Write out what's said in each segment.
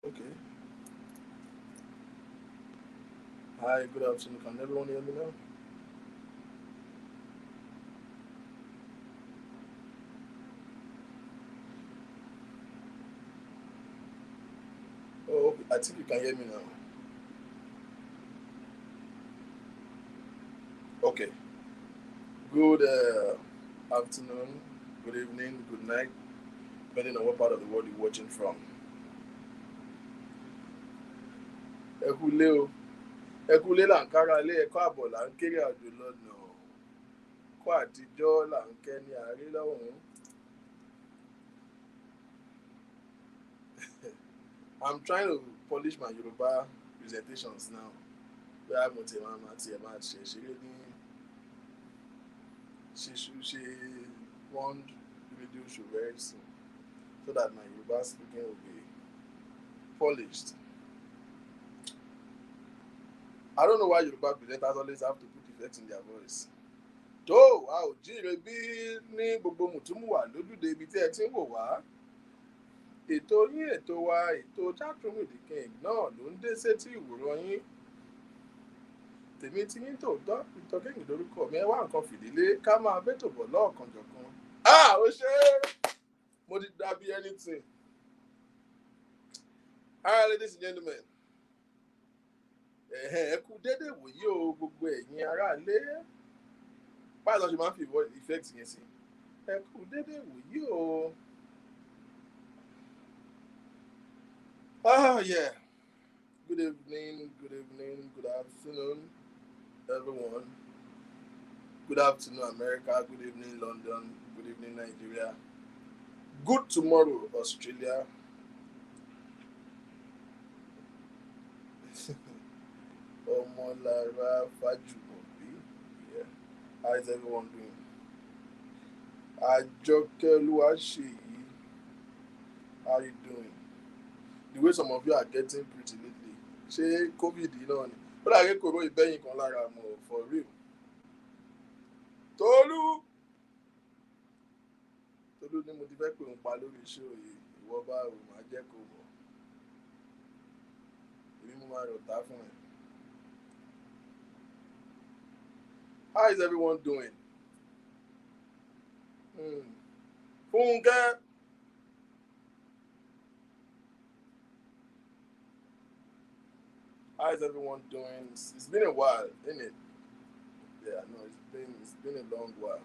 Okay. Hi, good afternoon. Can everyone hear me now? Oh, okay. I think you can hear me now. Okay. Good afternoon, good evening, good night, depending on what part of the world you're watching from. Ẹ kú lé o. Ẹ kú lé là ń kára lé ẹ̀kọ́ àbọ̀ là ń kéré àjò lọ́nà. Kó àtijọ́ là ń kẹ́ ní àárẹ̀ lọ́hùn-ún. I'm trying to polish my Yoruba presentations now. Bóyá mo ti máa tiẹ̀ máa ṣeré ní ṣe one radio show very soon so that my Yoruba speaking will be polished. I don't know why Yoruba presenters always have to put effects in their voice. Tó a ò jíire bí ní gbogbo mùtúmùwà lójúde ibi tí ẹ ti ń wò wá. Ètò yín ètò wa ètò chatroom with the king náà ló ń dé sétí ìwòran yín. Tèmi tí yín tòótọ́ ìtọ́kẹ́yìn lórúkọ mi ẹ wá nǹkan fìdílé ká máa bẹ́tò bọ̀ lọ́ọ̀kanjọ̀kan. Ó ṣe é! Mo ti dàbí anything. Alright, ladies and gentlemen. Ẹ kú dédé wòyí o gbogbo ẹ̀yin aráalé. Báyìí lọ ṣe máa ń fi effect yẹn sí. Ẹ kú dédé wòyí o. Yeah. Good evening, good afternoon, everyone. Good afternoon, America. Good evening, London. Good evening, Nigeria. Good tomorrow, Australia. Omolara Fajumobi. Yeah. How is everyone doing? Ajoke Luashi. How are you doing? The way some of you are getting pretty lately. Ṣé COVID náà ni? Ó dàgbé kòró ìbẹ́yìn kan lára mọ̀ for real. Tolú ni mo ti fẹ́ pè ń pa lórí iṣẹ́ òye. Ìwọ bá o máa jẹ́ kó mọ̀. Èmi mo máa rọ̀ tá fún ẹ. How is everyone doing? Funke. How is everyone doing? It's been a while, isn't it? Yeah, no, it's been a long while.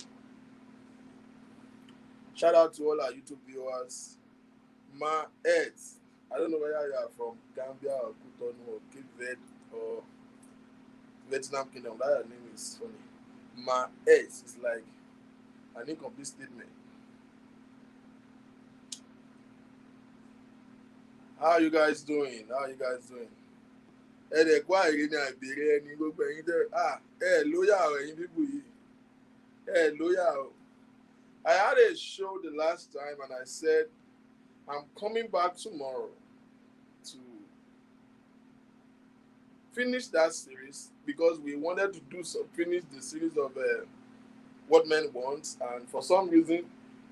Shout out to all our YouTube viewers. Ma Ed. I don't know whether you are from Gambia or Cotonou or Cape Verde or Vietnam Kingdom. That name is funny. Ma Ed is like an incomplete statement. How are you guys doing? Ẹ̀ẹ́dẹ̀kọ́ àìrí ni àìbèrè ẹni gbogbo ẹ̀yin tẹ́ lóyà ọ̀ ẹ̀yin bíbù yìí lóyà ọ̀. I had a show the last time and I said I'm coming back tomorrow to finish that series because we wanted to finish the series of What Men Want, and for some reason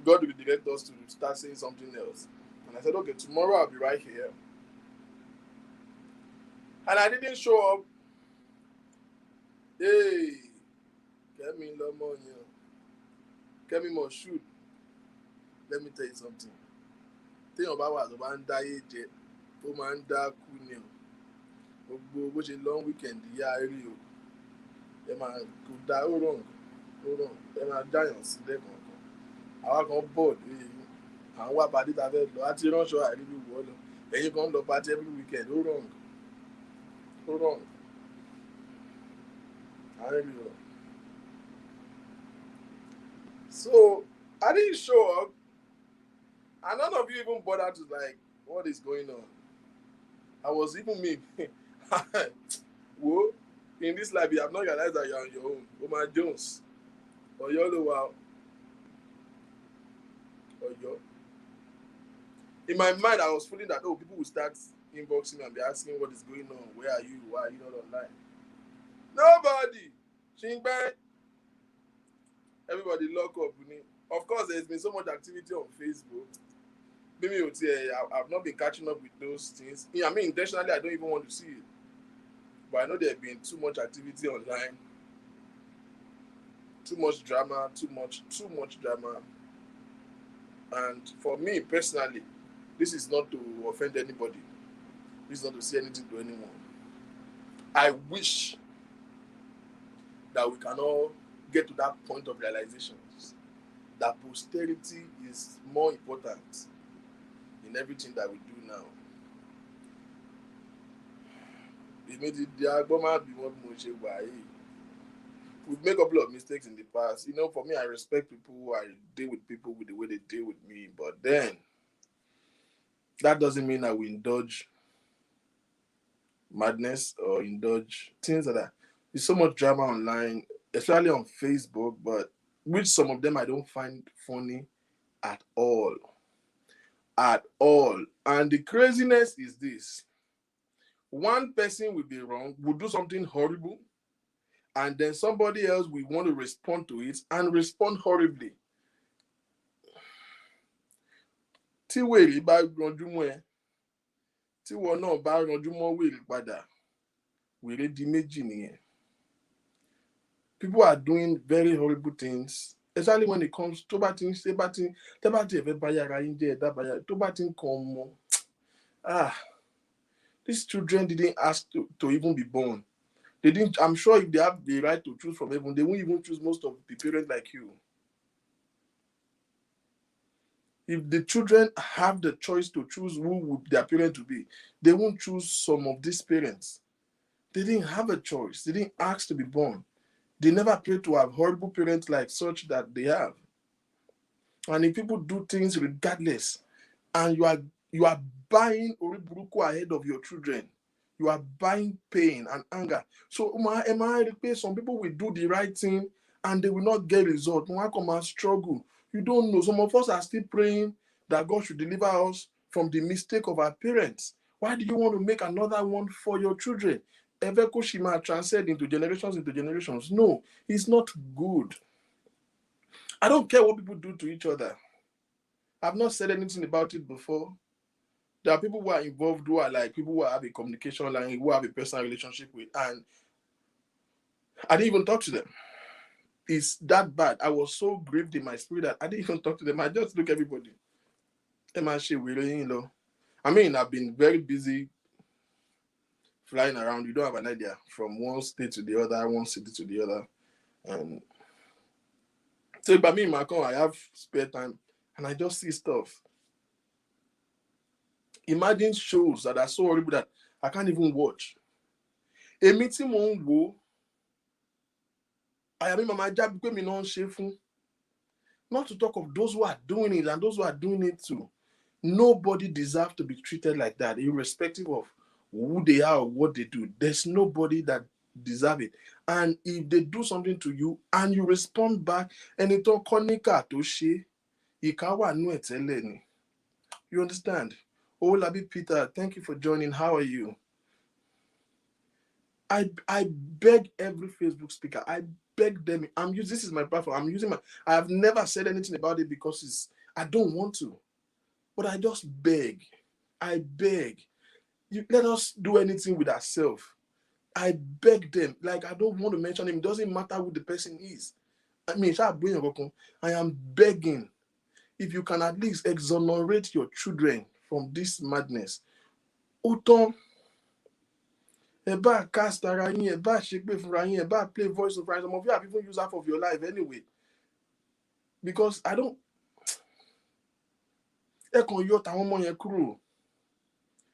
God will direct us to start saying something else. And I said, okay, tomorrow I'll be right here. And I didn't show up. Hey, Kemi Lomonyo. Kemi must shoot. Let me tell you something. Téèyàn bá wà tó bá ń dáyé jẹ, tó máa ń dá kú ni o. Gbogbo bó ṣe long weekend yá rí o. Ẹ máa kó dá ó rọrùn. Ẹ máa dáyàn sílẹ̀ kankan. Àwa kan bọ̀ lóye yín. Àwọn wá pàdé ta fẹ́ lọ. A ti ránṣọ àìríbi wọ́ lọ. Ẹ̀yin kan lọ party every weekend. Ó rọrùn. So I didn't show up, and none of you even bothered to like what is going on. I was even me. Whoa, in this life you have not realized that you're on your own. Omar Jones. Oyo. In my mind, I was feeling that people will start inboxing me and be asking what is going on. Where are you? Why are you not online? Nobody. Shingbai. Everybody lock up. Of course, there's been so much activity on Facebook. maybe I've not been catching up with those things. I mean, intentionally, I don't even want to see it. But I know there's been too much activity online, too much drama, too much drama. And for me personally, this is not to offend anybody. This is not to say anything to anyone. I wish that we can all get to that point of realization that posterity is more important in everything that we do now. We've made a couple of mistakes in the past. For me, I respect people who I deal with people with the way they deal with me. But then, that doesn't mean that we indulge madness or indulge things like that. There's so much drama online, especially on Facebook, but which some of them I don't find funny at all. At all. And the craziness is this. One person will be wrong, will do something horrible, and then somebody else will want to respond to it and respond horribly. Tí wèrè bá ranjú mọ́ ẹ, tí wọn náà bá ranjú mọ́ wèrè padà, wèrè di méjì nìyẹn. People are doing very horrible things, especially when it comes to these children didn't ask to even be born. They didn't. I'm sure if they have the right to choose from heaven, they won't even choose most of the parents like you. If the children have the choice to choose who would their parent to be, they won't choose some of these parents. They didn't have a choice. They didn't ask to be born. They never prayed to have horrible parents like such that they have. And if people do things regardless, and you are buying Oriburuku ahead of your children, you are buying pain and anger. So some people will do the right thing and they will not get results. Come and struggle. You don't know. Some of us are still praying that God should deliver us from the mistake of our parents. Why do you want to make another one for your children? Evekoshima transcend into generations. No, it's not good. I don't care what people do to each other. I've not said anything about it before. There are people who are involved who are like people who have a communication line, who have a personal relationship with, and I didn't even talk to them. It's that bad. I was so grieved in my spirit that I didn't even talk to them. I just look at everybody. I mean, I've been very busy flying around. You don't have an idea. From one state to the other, one city to the other. And so by me, Macron, I have spare time and I just see stuff. Imagine shows that are so horrible that I can't even watch. A meeting won't go. I mean, my job because me non shefun. Not to talk of those who are doing it and those who are doing it too. Nobody deserves to be treated like that, irrespective of who they are or what they do. There's nobody that deserves it. And if they do something to you and you respond back, and it's all konika to she, you understand? Olabi Peter, thank you for joining. How are you? I beg every Facebook speaker. I beg them. This is my platform. I have never said anything about it because I don't want to. But I just beg. I beg. Let us do anything with ourselves. I beg them. Like, I don't want to mention him. It doesn't matter who the person is. I mean, I am begging. If you can at least exonerate your children from this madness. Autant cast play voice of Christ. Some of you have even used half of your life anyway. Because I don't.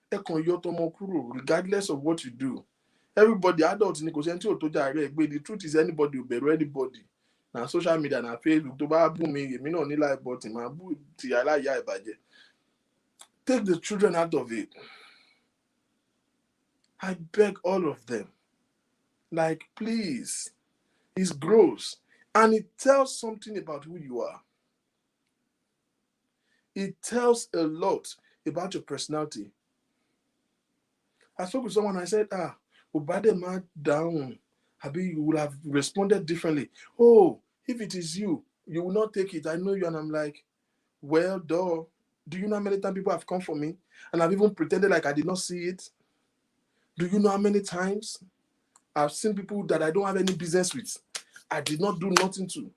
Regardless of what you do. Everybody, adults, the truth is anybody will bury anybody. Now, social media, now Facebook, take the children out of it. I beg all of them. Like, please. It's gross. And it tells something about who you are. It tells a lot about your personality. I spoke with someone, I said, Obadema down. Abi, you would have responded differently. Oh, if it is you, you will not take it. I know you. And I'm like, well, duh. Do you know how many times people have come for me and I've even pretended like I did not see it? Do you know how many times I've seen people that I don't have any business with, I did not do nothing to,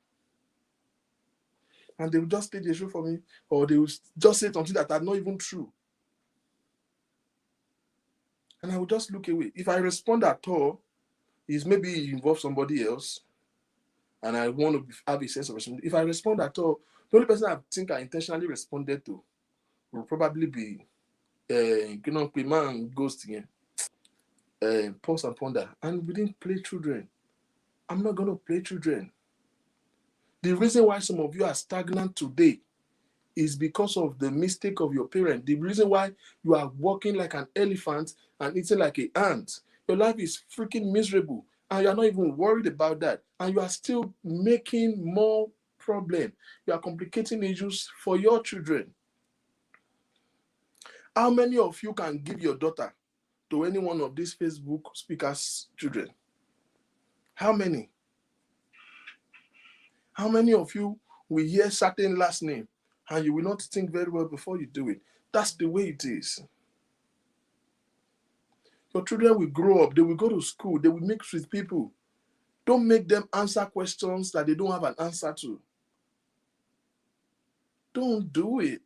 and they will just take the show for me, or they will just say something that are not even true, and I will just look away. If I respond at all, is maybe it involves somebody else, and I want to have a sense of responsibility. If I respond at all, the only person I think I intentionally responded to will probably be, man ghost again. Pause and ponder. And we didn't play children. I'm not going to play children. The reason why some of you are stagnant today is because of the mistake of your parent. The reason why you are walking like an elephant and eating like an ant. Your life is freaking miserable and you're not even worried about that. And you are still making more problem. You are complicating issues for your children. How many of you can give your daughter to any one of these Facebook speakers' children? How many? How many of you will hear certain last name and you will not think very well before you do it? That's the way it is. Your children will grow up, they will go to school, they will mix with people. Don't make them answer questions that they don't have an answer to. Don't do it.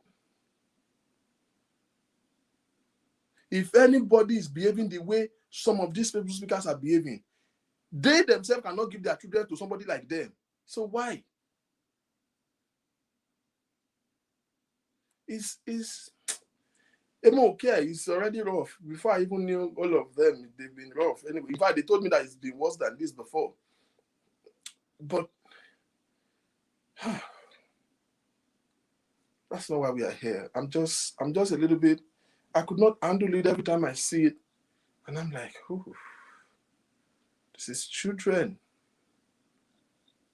If anybody is behaving the way some of these Facebook speakers are behaving, they themselves cannot give their children to somebody like them. So why? It's okay, it's already rough. Before I even knew all of them, they've been rough. Anyway, in fact, they told me that it's been worse than this before. But that's not why we are here. I'm just a little bit, I could not handle it every time I see it. And I'm like, ooh, this is children.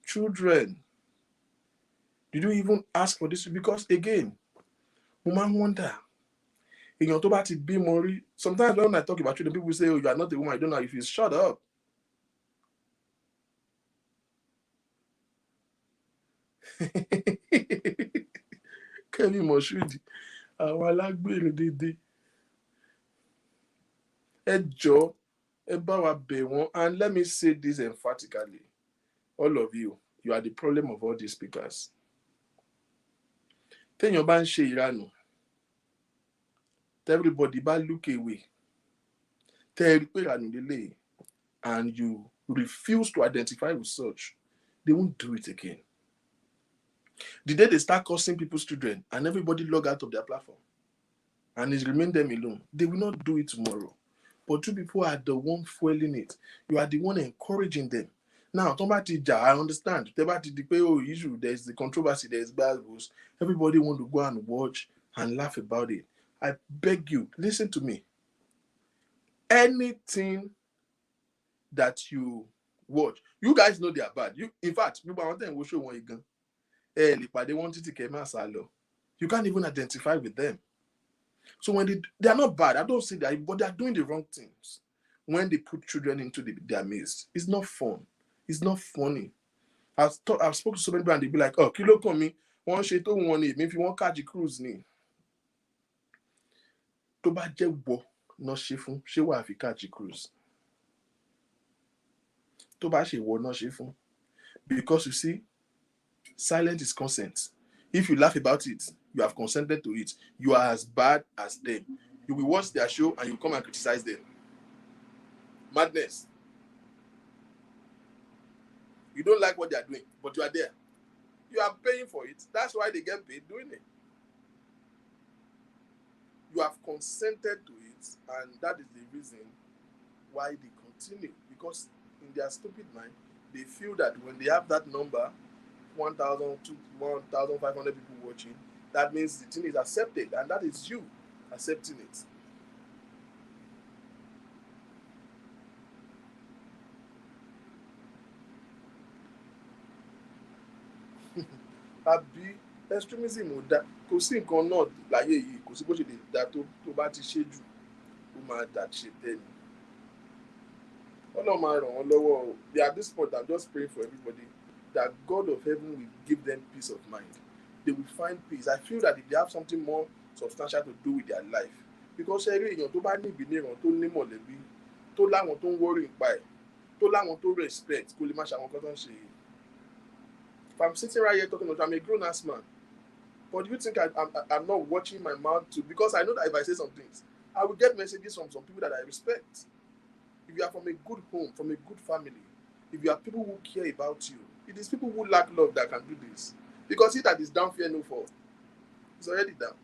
Children. Did you even ask for this? Because again, woman wonder. Sometimes when I talk about children, people say, oh, you are not a woman, I don't know if you shut up. Kẹ́mi Mọ̀ṣúdì, àwọn alágbèrè dédé. Ẹ jọ̀ọ́, ẹ bá wa bẹ̀ wọ́n. And let me say this emphatically. All of you, you are the problem of all these speakers. Téèyàn bá ń ṣe ìranù, everybody bá look away. Tẹ́ ẹ rí pé ìranù lélẹ̀, and you refuse to identify with such, they won't do it again. The day they start cursing people's children and everybody log out of their platform and it remain them alone, they will not do it tomorrow. But you people are the one fueling it. You are the one encouraging them. Now, I understand. Issue, there's the controversy, there's bad news. Everybody want to go and watch and laugh about it. I beg you, listen to me. Anything that you watch, you guys know they are bad. In fact, people want to show one again. You can't even identify with them. So when they are not bad, I don't say that, but they are doing the wrong things. When they put children into their midst, it's not fun. It's not funny. I've spoken to so many people and they be like, oh, kilo come me, one shade to one name, if you want catch a cruise name. To ba je wo no ṣe fún, ṣé wàá fi catch a cruise. To ba ṣe wo no ṣe fún. Because you see, silence is consent. If you laugh about it, you have consented to it. You are as bad as them. You will watch their show and you come and criticize them. Madness. You don't like what they are doing, but you are there. You are paying for it. That's why they get paid doing it. You have consented to it, and that is the reason why they continue. Because in their stupid mind, they feel that when they have that number, 1,000, 1,500 people watching, that means the thing is accepted, and that is you accepting it. Àbí extremism ò dá, kò sí nǹkan náà láyé yìí, kò sí bó ṣe lè dá tó bá ti ṣe jù, ó máa dà ṣe tẹ́ni. Ọlọ́run máa ràn wọ́n lọ́wọ́. At this point, I'm just praying for everybody that God of heaven will give them peace of mind. They will find peace. I feel that if they have something more substantial to do with their life. Because every èèyàn tó bá ní ìbílẹ̀ràn tó ní mọ̀lẹ́bí tó láwọn tó ń worry nípa ẹ̀ tó láwọn tó respect kó lè má ṣe àwọn nǹkan tó ń ṣe yìí. If I'm sitting right here talking about, I'm a grown ass man. But do you think I'm not watching my mouth too? Because I know that if I say some things, I will get messages from some people that I respect. If you are from a good home, from a good family, if you are people who care about you, it is people who lack love that can do this. Because he that is down, fear no fall. He's already down.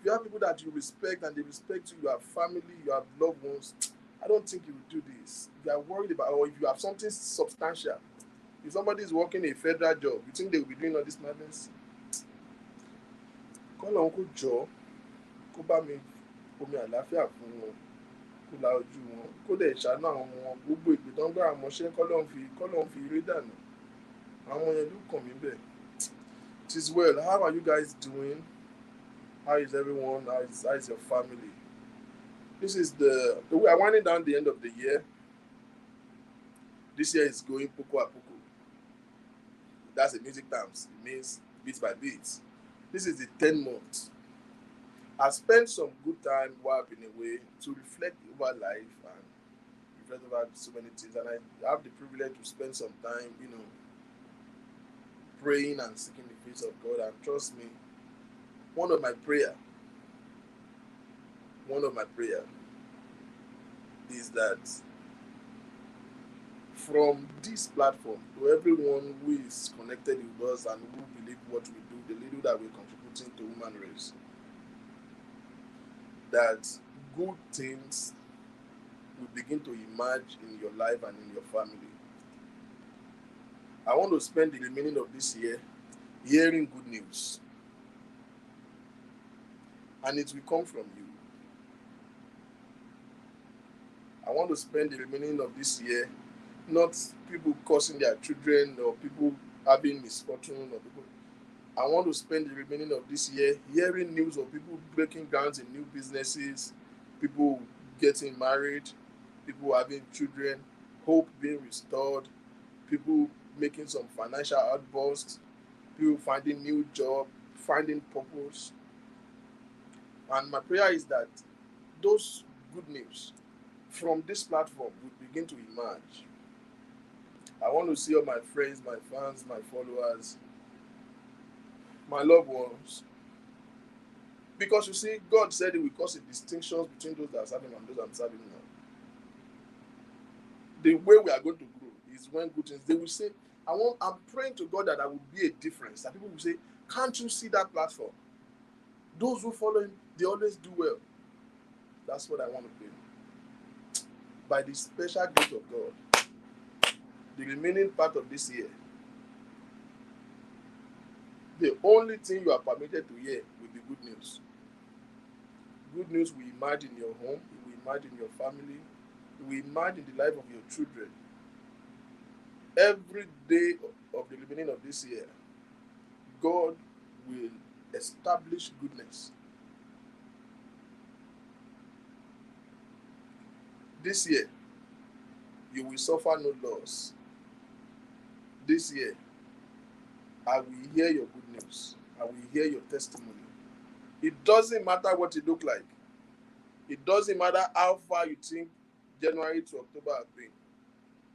If you have people that you respect and they respect you, you have family, you have loved ones, I don't think you will do this. If you are worried about, or if you have something substantial, if somebody is working a federal job, you think they will be doing all this madness? Kọ́ lọ́hún kó jọ kó bá mi omi àlàáfíà fún wọn kó la ojú wọn kó dẹ̀ ṣàánú àwọn ọmọ wọn gbogbo ìpè tó ń gbà àmọ́ṣẹ́ kọ́ lọ́hún fi eré dànù àwọn yẹn ló kàn mí bẹ́ẹ̀. It is well. How are you guys doing? How is everyone? How is your family? This is the we are winding down the end of the year. This year is going poco a poco. That's the music terms. It means bit by bit. This is the 10th month. I spent some good time wiping away to reflect over life and reflect over so many things. And I have the privilege to spend some time, praying and seeking the face of God. And trust me, one of my prayer is that from this platform to everyone who is connected with us and who believe what we do, the little that we're contributing to human race, that good things will begin to emerge in your life and in your family. I want to spend the remaining of this year hearing good news. And it will come from you. I want to spend the remaining of this year not people cursing their children or people having misfortune or people. I want to spend the remaining of this year hearing news of people breaking grounds in new businesses, people getting married, people having children, hope being restored, people making some financial outbursts, people finding new job, finding purpose. And my prayer is that those good news from this platform will begin to emerge. I want to see all my friends, my fans, my followers, my loved ones. Because you see, God said He will cause a distinction between those that are serving and those I'm serving now. The way we are going to grow is when good things, they will say, I'm praying to God that there will be a difference. That people will say, can't you see that platform? Those who follow Him, they always do well. That's what I want to do. By the special grace of God, the remaining part of this year, the only thing you are permitted to hear will be good news. Good news will emerge in your home, it will emerge in your family, it will emerge in the life of your children. Every day of the beginning of this year, God will establish goodness. This year, you will suffer no loss. This year, I will hear your good news. I will hear your testimony. It doesn't matter what it looks like. It doesn't matter how far you think January to October have been.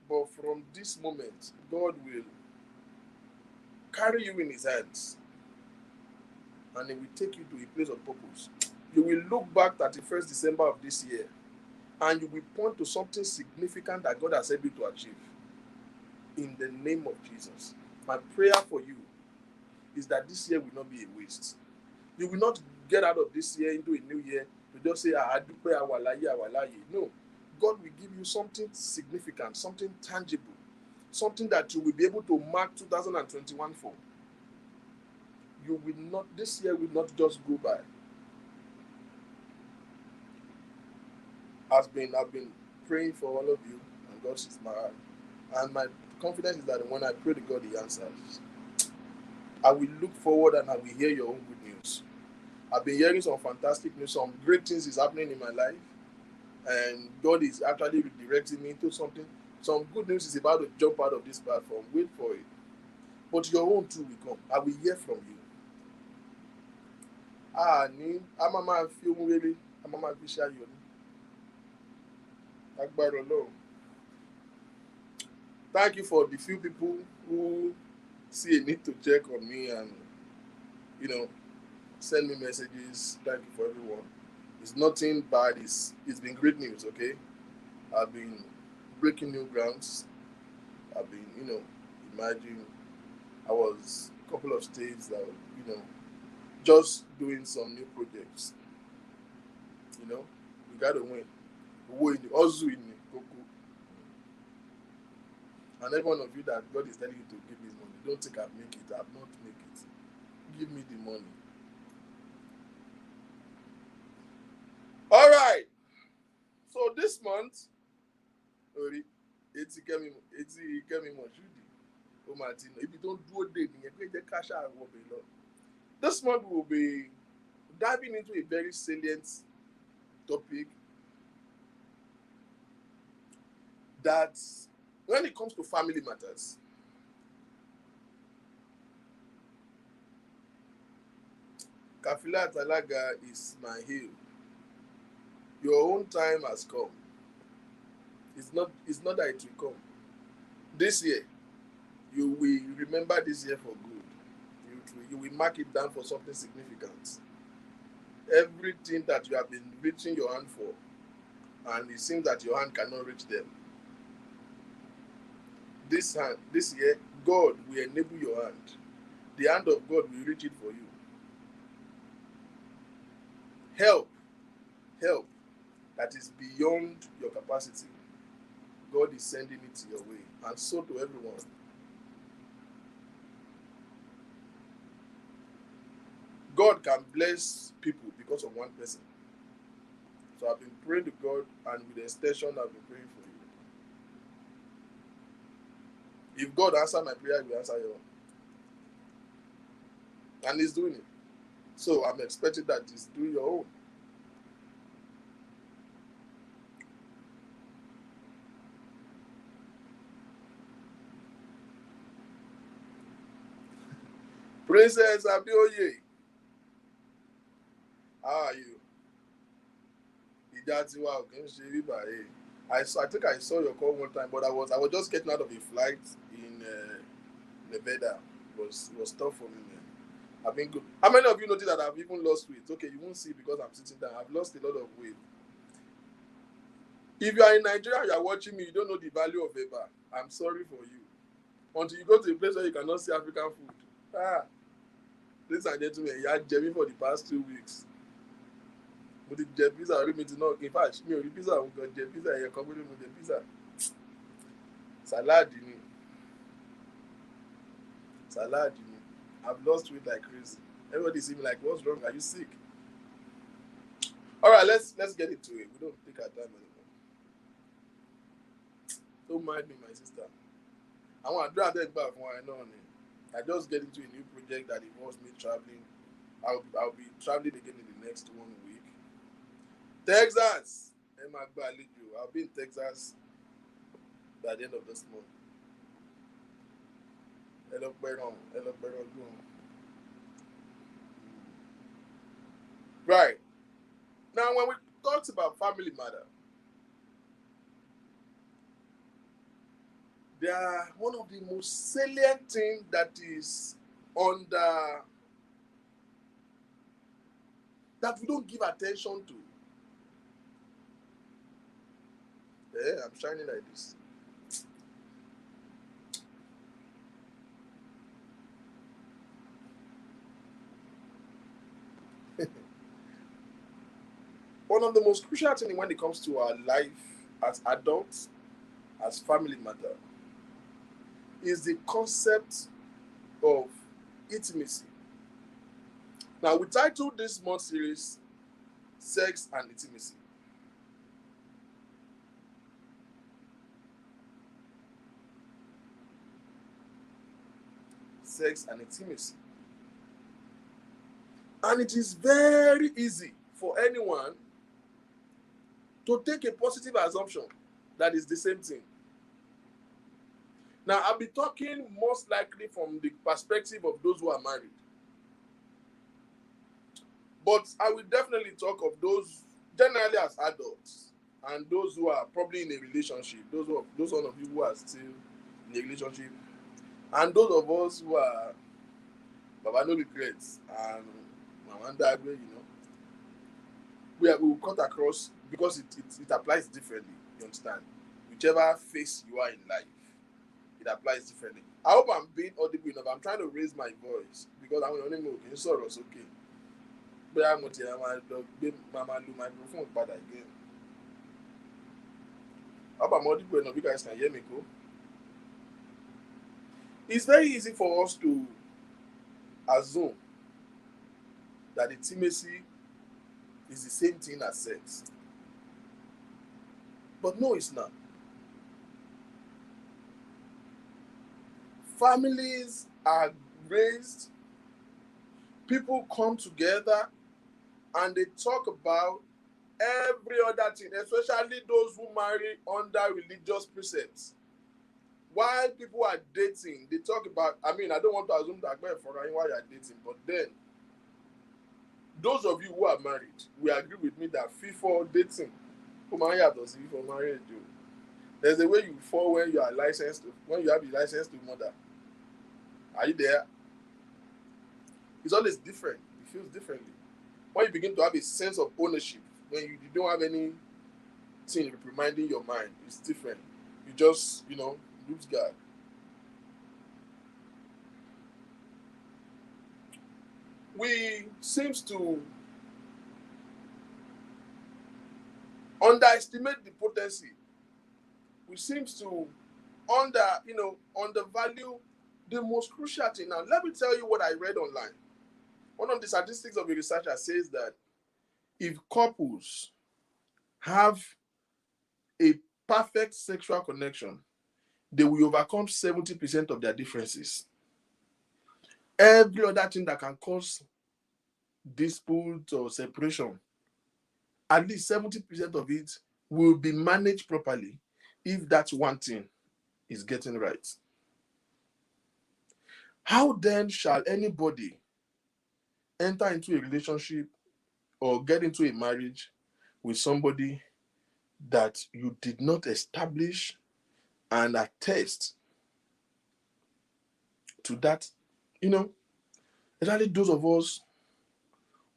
But from this moment, God will carry you in His hands and He will take you to a place of purpose. You will look back 31st December of this year and you will point to something significant that God has helped you to achieve. In the name of Jesus. My prayer for you is that this year will not be a waste. You will not get out of this year into a new year to just say, no. God will give you something significant, something tangible, something that you will be able to mark 2021 for. You will not, this year will not just go by. I've been praying for all of you, and God sees my heart. And my confidence is that when I pray to God, He answers. I will look forward and I will hear your own good news. I've been hearing some fantastic news, some great things is happening in my life. And God is actually redirecting me into something. Some good news is about to jump out of this platform. Wait for it. But your own too will come. I will hear from you. ní a máa fi ohun rere a máa fi ṣe ayọ̀ ní agbára Ọlọ́run. Thank you for the few people who see a need to check on me and send me messages. Thank you for everyone. It's nothing bad. It's been great news. Okay, I've been breaking new grounds. I've been imagine I was a couple of states that just doing some new projects. We gotta win. Also in Coco. And every one of you that God is telling you to give me money, don't think I've make it. I've not make it. Give me the money. All right. So this month, it's Kemi Mojudi. If you don't do it, cash out. This month we will be diving into a very salient topic that when it comes to family matters, Kafila Talaga is my heel. Your own time has come. It's not that it will come. This year, you will remember this year for good. You will mark it down for something significant. Everything that you have been reaching your hand for, and it seems that your hand cannot reach them. This year, God will enable your hand. The hand of God will reach it for you. Help that is beyond your capacity. God is sending it your way, and so to everyone. God can bless people because of one person. So I've been praying to God, and with the extension, I've been praying for you. If God answers my prayer, He will answer your own. And He's doing it. So I'm expecting that He's doing your own. Princess Abioye, how are you? I think I saw your call one time, but I was just getting out of a flight in Nevada. It was tough for me, man. I've been good. How many of you noticed that I've even lost weight? Okay, you won't see because I'm sitting down. I've lost a lot of weight. If you are in Nigeria and you are watching me, you don't know the value of Eba. I'm sorry for you. Until you go to a place where you cannot see African food. Ladies and gentlemen, you had Jemmy for the past 2 weeks. But the jẹ pizza rí mi ti náà in fact mi ò rí pizza òun gan jẹ pizza ẹ̀yẹ kan péré mo jẹ pizza salad ni I've lost weight like crazy. Everybody see me like, what's wrong? Are you sick? All right, let's get into it. We don't take our time anymore. Don't mind me, my sister. I want to draw that back from I know. I just get into a new project that involves me traveling. I'll be traveling again in the next 1 week. Texas. I'll be in Texas by the end of this month. Right. Now, when we talked about family matter, they are one of the most salient things that is under that we don't give attention to. Yeah, I'm shining like this. One of the most crucial things when it comes to our life as adults, as family matter, is the concept of intimacy. Now, we titled this month series Sex and Intimacy. Sex and intimacy. And it is very easy for anyone to take a positive assumption that is the same thing. Now, I'll be talking most likely from the perspective of those who are married. But I will definitely talk of those generally as adults and those who are probably in a relationship, those one of you who are still in a relationship, and those of us who are Baba no regrets and Mama Dagwe, we will cut across because it applies differently. You understand? Whichever phase you are in life, it applies differently. I hope I'm being audible enough. I'm trying to raise my voice because I'm only okay. Sorry, okay. But I'm not here. Mama do microphone bad again. How about audible enough? You guys can hear me, go. It's very easy for us to assume that intimacy is the same thing as sex. But no, it's not. Families are raised, people come together, and they talk about every other thing, especially those who marry under religious precepts. While people are dating, they talk about, I don't want to assume that for while you are dating, but then, those of you who are married will agree with me that before dating, for marriage, there's a way you fall when you are licensed to, when you have a license to mother. Are you there? It's always different. It feels differently. When you begin to have a sense of ownership, when you don't have anything reminding your mind, it's different. You just, lose God. We seems to underestimate the potency. We seems to undervalue the most crucial thing. Now, let me tell you what I read online. One of the statistics of a researcher says that if couples have a perfect sexual connection, they will overcome 70% of their differences. Every other thing that can cause dispute or separation, at least 70% of it will be managed properly if that one thing is getting right. How then shall anybody enter into a relationship or get into a marriage with somebody that you did not establish and attest to that? Especially those of us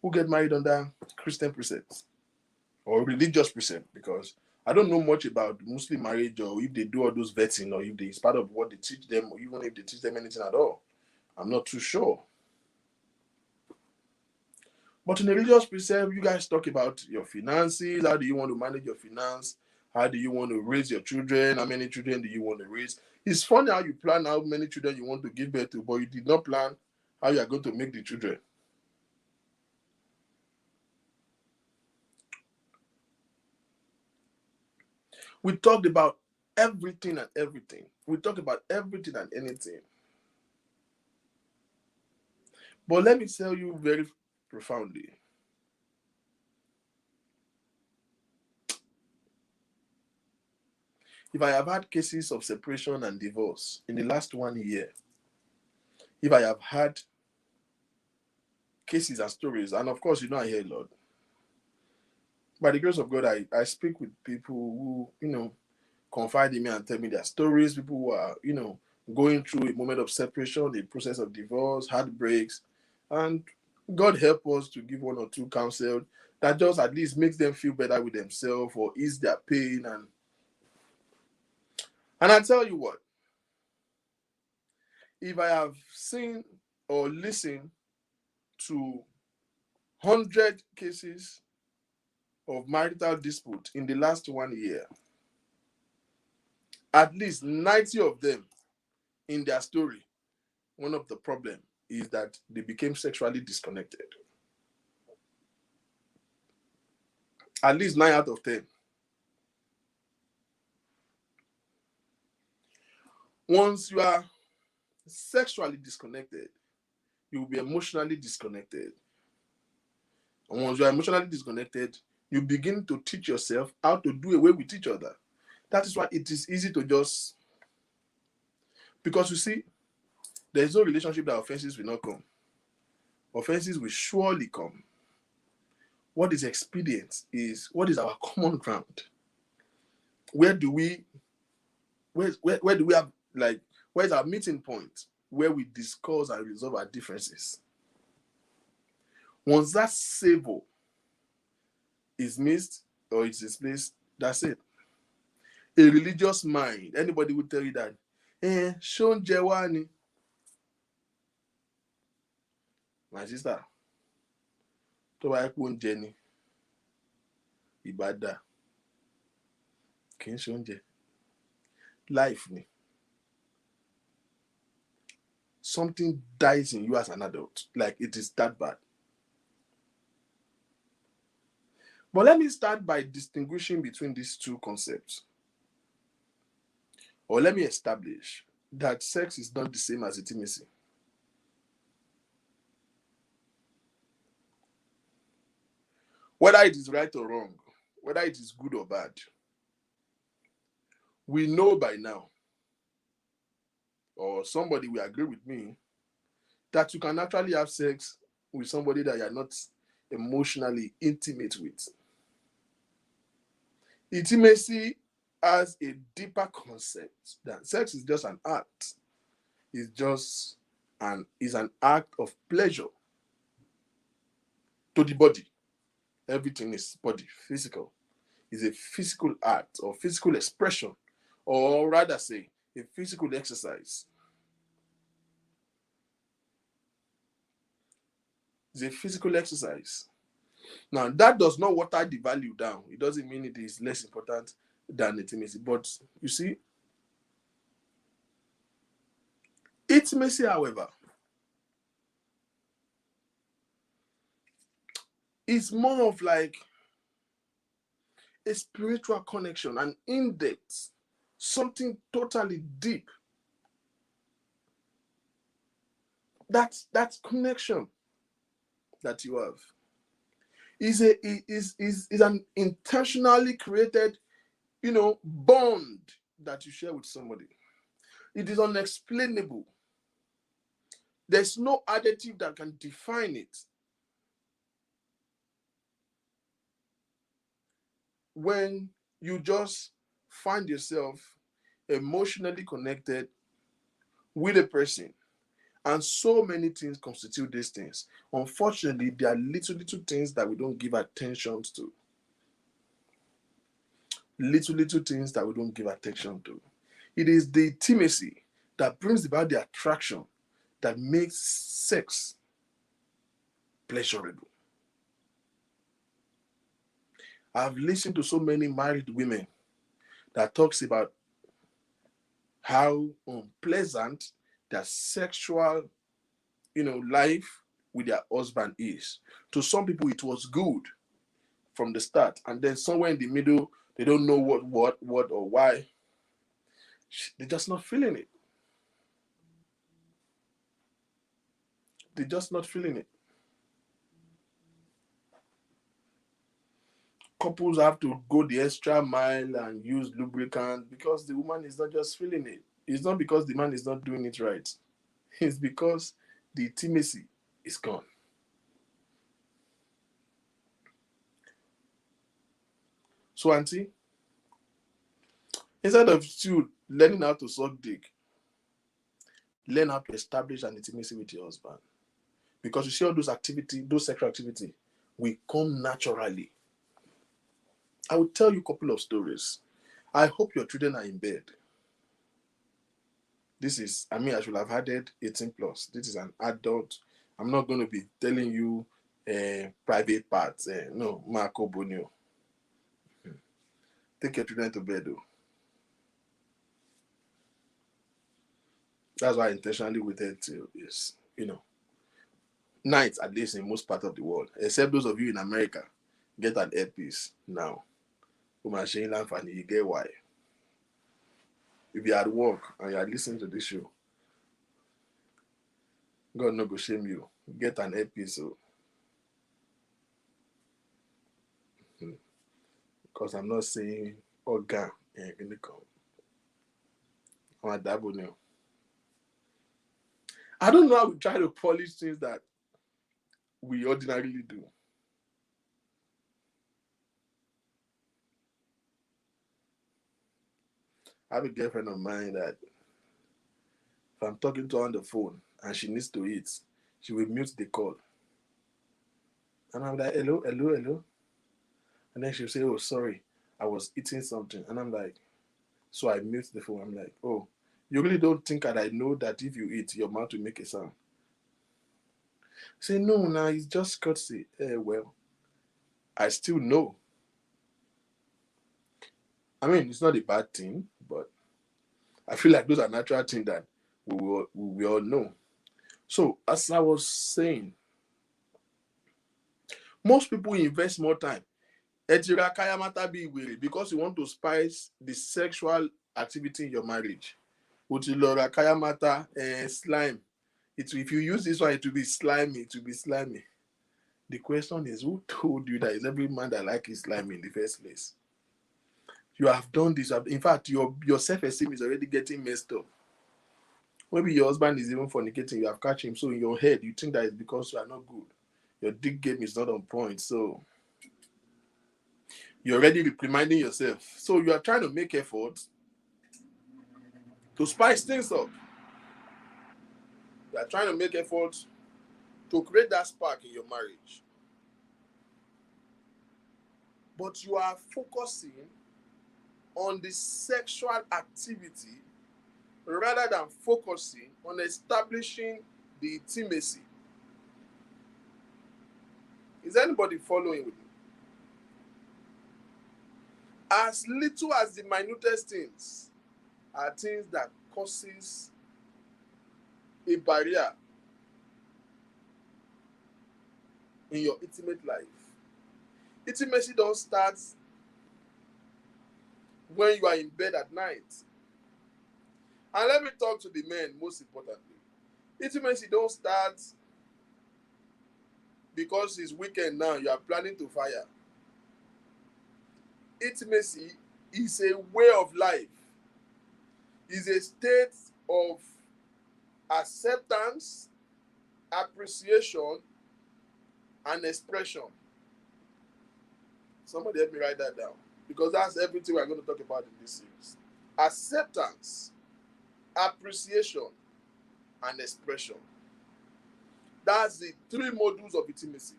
who get married under Christian precepts or religious precepts, because I don't know much about Muslim marriage or if they do all those vetting or if it's part of what they teach them or even if they teach them anything at all. I'm not too sure. But in a religious precept, you guys talk about your finances. How do you want to manage your finance? How do you want to raise your children? How many children do you want to raise? It's funny how you plan how many children you want to give birth to, but you did not plan how you are going to make the children. We talked about everything and everything. We talked about everything and anything. But let me tell you very profoundly. If I have had cases of separation and divorce in the last 1 year, if I have had cases and stories, and of course, I hear a lot. By the grace of God, I speak with people who, confide in me and tell me their stories, people who are, going through a moment of separation, a process of divorce, heartbreaks, and God help us to give one or two counsel that just at least makes them feel better with themselves or ease their pain. And I tell you what, if I have seen or listened to 100 cases of marital dispute in the last 1 year, at least 90 of them in their story, one of the problems is that they became sexually disconnected. At least 9 out of 10. Once you are sexually disconnected, you will be emotionally disconnected. And once you are emotionally disconnected, you begin to teach yourself how to do away with each other. That is why it is easy to just... Because you see, there is no relationship that offenses will not come. Offenses will surely come. what is expedient is what is our common ground. Where do we where do we have, like, where's our meeting point where we discuss and resolve our differences? Once that savor is missed or it's displaced, that's it. A religious mind, anybody would tell you that, Shon Jewani. My sister, tó bá yẹ kó oúnjẹ ni, ìbádà, kì í ṣe oúnjẹ. Life ni. Something dies in you as an adult. Like, it is that bad. But let me start by distinguishing between these two concepts. Or let me establish that sex is not the same as intimacy. Whether it is right or wrong, whether it is good or bad, we know by now, or somebody will agree with me, that you can actually have sex with somebody that you're not emotionally intimate with. Intimacy has a deeper concept that sex is just an act. It's just an act of pleasure to the body. Everything is body, physical. It's a physical act or physical expression, or rather say, a physical exercise. It's a physical exercise. Now, that does not water the value down. It doesn't mean it is less important than intimacy. But you see, intimacy, however, is more of like a spiritual connection, an in-depth, something totally deep. That connection that you have is an intentionally created, bond that you share with somebody. It is unexplainable. There's no adjective that can define it. When you just find yourself emotionally connected with a person, and so many things constitute these things. Unfortunately, there are little things that we don't give attention to. Little things that we don't give attention to. It is the intimacy that brings about the attraction that makes sex pleasurable. I've listened to so many married women that talks about how unpleasant their sexual, life with their husband is. To some people, it was good from the start, and then somewhere in the middle, they don't know what or why. They're just not feeling it. They're just not feeling it. Couples have to go the extra mile and use lubricant because the woman is not just feeling it. It's not because the man is not doing it right. It's because the intimacy is gone. So, auntie, instead of you learning how to suck dick, learn how to establish an intimacy with your husband. Because you see all those sexual activity, will come naturally. I will tell you a couple of stories. I hope your children are in bed. I should have added 18 plus. This is an adult. I'm not going to be telling you private parts. No, Marco Bonio. Take your children to bed, though. That's why I intentionally waited till is, night, at least in most parts of the world, except those of you in America, get an earpiece now. You get why. If you're at work and you're listening to this show, God no go shame you. Get an earpiece. Because I'm not saying organ in the come. I don't know how we try to polish things that we ordinarily do. I have a girlfriend of mine that if I'm talking to her on the phone and she needs to eat, she will mute the call. And I'm like, hello, hello, hello. And then she'll say, oh, sorry, I was eating something. And I'm like, so I mute the phone. I'm like, oh, you really don't think that I know that if you eat, your mouth will make a sound? Say, no, nah, it's just courtesy. Well, I still know. I mean, it's not a bad thing, but I feel like those are natural things that we all know. So, as I was saying, most people invest more time. Etira kayamata be weary because you want to spice the sexual activity in your marriage. Utilora kayamata slime. If you use this one, it will be slimy. It will be slimy. The question is, who told you that it's every man that likes his slime in the first place? You have done this. In fact, your self-esteem is already getting messed up. Maybe your husband is even fornicating. You have catch him. So in your head, you think that it's because you are not good. Your dick game is not on point. So you're already reprimanding yourself. So you are trying to make efforts to spice things up. You are trying to make efforts to create that spark in your marriage. But you are focusing on the sexual activity rather than focusing on establishing the intimacy. Is anybody following with me? As little as the minutest things are things that causes a barrier in your intimate life. Intimacy don't start when you are in bed at night. And let me talk to the men most importantly. Intimacy don't start because it's weekend now, you are planning to fire. Intimacy is a way of life. Is a state of acceptance, appreciation, and expression. Somebody help me write that down. Because that's everything we're going to talk about in this series. Acceptance, appreciation, and expression. That's the three modules of intimacy.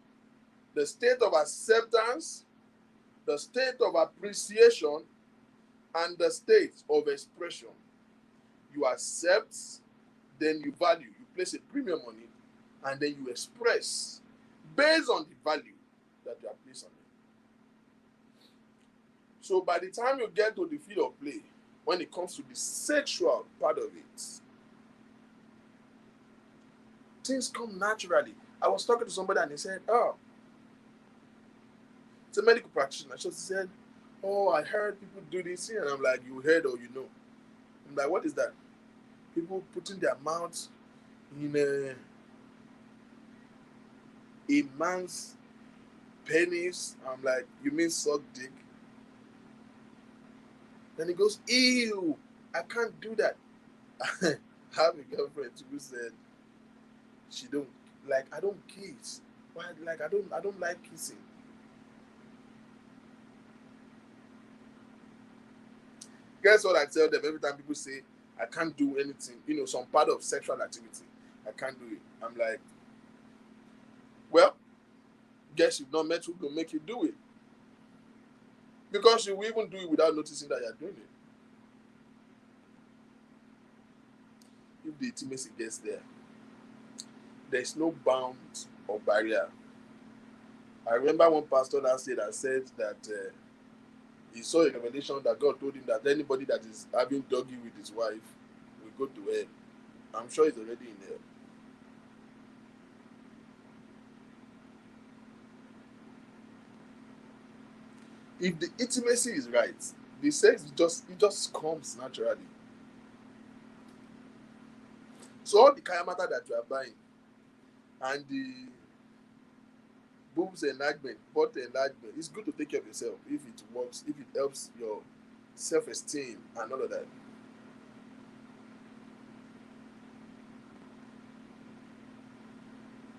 The state of acceptance, the state of appreciation, and the state of expression. You accept, then you value. You place a premium on it, and then you express based on the value that you have placed on it. So by the time you get to the field of play, when it comes to the sexual part of it, things come naturally. I was talking to somebody and he said, oh, it's a medical practitioner. So he said, oh, I heard people do this here. And I'm like, you heard or you know? I'm like, what is that? People putting their mouths in a man's penis. I'm like, you mean suck dick? Then he goes, ew, I can't do that. I have a girlfriend who said she don't like, I don't kiss. Why? Like I don't like kissing. Guess what I tell them every time people say I can't do anything, some part of sexual activity, I can't do it. I'm like, well, guess you've not met who will make you do it. Because you will even do it without noticing that you're doing it. If the intimacy gets there, there's no bound or barrier. I remember one pastor that said that he saw a revelation that God told him that anybody that is having doggy with his wife will go to hell. I'm sure he's already in hell. If the intimacy is right, the sex just comes naturally. So all the kayamata that you are buying and the boobs enlargement, butt enlargement, it's good to take care of yourself if it works, if it helps your self-esteem and all of that.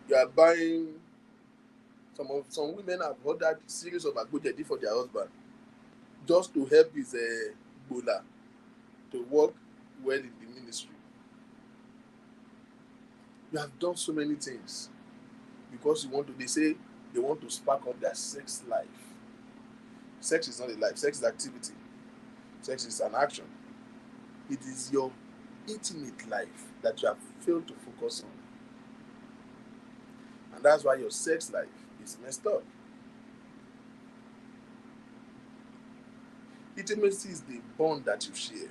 You are buying some women have ordered series of agbojedi for their husband just to help his bola. to work well in the ministry. You have done so many things because you want to. They say they want to spark up their sex life. Sex is not a life. Sex is activity. Sex is an action. It is your intimate life that you have failed to focus on. And that's why your sex life is messed up. Intimacy is the bond that you share.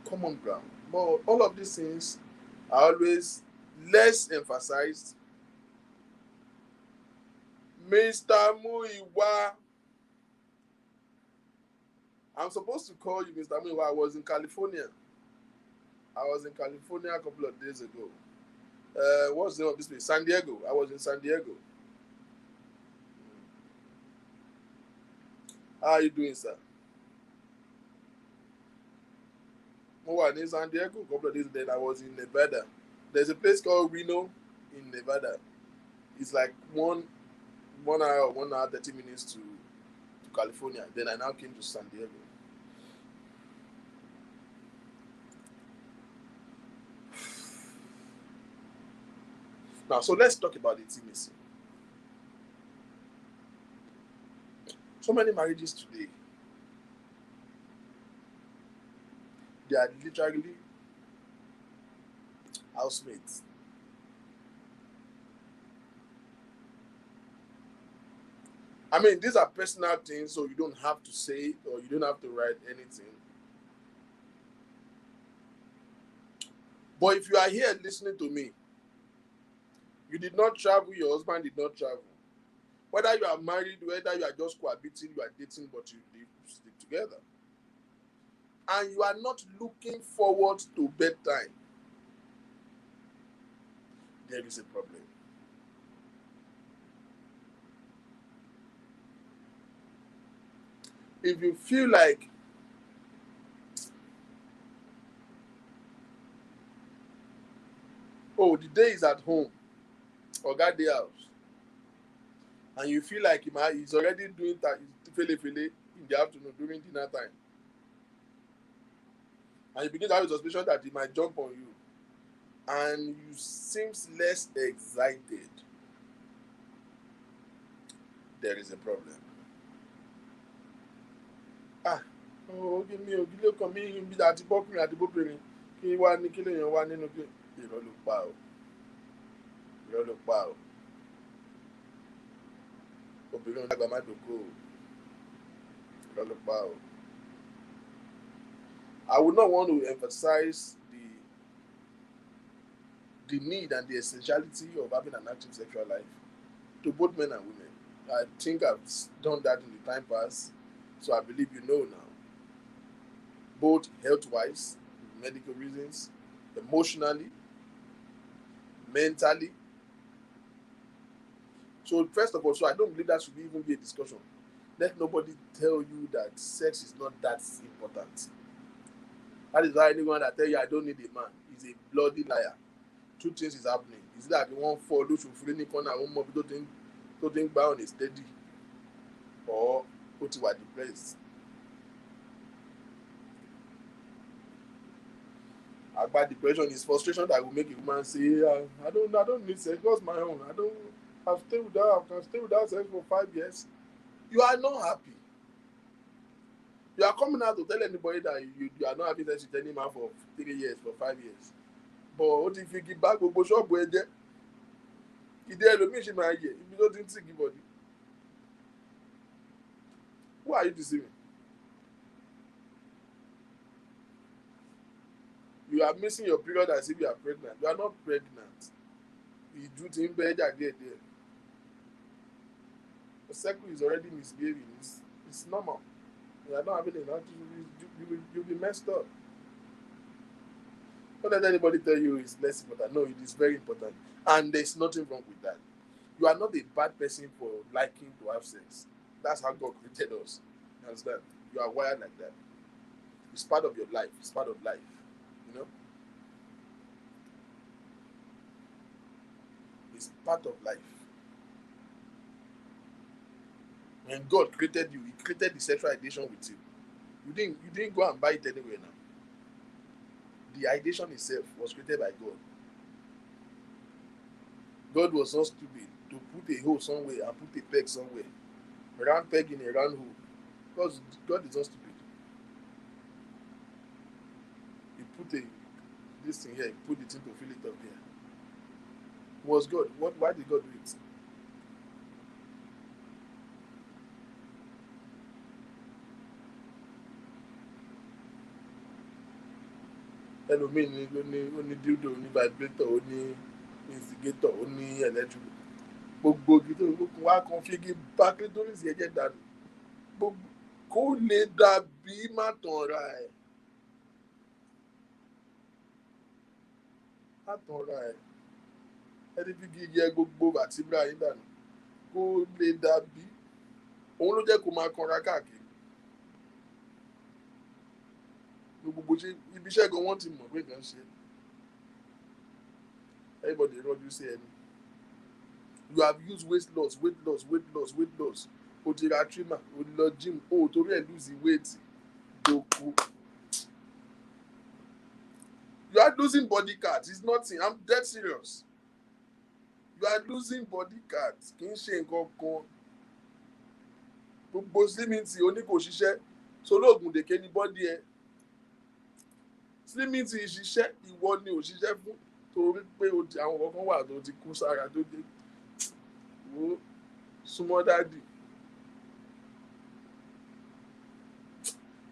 Common ground. But all of these things are always less emphasized. Mr. Muiwa. I'm supposed to call you Mr. Muiwa. I was in California a couple of days ago. What's the name of this place? San Diego. I was in San Diego. How are you doing, sir? I was in San Diego a couple of days. Then I was in Nevada. There's a place called Reno in Nevada. It's like 1 hour, 30 minutes to California. Then I now came to San Diego. Now, so let's talk about intimacy. So many marriages today, they are literally housemates. I mean, these are personal things, so you don't have to say it or you don't have to write anything. But if you are here listening to me, you did not travel, your husband did not travel. Whether you are married, whether you are just cohabiting, you are dating, but you sleep together. And you are not looking forward to bedtime, there is a problem. If you feel like the day is at home or that day house, and you feel like he's already doing that fele in the afternoon during dinner time, and you begin to have a suspicion that he might jump on you, and you seem less excited, there is a problem. Give me a come in be that bọ́kùnrin àti bóbìnrin kí wá ní kí lèèyàn wá nínú kí irọ́ ló pa o. Obìnrin onígbà má dòkó o. Irọ́ ló pa o. I would not want to emphasize the need and the essentiality of having an active sexual life to both men and women. I think I've done that in the time past, so I believe you know now. Both health-wise, medical reasons, emotionally, mentally. So first of all, I don't believe that should even be a discussion. Let nobody tell you that sex is not that important. That is why anyone that tell you I don't need a man is a bloody liar. Two things is happening. Is that the one for those who feel any corner one more don't think bound is steady or put you at the place. About depression is frustration that will make a woman say, I don't need sex, what's my own? I can stay without sex for 5 years. You are not happy. You are coming out to tell anybody that you are not having sex with any man for 3 years, for 5 years. But what if you give back gbogbo ṣọ́ọ̀bù ẹ jẹ́? Ìdí ẹlòmíì ṣì máa yẹ ibi tó ti ń tì kí bọ̀dì. Who are you deceiving? You are missing your period as if you are pregnant. You are not pregnant. You do things better there. The cycle is already misbehaving. It's normal. You are not having enough. You'll be messed up. Don't let anybody tell you it's less important. No, it is very important. And there's nothing wrong with that. You are not a bad person for liking to have sex. That's how God created us. You understand? You are wired like that. It's part of your life. It's part of life. You know? It's part of life. When God created you, He created the sexual addiction with you. You didn't go and buy it anywhere now. The ideation itself was created by God. God was not stupid to put a hole somewhere and put a peg somewhere. A round peg in a round hole. God is not stupid. He put this thing here, he put the thing to fill it up here. Was God. Why did God do it? Ẹlòmíì ni ó ní dildo, ó ní vibrator, ó ní instigator, ó ní electric. Gbogbo igi tó gbogbo wa kan fi igi bá clitoris yẹn jẹ́ dànù. Gbogbo kó lè dàbí má tàn ra ẹ̀. Má tàn ra ẹ̀. Ẹni fi igi yẹ gbogbo vertebra yín dànù. Kó lè dàbí. Òun ló jẹ́ kó máa kanra káàkiri. Gbogbo ṣe ibi iṣẹ́ gan wọ́n ti mọ̀ pé nǹkan ṣe. Everybody rọ́jú sí ẹni. You have used weight loss. O ti ra trimmer, o lọ gym, o torí ẹ̀ lose weight. Doko. You are losing body parts. It's nothing. I'm dead serious. You are losing body parts. Kì í ṣe nǹkan kan. Gbogbo slimming tí o ní kò ṣiṣẹ́. Solóògùn dèké ní bọ́dí ẹ. Slimming tí ṣiṣẹ́ ìwọ ni ò ṣiṣẹ́ fún. Torí pé àwọn kankan wà tó ti kú sára tó dé. Wo súnmọ́ dádì.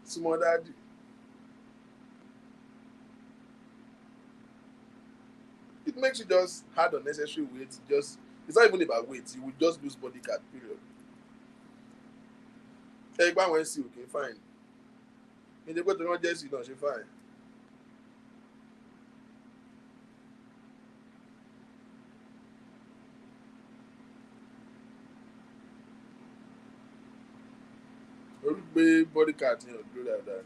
Súnmọ́ dádì. It makes you just add unnecessary weight. It's not even about weight. You will just lose body fat, period. Ẹgbẹ́ àwọn ẹ̀sìn òkè fine. Ìdí pé tí wọ́n jẹ́ sí náà ṣe fine. Orí gbé body cat yẹn ò dúró dáadáa.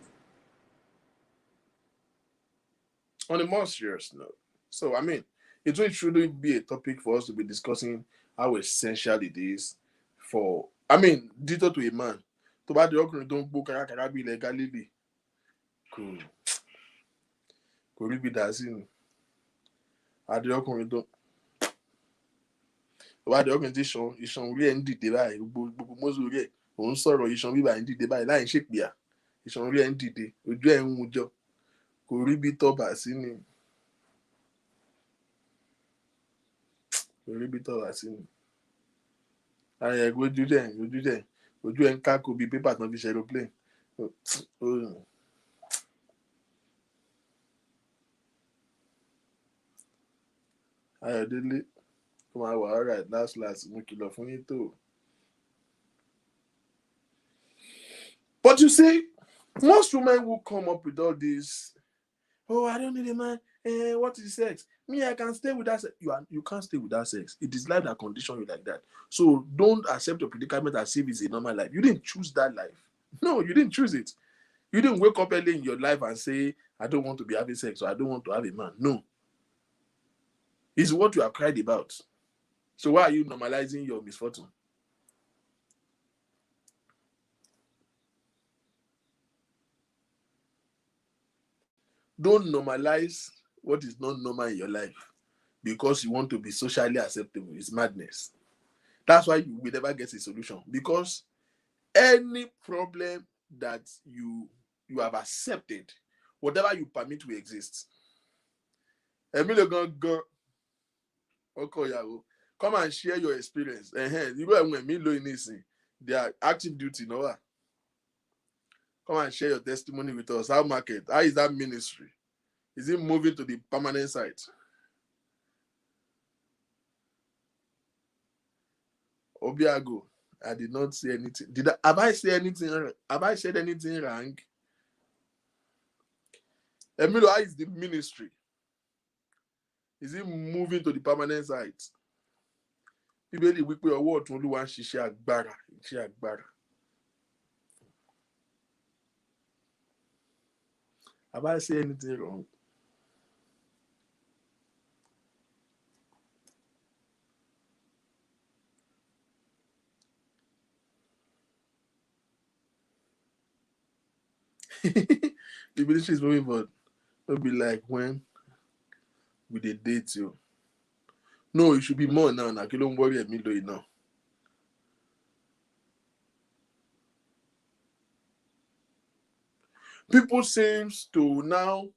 On a more serious note, so I mean, it really shouldn't be a topic for us to be discussing how essential it is for, I mean, ditto to a man. Tó bá di ọkùnrin tó ń gbó kárakára bí ilẹ̀ Galilee, kò rí bí dá sí ni. Adé ọkùnrin tó bá di ọkùnrin tí iṣan orí ẹ̀ ń dìde báyìí, gbogbo mọ́sù orí ẹ̀, òun sọ̀rọ̀ iṣan bíbá ń dìde báyìí láì ṣèpìyà. Iṣan orí ẹ̀ ń dìde, ojú ẹ̀ ń hun jọ. Kò rí bí tọ́ba sí ni. Kò rí bí tọ́ba sí ni. Ayẹ ojú ẹ̀ ń kákó bíi pépà tán fi ṣe aeroplane. Ayọ̀délé kó máa wà alright last mo kìlọ̀ fún yín tó. But you see, most women will come up with all this. Oh, I don't need a man. What is sex? Me, I can stay with that sex. You can't stay with that sex. It is life that conditions you like that. So don't accept your predicament as if it's a normal life. You didn't choose that life. No, you didn't choose it. You didn't wake up early in your life and say, I don't want to be having sex or I don't want to have a man. No. It's what you have cried about. So why are you normalizing your misfortune? Don't normalize what is not normal in your life because you want to be socially acceptable. It's madness. That's why you will never get a solution, because any problem that you have accepted, whatever you permit will exist. Emilio go. Come and share your experience. You go when Emilio in this, their active duty, no. Come and share your testimony with us. How market? How is that ministry? Is it moving to the permanent site? Obiago, I did not say anything. Have I said anything? Have I said anything wrong? Emilio, how is the ministry? Is it moving to the permanent site? Bíbélì wípé ọwọ́ ọ̀tún Olúwa ń ṣiṣẹ́ agbára. Have I said anything wrong? The ministry is moving forward. It'll be like when we dey date you. No, it should be more now. Now, don't worry at me though now. People seems to now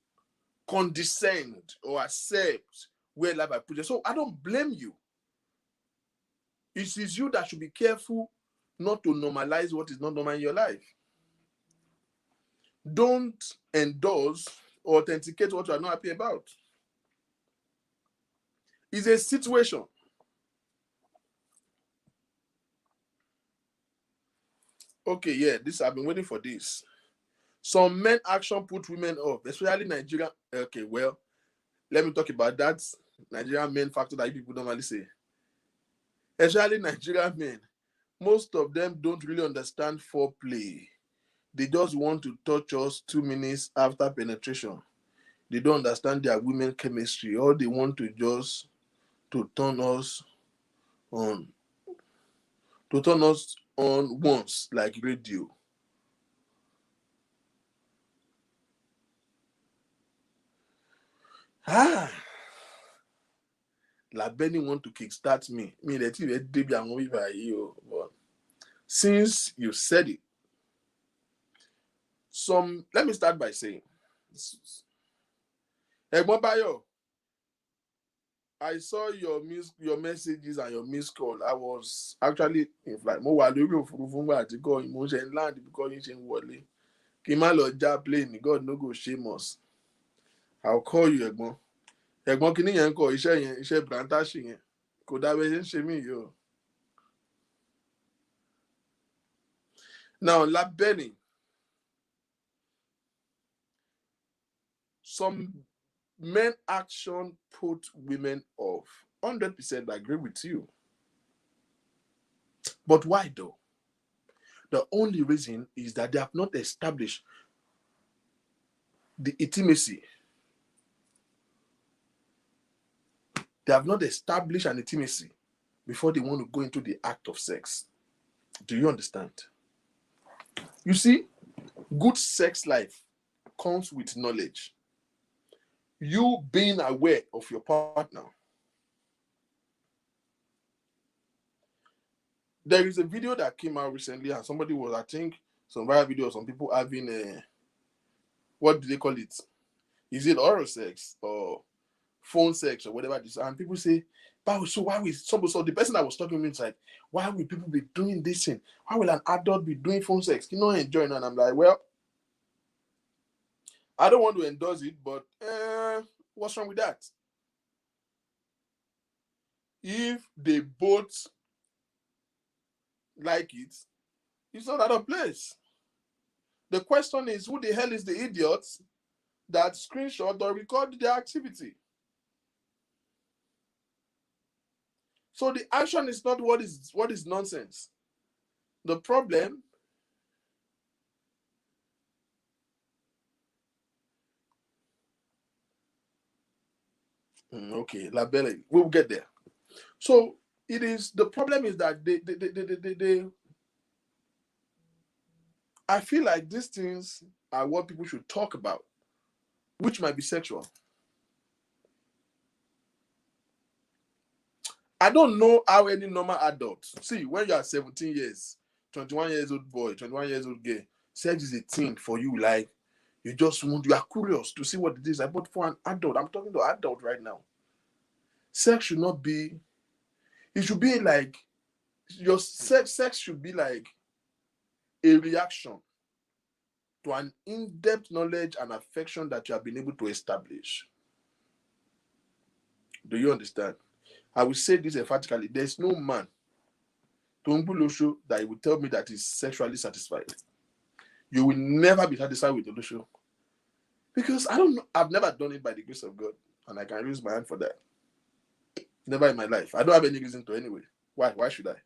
condescend or accept where life I put you. So I don't blame you. It is you that should be careful not to normalize what is not normal in your life. Don't endorse or authenticate what you are not happy about. It's a situation. Okay, yeah, this I've been waiting for this. Some men action put women off, especially Nigerian. Okay, well, let me talk about that Nigerian men factor that people normally say. Especially Nigerian men, most of them don't really understand foreplay. They just want to touch us 2 minutes after penetration. They don't understand their women chemistry. All they want to just to turn us on. To turn us on once, like radio. Labeni want to kickstart me. Me, let you baby and over you. But since you said it, let me start by saying, Egmon Bayo, I saw your messages and your missed call. I was actually in flight. Mo wà lórí òfurufú ńgbà tí kò mo ṣe ń land because yín ṣe ń wọlé. Kí n má lọ já plane, God no go shame us. I'll call you, Egmon. Ẹ̀gbọ́n kìíní yẹn ń kọ iṣẹ́ brantashi yẹn kò dábẹ́ ṣe ń ṣe mí yìí o. Now, Labeni, some men action put women off. 100% agree with you. But why though? The only reason is that they have not established the intimacy. They have not established an intimacy before they want to go into the act of sex. Do you understand? You see, good sex life comes with knowledge. You being aware of your partner. There is a video that came out recently and somebody was, I think, some viral video of some people having a, what do they call it? Is it oral sex or phone sex or whatever this? And people say, so why will so the person that was talking to me is like, why will people be doing this thing? Why will an adult be doing phone sex? You know, enjoying it. And I'm like, well, I don't want to endorse it, but what's wrong with that? If they both like it, it's not out of place. The question is, who the hell is the idiot that screenshot or record their activity? So the action is not what is nonsense. The problem okay, Labelle, we'll get there. So it is, the problem is that they I feel like these things are what people should talk about, which might be sexual. I don't know how any normal adult, see, when you are 17 years, 21 years old boy, 21 years old girl, sex is a thing for you, like, you are curious to see what it is. But for an adult, I'm talking to an adult right now, sex should not be, it should be like, your sex should be like a reaction to an in-depth knowledge and affection that you have been able to establish. Do you understand? I will say this emphatically. There's no man that will tell me that he's sexually satisfied. You will never be satisfied with Olosho. Because I don't know. I've never done it by the grace of God. And I can raise my hand for that. Never in my life. I don't have any reason to anyway. Why? Why should I?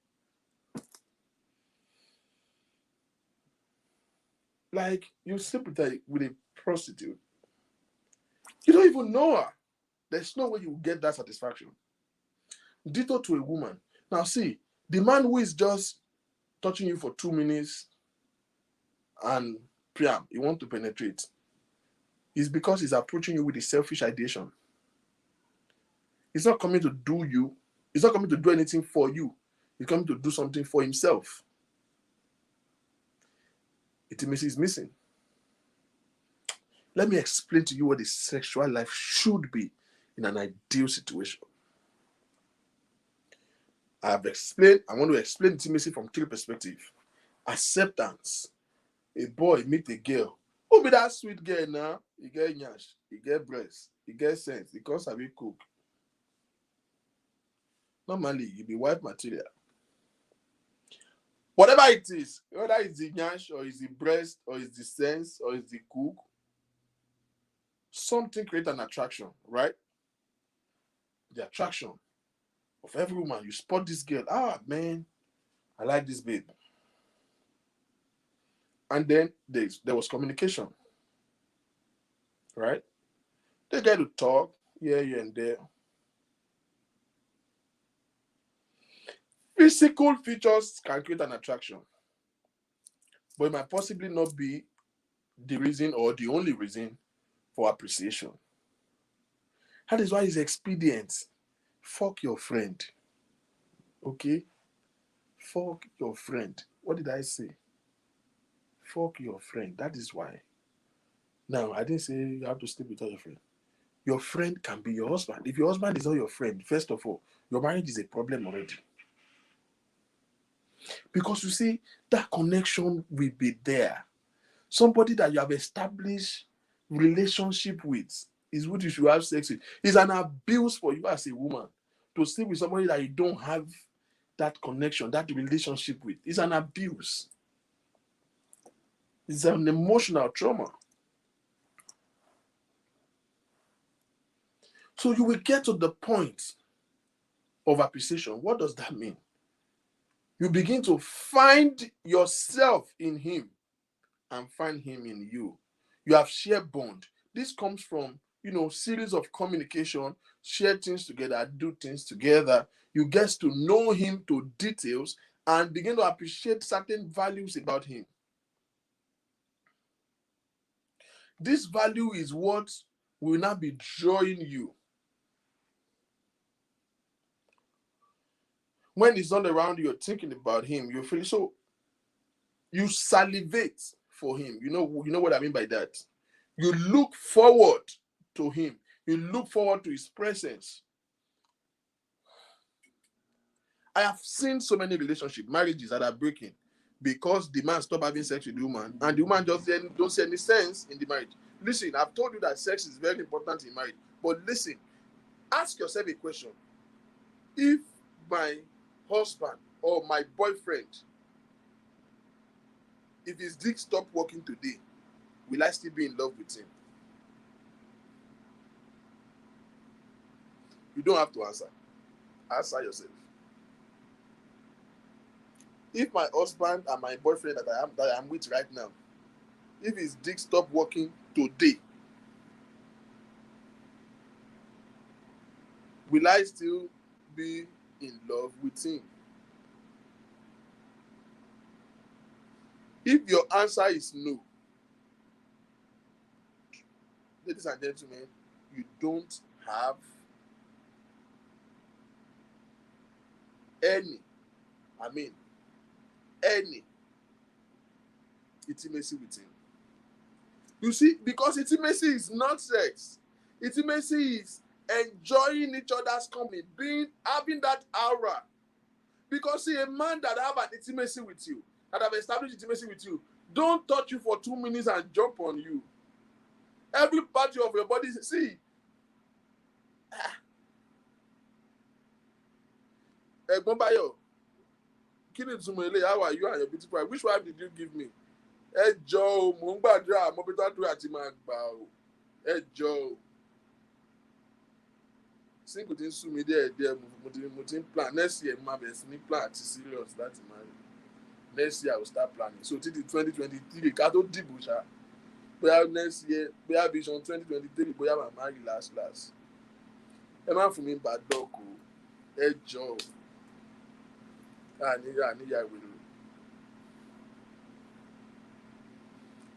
Like, you sleep with a prostitute. You don't even know her. There's no way you will get that satisfaction. Ditto to a woman. Now see, the man who is just touching you for 2 minutes and Priam, you want to penetrate. It's because he's approaching you with a selfish ideation. He's not coming to do you. He's not coming to do anything for you. He's coming to do something for himself. Intimacy is missing. Let me explain to you what the sexual life should be in an ideal situation. I want to explain intimacy from 3 perspectives. Acceptance. A boy meet a girl. Who be that sweet girl now? He get nyash, he get breast, he get sense, he can't sabi cook. Normally, you be wife material. Whatever it is, whether it's the nyash or it's the breast or it's the sense or it's the cook, something create an attraction, right? The attraction of every woman. You spot this girl. Ah, man, I like this babe. And then there was communication, right? They get to talk here and there. Physical features can create an attraction, but it might possibly not be the reason or the only reason for appreciation. That is why it's expedient. Fuck your friend. Okay? Fuck your friend. What did I say? Fuck your friend. That is why. Now, I didn't say you have to sleep with your friend. Your friend can be your husband. If your husband is not your friend, first of all, your marriage is a problem already. Because you see, that connection will be there. Somebody that you have established relationship with is what you should have sex with. It's an abuse for you as a woman to sleep with somebody that you don't have that connection, that relationship with. It's an abuse. It's an emotional trauma. So you will get to the point of appreciation. What does that mean? You begin to find yourself in him and find him in you. You have shared bond. This comes from, series of communication, share things together, do things together. You get to know him to details and begin to appreciate certain values about him. This value is what will now be drawing you. When he's not around, you're thinking about him. You feel so. You salivate for him. You know what I mean by that. You look forward to him. You look forward to his presence. I have seen so many relationships, marriages that are breaking because the man stopped having sex with the woman and the woman just don't see any sense in the marriage. Listen, I've told you that sex is very important in marriage. But listen, ask yourself a question. If my husband or my boyfriend, if his dick stopped working today, will I still be in love with him? You don't have to answer. Answer yourself. If my husband and my boyfriend that I am with right now, if his dick stopped working today, will I still be in love with him? If your answer is no, ladies and gentlemen, you don't have any intimacy with him. You see, because intimacy is not sex. Intimacy is enjoying each other's company, having that aura. Because see, a man that have an intimacy with you, that have established intimacy with you, don't touch you for 2 minutes and jump on you. Every part of your body, see. Ẹ̀gbọ́n Báyọ̀, kí ni ìtumọ̀ ilé? How are you and your beautiful wife? Which wife did you give me? Ẹ jọ̀ọ́ o, mò ń gbàdúrà, mo bí tọ́jú àti máa gbà o. Ẹ jọ̀ọ́ o. Single ti ń sú mi díẹ̀ mo ti ń plan. Next year, mo máa bẹ̀rẹ̀ sí ní plan àti serious láti marry. Next year, I will start planning. So, till 2023, ká tó dìbò ṣá. Bóyá next year, bóyá vision 2023, bóyá màá marry last. Ẹ má fún mi bad luck o. Ẹ jọ̀ọ́ o. Àníyá ìwé.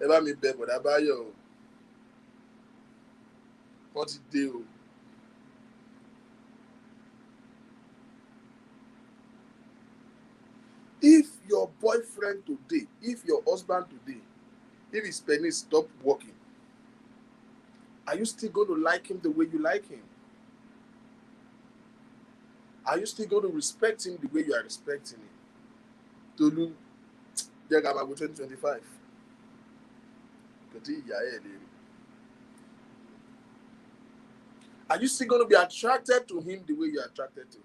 Ẹ bá mi bẹ̀ bọ̀dá Báyọ̀ o. What did they do? If your boyfriend today, if your husband today, if his penis stop working, are you still going to like him the way you like him? Are you still going to respect him the way you are respecting him? Tolu, Jagaba 2025. Are you still going to be attracted to him the way you are attracted to him?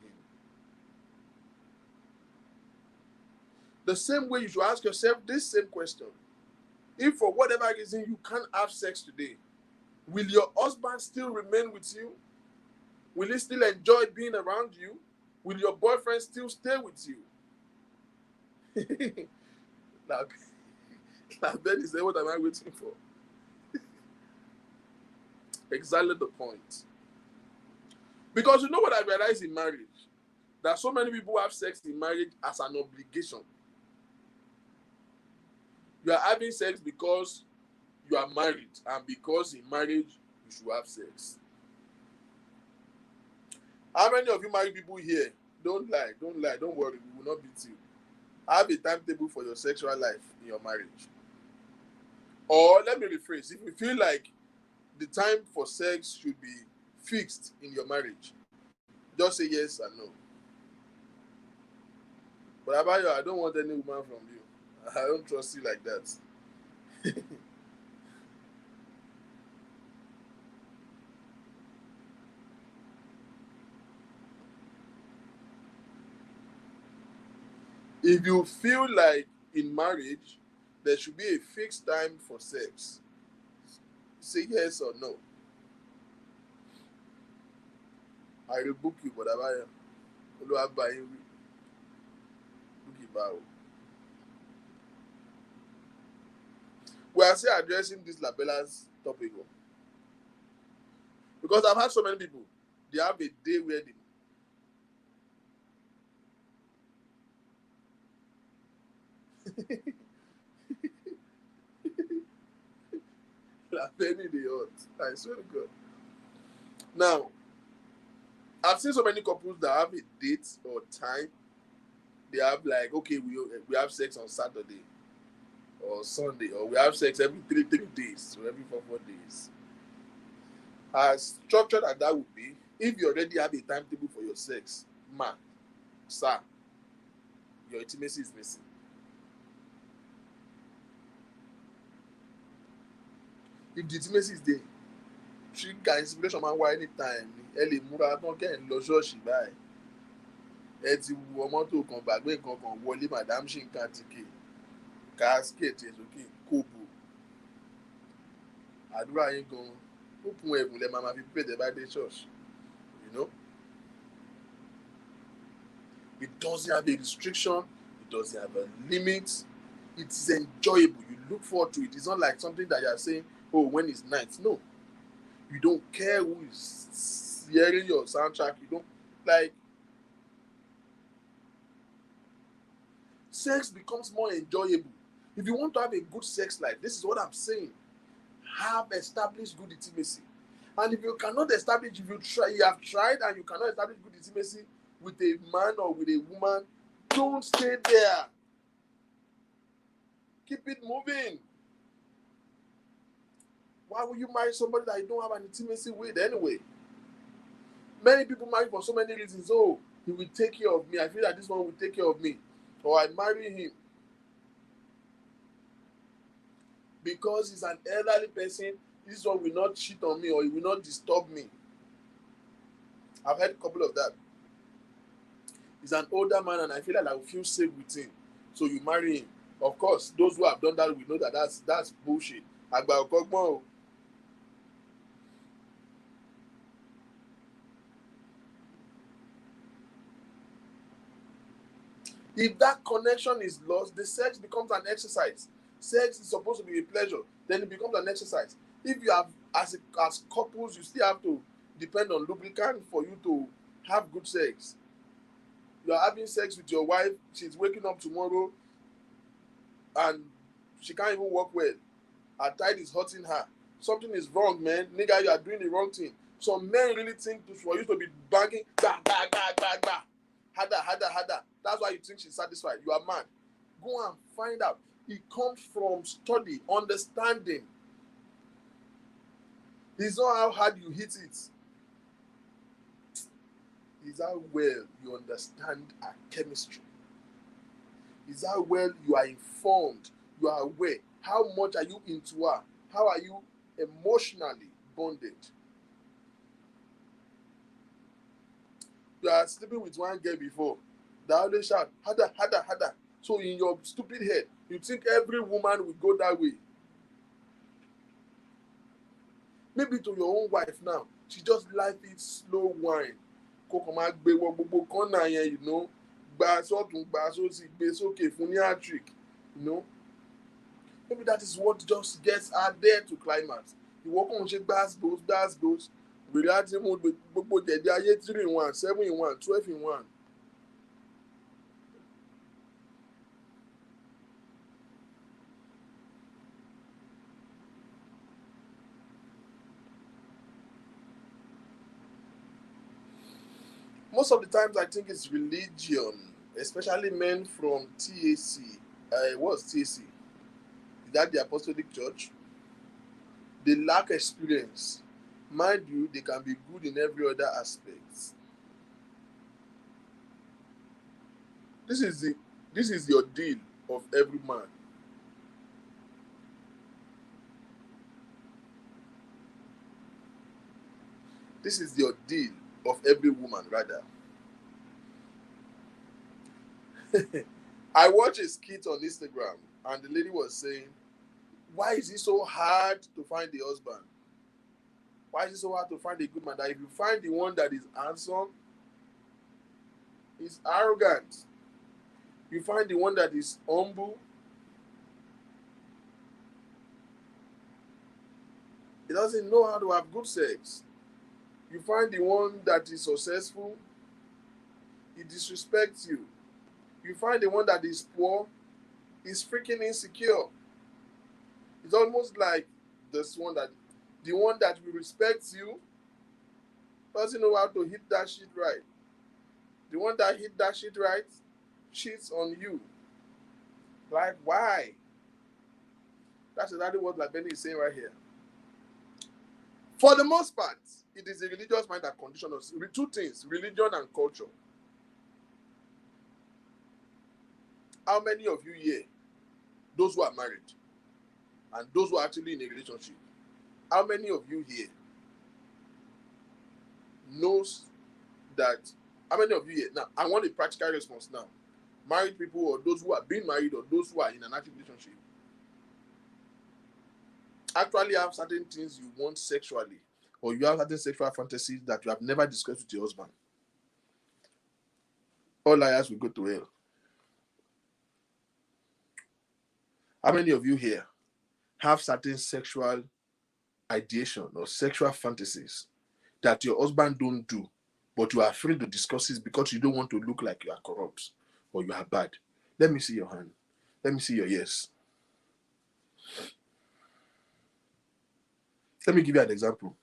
The same way you should ask yourself this same question. If for whatever reason you can't have sex today, will your husband still remain with you? Will he still enjoy being around you? Will your boyfriend still stay with you? Now, Ben is what am I waiting for? Exactly the point. Because you know what I realized in marriage? That so many people have sex in marriage as an obligation. You are having sex because you are married, and because in marriage you should have sex. How many of you married people here? Don't lie, don't worry, we will not beat you. Have a timetable for your sexual life in your marriage. Or let me rephrase, if you feel like the time for sex should be fixed in your marriage, just say yes and no. But Abayo, I don't want any woman from you. I don't trust you like that. If you feel like in marriage there should be a fixed time for sex, say yes or no. I will book you, but Abayo. We are still addressing this Labella's topic. Because I've had so many people, they have a day where they Labelli the hot. I swear to God. Now, I've seen so many couples that have a date or time. They have like, okay, we have sex on Saturday or Sunday, or we have sex every three days, or every 4 days. As structured as that would be, if you already have a timetable for your sex, man, sir, your intimacy is missing. If the intimacy is there, trigger inspiration máa ń wá anytime ni ẹ lè múra tán kẹ́ ẹ̀ ń lọ ṣọ́ọ̀ṣì báyìí ẹ ti wọ mọ́tò kan gbàgbé nǹkan kan wọlé madam ṣì ń kan tìkè casket ẹ̀ sókè kóbò àdúrà yín gan ó kun ẹ̀bùn lẹ́ máa fi pè tẹ́ bá dé church, you know. It doesn't have a restriction, it doesn't have a limit. It is enjoyable. You look forward to it. It's not like something that you are saying, oh, when it's night. No. You don't care who is hearing your soundtrack. You don't like. Sex becomes more enjoyable. If you want to have a good sex life, this is what I'm saying. Have established good intimacy. And if you cannot establish, if you have tried and you cannot establish good intimacy with a man or with a woman, don't stay there. Keep it moving. Why would you marry somebody that you don't have an intimacy with anyway? Many people marry for so many reasons. Oh, he will take care of me. I feel that this one will take care of me. Or I marry him because he's an elderly person. This one will not cheat on me or he will not disturb me. I've heard a couple of that. He's an older man and I feel like I will feel safe with him. So you marry him. Of course, those who have done that will know that that's bullshit. Agba okogbon. If that connection is lost, the sex becomes an exercise. Sex is supposed to be a pleasure, then it becomes an exercise. If you have, as couples, you still have to depend on lubricant for you to have good sex. You are having sex with your wife, she's waking up tomorrow, and she can't even walk well. Her tide is hurting her. something is wrong, man. Nigga, you are doing the wrong thing. Some men really think for you to be banging, bah, bah, bah, bah, bah. Harder, harder, harder. That's why you think she's satisfied. You are mad. Go and find out. It comes from study, understanding. It's not how hard you hit it. It's how well you understand our chemistry. It's how well you are informed. You are aware. How much are you into her? How are you emotionally bonded? You are sleeping with one girl before. They always shout, harder, harder, harder. So in your stupid head, you think every woman will go that way. Maybe to your own wife now, she just like it slow wine. Kokoma gbe wo gbogbo corner yẹn, you know. Gba sọ́tún, gba sósì, gbé sókè fún ní hat-trick, you know. Maybe that is what just gets her there to climax. Ìwọ kàn ṣe gbas-gbos. Wèrè á ti mú gbogbo jẹ̀dí ayé 3-in-1, 7-in-1, 12-in-1. Most of the times I think it's religion, especially men from TAC. What's TAC? Is that the Apostolic Church? They lack experience. Mind you, they can be good in every other aspect. This is your deal of every man. This is your deal of every woman, rather. I watched a skit on Instagram, and the lady was saying, why is it so hard to find the husband? Why is it so hard to find a good man? That if you find the one that is handsome, is arrogant. You find the one that is humble, he doesn't know how to have good sex. You find the one that is successful, he disrespects you. You find the one that is poor, he's freaking insecure. It's almost like the one that will respect you doesn't know how to hit that shit right. The one that hit that shit right cheats on you. Like, why? That's exactly what Labeni is saying right here. For the most part, it is a religious mind that conditions us. Two things, religion and culture. How many of you here, those who are married, and those who are actually in a relationship, how many of you here knows that, how many of you here, now, I want a practical response now. Married people or those who are being married or those who are in an active relationship actually have certain things you want sexually, or you have certain sexual fantasies that you have never discussed with your husband. All liars will go to hell. How many of you here have certain sexual ideation or sexual fantasies that your husband don't do, but you are afraid to discuss it because you don't want to look like you are corrupt or you are bad? Let me see your hand. Let me see your yes. Let me give you an example.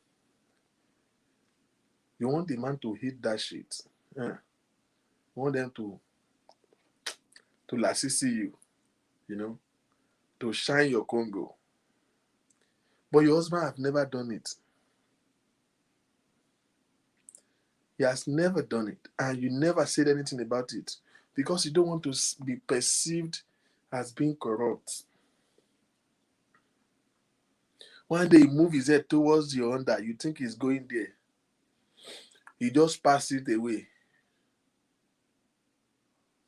You want the man to hit that shit. You want them to lassisi you, you know, to shine your Congo. But your husband have never done it. He has never done it. And you never said anything about it because you don't want to be perceived as being corrupt. One day he move his head towards your under, you think he's going there. He just pass it away.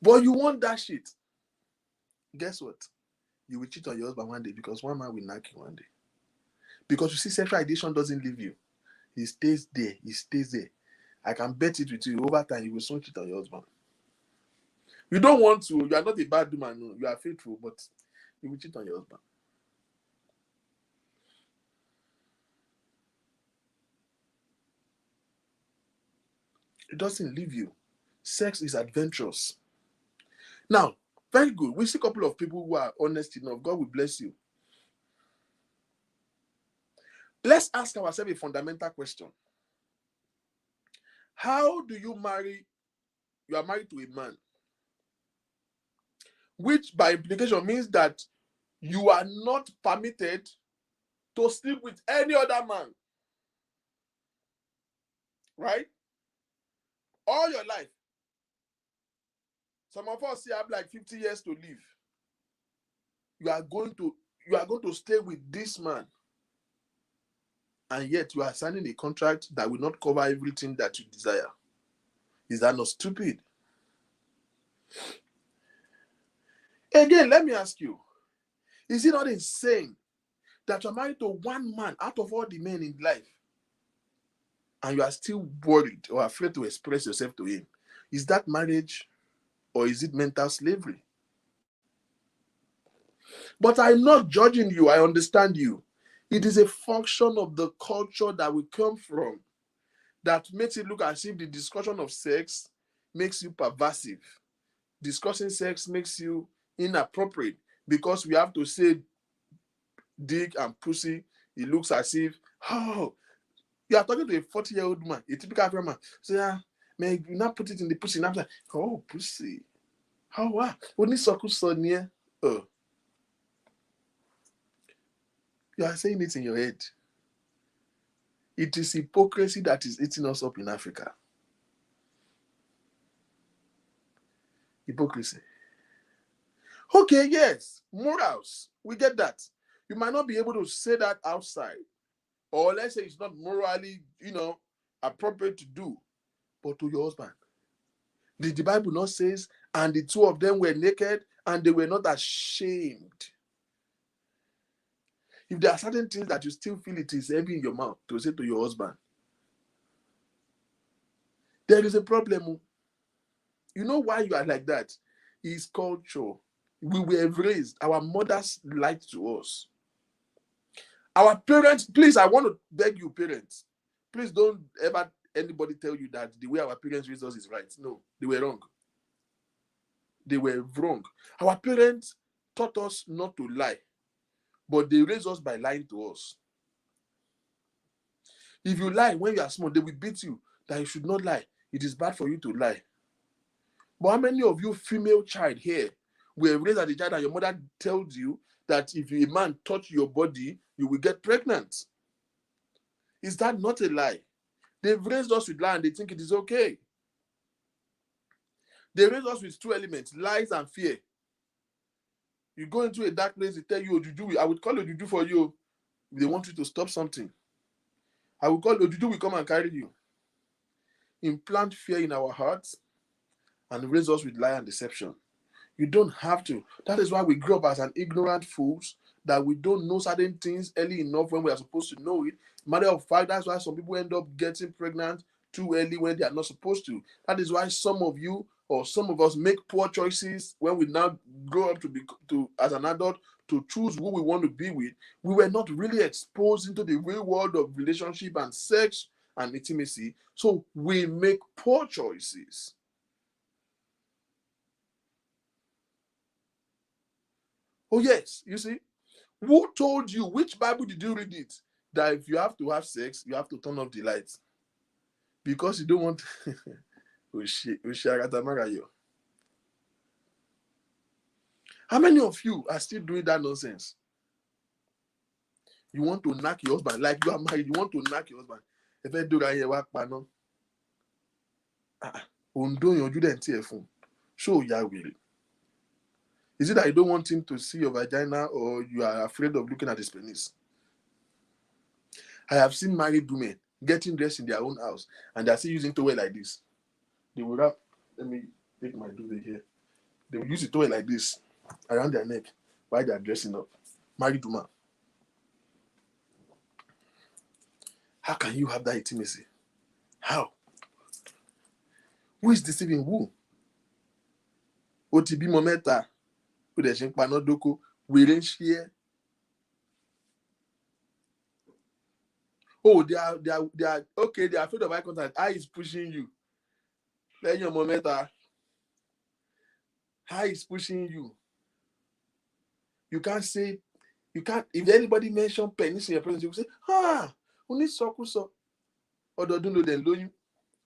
But you want that shit. Guess what? You will cheat on your husband one day because one man will knock you one day. Because you see, sexual addiction doesn't leave you. He stays there. He stays there. I can bet it with you. Over time, you will soon cheat on your husband. You don't want to. You are not a bad woman. No. You are faithful, but you will cheat on your husband. It doesn't leave you. Sex is adventurous. Now, very good. We see a couple of people who are honest enough. God will bless you. Let's ask ourselves a fundamental question. How do you marry? You are married to a man, which by implication means that you are not permitted to sleep with any other man, right? All your life. Some of us here have like 50 years to live. You are going to stay with this man, and yet you are signing a contract that will not cover everything that you desire. Is that not stupid? Again, let me ask you, is it not insane that you're married to one man out of all the men in life, and you are still worried or afraid to express yourself to him? Is that marriage, or is it mental slavery? But I'm not judging you. I understand you. It is a function of the culture that we come from that makes it look as if the discussion of sex makes you perversive. Discussing sex makes you inappropriate because we have to say dick and pussy. It looks as if, oh, you are talking to a 40-year-old man, a typical African man. So, yeah, man, you not put it in the pussy. And I'm like, oh, pussy. How, wow? Only circle so near. Oh. You are saying it in your head. It is hypocrisy that is eating us up in Africa. Hypocrisy. Okay, yes, morals. We get that. You might not be able to say that outside. Or let's say it's not morally, appropriate to do. But to your husband. Did the Bible not says, and the two of them were naked and they were not ashamed? If there are certain things that you still feel it is heavy in your mouth to say to your husband, there is a problem. You know why you are like that? It's culture. We were raised. Our mothers lied to us. Our parents, please, I want to beg you, parents, please don't ever anybody tell you that the way our parents raised us is right. No, they were wrong. They were wrong. Our parents taught us not to lie, but they raised us by lying to us. If you lie when you are small, they will beat you that you should not lie. It is bad for you to lie. But how many of you female child here were raised as a child and your mother tells you that if a man touch your body, you will get pregnant? Is that not a lie? They've raised us with lie and they think it is okay. They raised us with two elements, lies and fear. You go into a dark place, they tell you, Ojuju, I would call Ojuju for you. If they want you to stop something, I will call Ojuju, will come and carry you. Implant fear in our hearts and raise us with lie and deception. You don't have to. That is why we grow up as an ignorant fools, that we don't know certain things early enough when we are supposed to know it. Matter of fact, that's why some people end up getting pregnant too early when they are not supposed to. That is why some of you or some of us make poor choices when we now grow up to as an adult to choose who we want to be with. We were not really exposed into the real world of relationship and sex and intimacy, so we make poor choices. Oh yes, you see, who told you? Which Bible did you read it? That if you have to have sex, you have to turn off the lights because you don't want. How many of you are still doing that nonsense? You want to knock your husband like you are married. You want to knock your husband. If I do that, you work pano. Ondo yonju den tie fun. Show ya will. Is it that you don't want him to see your vagina or you are afraid of looking at his penis? I have seen married women getting dressed in their own house and they're still using towel like this. They will wrap, let me take my duvet here. They will use the towel like this around their neck while they're dressing up. Married woman. How can you have that intimacy? How? Who is deceiving who? OTB momenta. Who de shin panodoko. We didn't share. Oh, they are okay. They are afraid of eye contact. Eye is pushing you. Then your momenta. Eye is pushing you. You can't say You can't, if anybody mention penis in your presence, you will say, ah, only sokuso. Ọdọọdún ló dẹ̀ ń lóyún.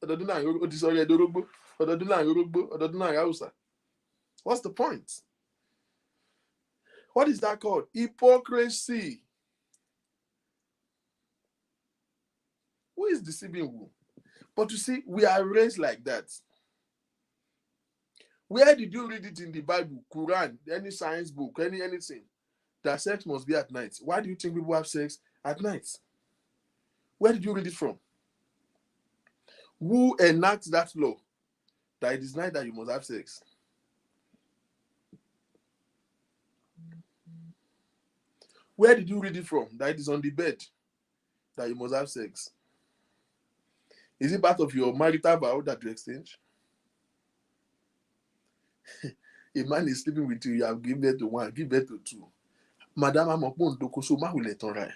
Ọdọọdún náà ó ti sọ ọ̀rẹ́ ẹ̀dórógbó. Ọdọọdún náà yorógbó. Ọdọọdún náà Hausa. What's the point? What is that called? Hypocrisy. Who is deceiving who? But you see, we are raised like that. Where did you read it in the Bible, Quran, any science book, anything, that sex must be at night? Why do you think people have sex at night? Where did you read it from? Who enacts that law that it is night that you must have sex? Where did you read it from that it is on the bed that you must have sex? Is it part of your marital vow that you exchange? A man is sleeping with you, you have given birth to one, give birth to two. Madam Amokun Dokoso Mahuletonrai.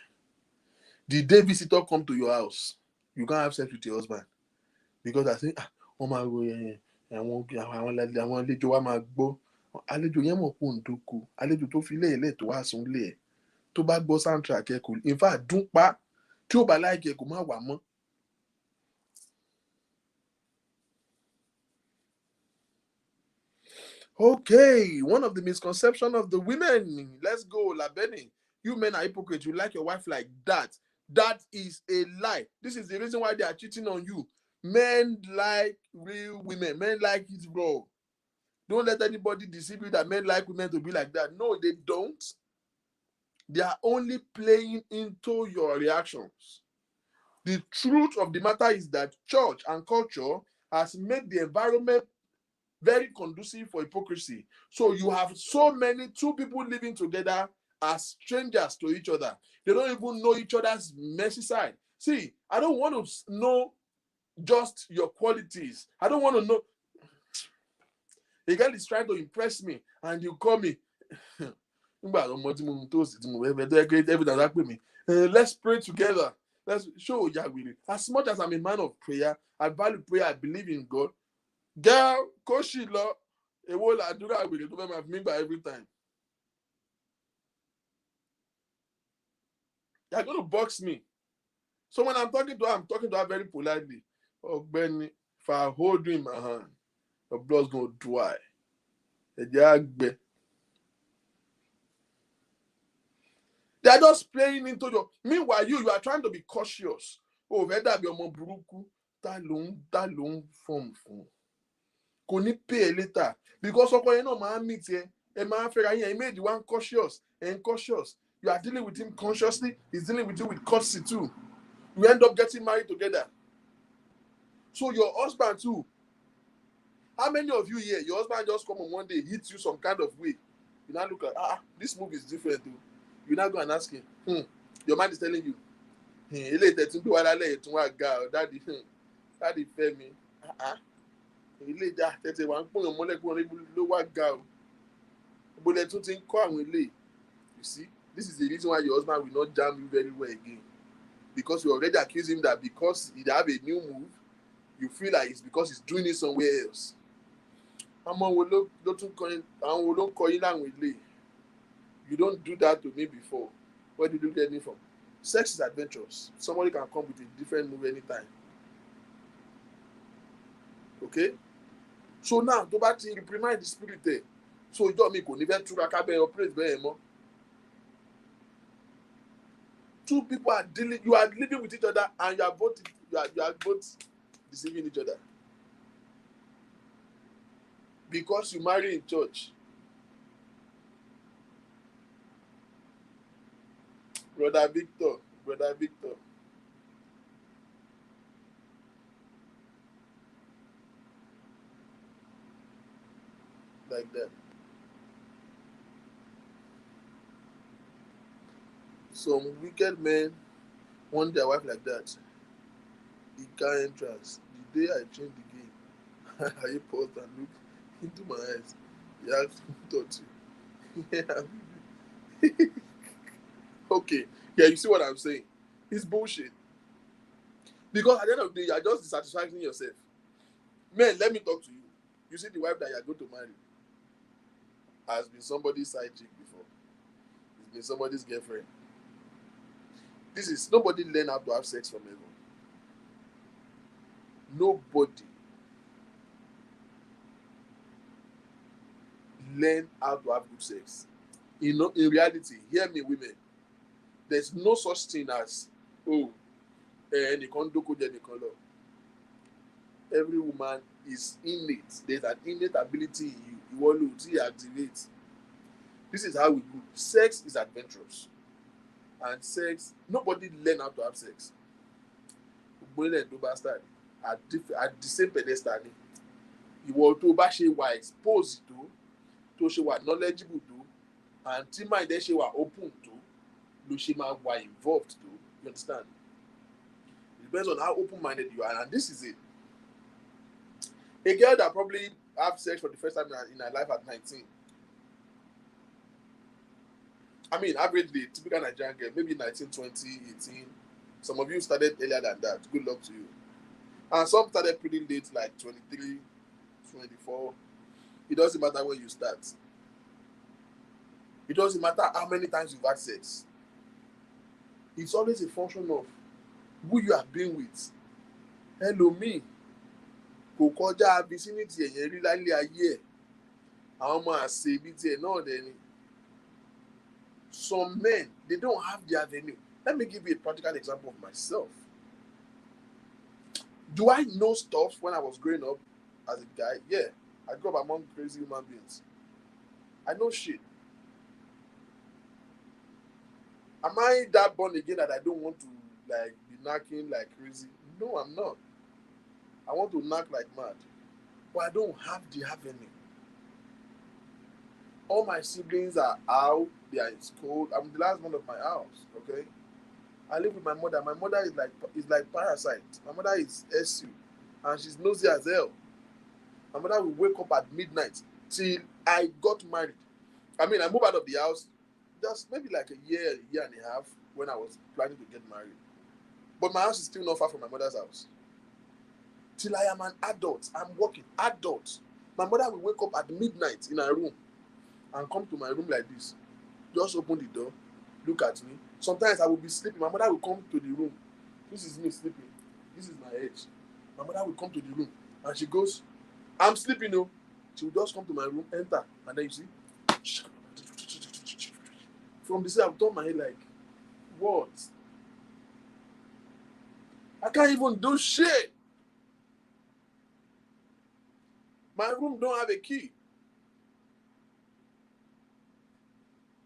The day visitor come to your house, you can't have sex with your husband. Because I say, oh my God, àwọn àlejò wa máa gbọ́. Àlejò yẹn mọ̀ pé òǹdókò. Àlejò tó fi lé ilé tó wá sùn lé ẹ̀. Tó bá gbọ́ soundtrack ẹ̀ kò. In fact, dún pa. Tí ó bá láìkẹ́ kò má wà mọ́. Okay, one of the misconceptions of the women. Let's go, Labeni. You men are hypocrites. You like your wife like that. That is a lie. This is the reason why they are cheating on you. Men like real women. Men like it raw. Don't let anybody deceive you that men like women to be like that. No, they don't. They are only playing into your reactions. The truth of the matter is that church and culture has made the environment very conducive for hypocrisy. So you have so many, two people living together as strangers to each other. They don't even know each other's messy side. See, I don't want to know just your qualities. I don't want to know. A girl is trying to impress me and you call me. Let's pray together. Let's show Yahweh. As much as I'm a man of prayer, I value prayer, I believe in God. Girl, Koshi lo, ewo la dura wele to be my by every time. You're going to box me. So when I'm talking to her very politely. Oh, Benny, if I hold you in my hand, your blood's going to dry. They are just playing into your. Meanwhile, you are trying to be cautious. Oh, whether be omo buruku, ta long form. Kò ní pay later. Because ọkọ yẹn náà máa meet ẹ. Ẹ máa fẹ́ra yín. Ẹ made one cautious and cautious. You are dealing with him consciously. He's dealing with you with courtesy too. You end up getting married together. So your husband too. How many of you here, your husband just come on one day, hit you some kind of way. You now look like, this move is different too. You now go and ask him, your mind is telling you, daddy fẹ́ mi. You see, this is the reason why your husband will not jam you very well again. Because you already accuse him that because he have a new move, you feel like it's because he's doing it somewhere else. You don't do that to me before. Where did you get me from? Sex is adventurous. Somebody can come with a different move anytime. Okay? So now, to back to reprimand the spirit there. So you don't make never to operate very more. Two people are dealing, you are living with each other and you are both deceiving each other. Because you marry in church. Brother Victor. Like that. Some wicked men want their wife like that. The car entrance. The day I changed the game, I paused and looked into my eyes. He asked who taught you. Okay. Yeah, you see what I'm saying? It's bullshit. Because at the end of the day, you are just dissatisfying yourself. Men, let me talk to you. You see the wife that you are going to marry has been somebody's side chick before. It's been somebody's girlfriend. This is nobody learn how to have sex from heaven. Nobody learn how to have good sex. In reality, hear me, women. There's no such thing as every woman is innate. There's an innate ability in you. You want to activate. This is how we do. Sex is adventurous. And sex, nobody learn how to have sex. At the same pedestal. Ìwọ tó bá ṣe wà exposed tó ṣe wà knowledgeable tó, and tí mind ẹ ṣe wà open tó, ló ṣe máa wà involved tó. You understand? It depends on how open-minded you are, and this is it. A girl that probably have sex for the first time in her life at 19. I mean, averagely, typical Nigerian girl, maybe 19, 20, 18. Some of you started earlier than that. Good luck to you. And some started pretty late, like 23, 24. It doesn't matter when you start. It doesn't matter how many times you've had sex. It's always a function of who you have been with. Hello, me. Kò kọjá vicinity ẹ̀yẹn rí lálẹ́ ayé ẹ̀. Àwọn ọmọ àṣẹ ibi tiẹ̀ náà dẹ̀ ni. Some men, they don't have the avenue. Let me give you a practical example of myself. Do I know stuff when I was growing up as a guy? Yeah. I grew up among crazy human beings. I know shit. Am I that born again that I don't want to like be knocking like crazy? No, I'm not. I want to knock like mad. But I don't have the avenue. All my siblings are out. They are in school. I'm the last one of my house. Okay. I live with my mother. My mother is like parasite. My mother is SU, and she's nosy as hell. My mother will wake up at midnight till I got married. I mean, I moved out of the house just maybe like a year and a half when I was planning to get married. But my house is still not far from my mother's house. Till I am an adult, I'm working adult. My mother will wake up at midnight in her room and come to my room like this. Just open the door, look at me. Sometimes I will be sleeping. My mother will come to the room. This is me sleeping. This is my age. My mother will come to the room and she goes, I'm sleeping now. She will just come to my room, enter, and then you see. From the side, I've done my head like, what? I can't even do shit. My room don't have a key.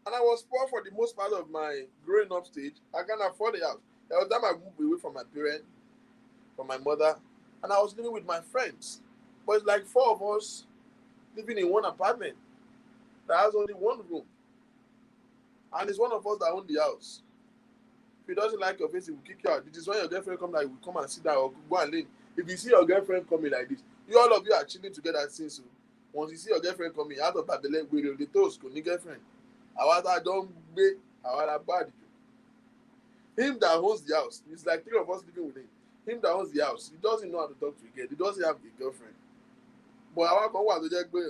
And I was poor for the most part of my growing up stage. I can't afford a house. There was time I moved away from my parents, from my mother, and I was living with my friends. But it's like 4 of us living in one apartment that has only one room. And it's one of us that owns the house. If he doesn't like your face, he will kick you out. It is when your girlfriend comes that he will come and sit down or go and lean. If you see your girlfriend coming like this, all of you are chilling together since. So once you see your girlfriend coming out of that, the toast, girlfriend. Our don't be our bad. Him that owns the house, it's like 3 of us living with him. Him that owns the house, he doesn't know how to talk to a girl. He doesn't have a girlfriend. But our come to just go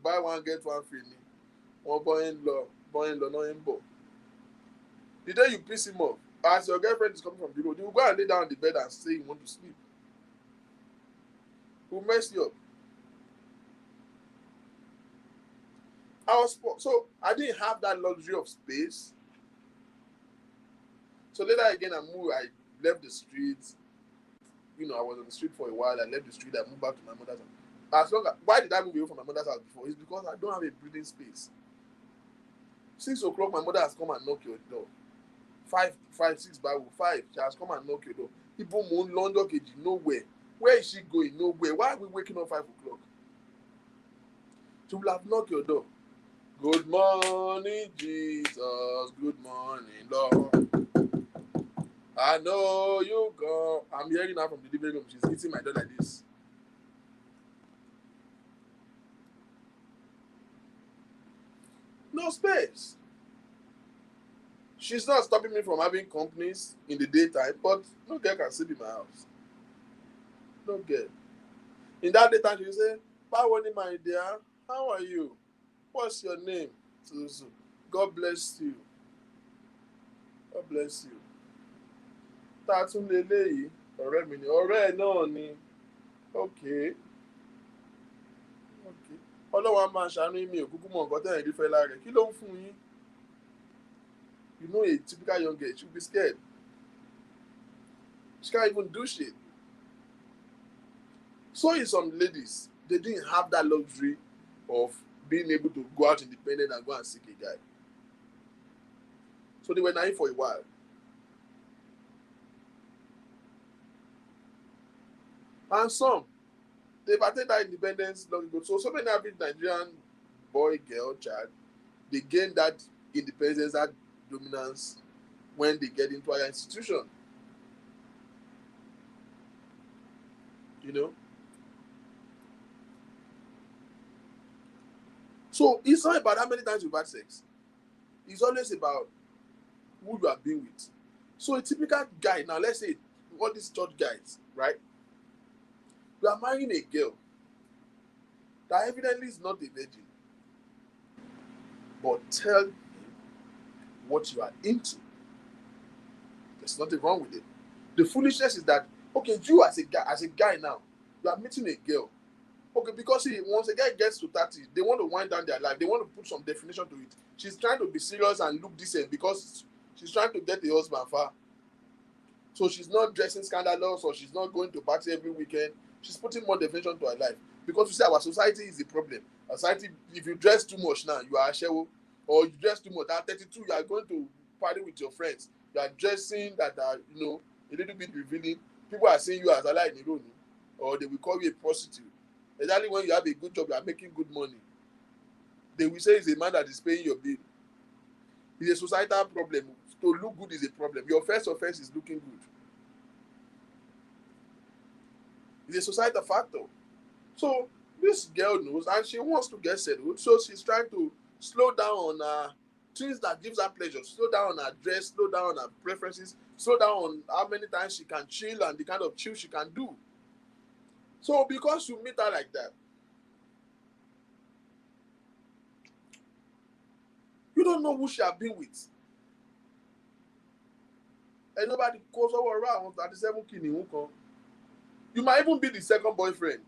buy one, get one free. One boy-in-law, not in boy. The day you piss him off, as your girlfriend is coming from the road, you will go and lay down on the bed and say you want to sleep. Who mess you up? So I didn't have that luxury of space. So later again, I left the streets. I was on the street for a while. I left the street. I moved back to my mother's house. Why did I move away from my mother's house before? It's because I don't have a breathing space. 6 o'clock, my mother has come and knocked your door. 5, 6 by 5, she has come and knocked your door. People moon London KG, nowhere. Where is she going? Nowhere. Why are we waking up 5 o'clock? She will have knocked your door. Good morning, Jesus. Good morning, Lord. I know you go. I'm hearing her from the living room. She's hitting my door like this. No space. She's not stopping me from having companies in the daytime, but no girl can sleep in my house. No girl. In that daytime, she say, "Báwo ni my dear? How are you? What's your name?" So. God bless you. God bless you. Tá a tún lé léyìí, ọ̀rẹ́ mi ni, ọ̀rẹ́ ẹ̀ náà ni. Okay. Okay. Ọlọ́run á máa ṣàánú mi ò kúkú mọ nǹkan tẹ́yìn rí fẹ́ lára rẹ̀. Kí ló ń fún yín? You know a typical young girl, she'll be scared. She can't even do shit. So is some ladies, they didn't have that luxury of being able to go out independent and go and seek a guy. So they were naive for a while. And some, they've attained that independence long ago. So many average Nigerian boy, girl, child, they gain that independence, that dominance when they get into our institution. You know? So it's not about how many times you've had sex. It's always about who you have been with. So a typical guy, now let's say all these church guys, right? You are marrying a girl that evidently is not a virgin. But tell him what you are into. There's nothing wrong with it. The foolishness is that, okay, you as a guy now, you are meeting a girl. Okay, because once a guy gets to 30, they want to wind down their life. They want to put some definition to it. She's trying to be serious and look decent because she's trying to get a husband far. So she's not dressing scandalous or she's not going to party every weekend. She's putting more definition to her life. Because you see, our society is the problem. Our society, if you dress too much now, you are a shewo. Or you dress too much. At 32, you are going to party with your friends. You are dressing that are, a little bit revealing. People are seeing you as a lie in the room. Or they will call you a prostitute. Exactly when you have a good job, you are making good money. They will say it's a man that is paying your bill. It's a societal problem. To look good is a problem. Your first offense is looking good. It's a societal factor. So this girl knows and she wants to get settled. So she's trying to slow down on things that gives her pleasure. Slow down on her dress, slow down on her preferences, slow down on how many times she can chill and the kind of chill she can do. So because you meet her like that, you don't know who she has been with. And nobody goes over around 37 kini. You might even be the second boyfriend.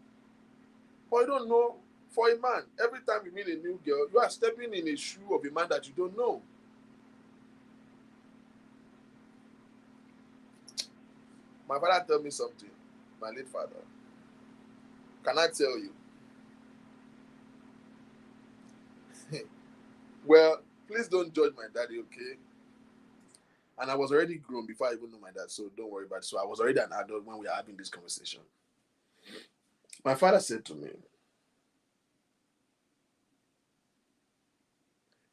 But you don't know. For a man, every time you meet a new girl, you are stepping in a shoe of a man that you don't know. My father told me something, my late father. Can I tell you? Well, please don't judge my daddy, okay? And I was already grown before I even knew my dad, so don't worry about it. So I was already an adult when we were having this conversation. My father said to me,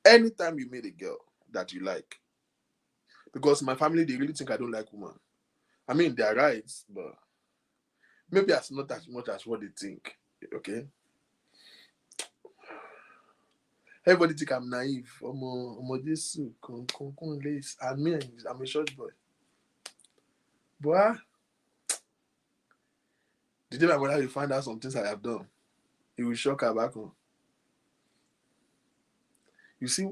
anytime you meet a girl that you like, because my family, they really think I don't like women. I mean, they're right, but maybe it's not as much as what they think, okay? Everybody think I'm naive. I'm a short boy. But the day my mother will find out some things I have done, it will shock her back home. You see,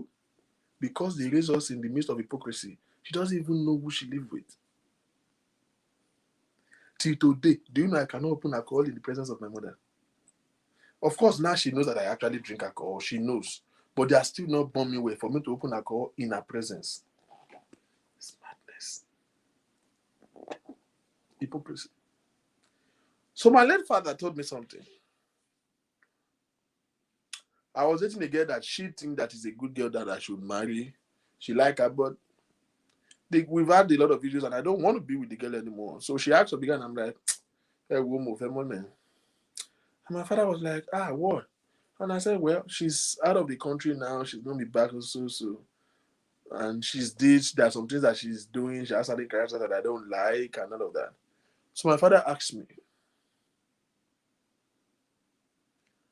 because they raise us in the midst of hypocrisy, she doesn't even know who she lives with. Till today, do you know I cannot open alcohol in the presence of my mother? Of course, now she knows that I actually drink alcohol. She knows. But they are still not born me way for me to open alcohol in her presence. It's madness. Hypocrisy. So my late father told me something. I was dating a girl that she think that is a good girl that I should marry. She like her, but we've had a lot of issues and I don't want to be with the girl anymore. So she asked for bigger and I'm like, hey, woman, and my father was like, what? And I said, well, she's out of the country now. She's going to be back so. And she's ditched. There are some things that she's doing. She has certain characters that I don't like and all of that. So my father asked me,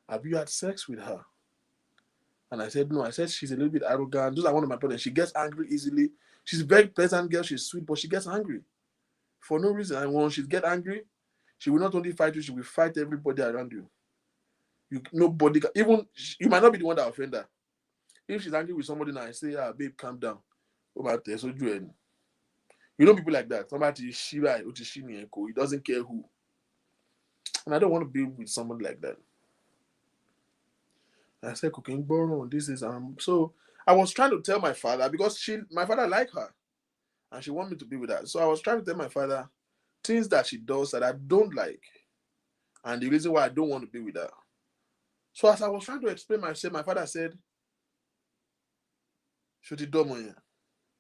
have you had sex with her? And I said, no. I said, she's a little bit arrogant. Those are one of my problems. She gets angry easily. She's a very pleasant girl. She's sweet, but she gets angry for no reason. And when she gets angry, she will not only fight you, she will fight everybody around you. Nobody, even you might not be the one that offend her. If she's angry with somebody now, I say, babe, calm down. Oh, my, so you know people like that. Somebody Shiva, he doesn't care who. And I don't want to be with someone like that. I said, cooking borrow, this is so I was trying to tell my father because my father liked her and she wanted me to be with her. So I was trying to tell my father things that she does that I don't like and the reason why I don't want to be with her. So as I was trying to explain myself, my father said, Shoti Domoya.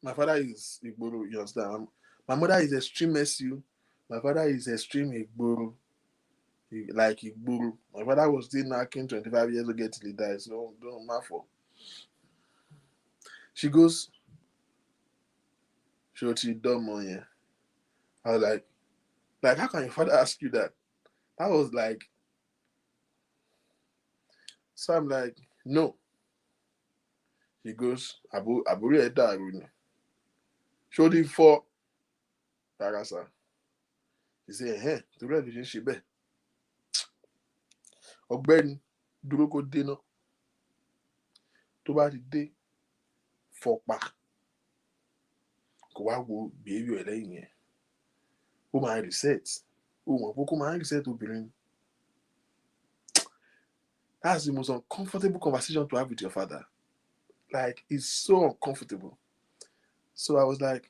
My father is Igboro, you understand? My mother is extreme SU. My father is extreme Igboro. Like Igboro. My father was still knocking 25 years ago till he died. So don't matter. She goes, Shoti Domoya. I was like, how can your father ask you that? I was like, so I'm like, no. He goes, Aburi Eda Aruni. Shoti for Ragasa. He said, to read she be. Ọ̀gbẹ́ni dúró kó dé náà. Tó bá ti dé fọpa kò wá wo behavior ẹ̀ lẹ́yìn yẹn. Ó máa reset. Ó mọ̀ pé kó máa reset obìnrin. That's the most uncomfortable conversation to have with your father. Like, it's so uncomfortable. So I was like,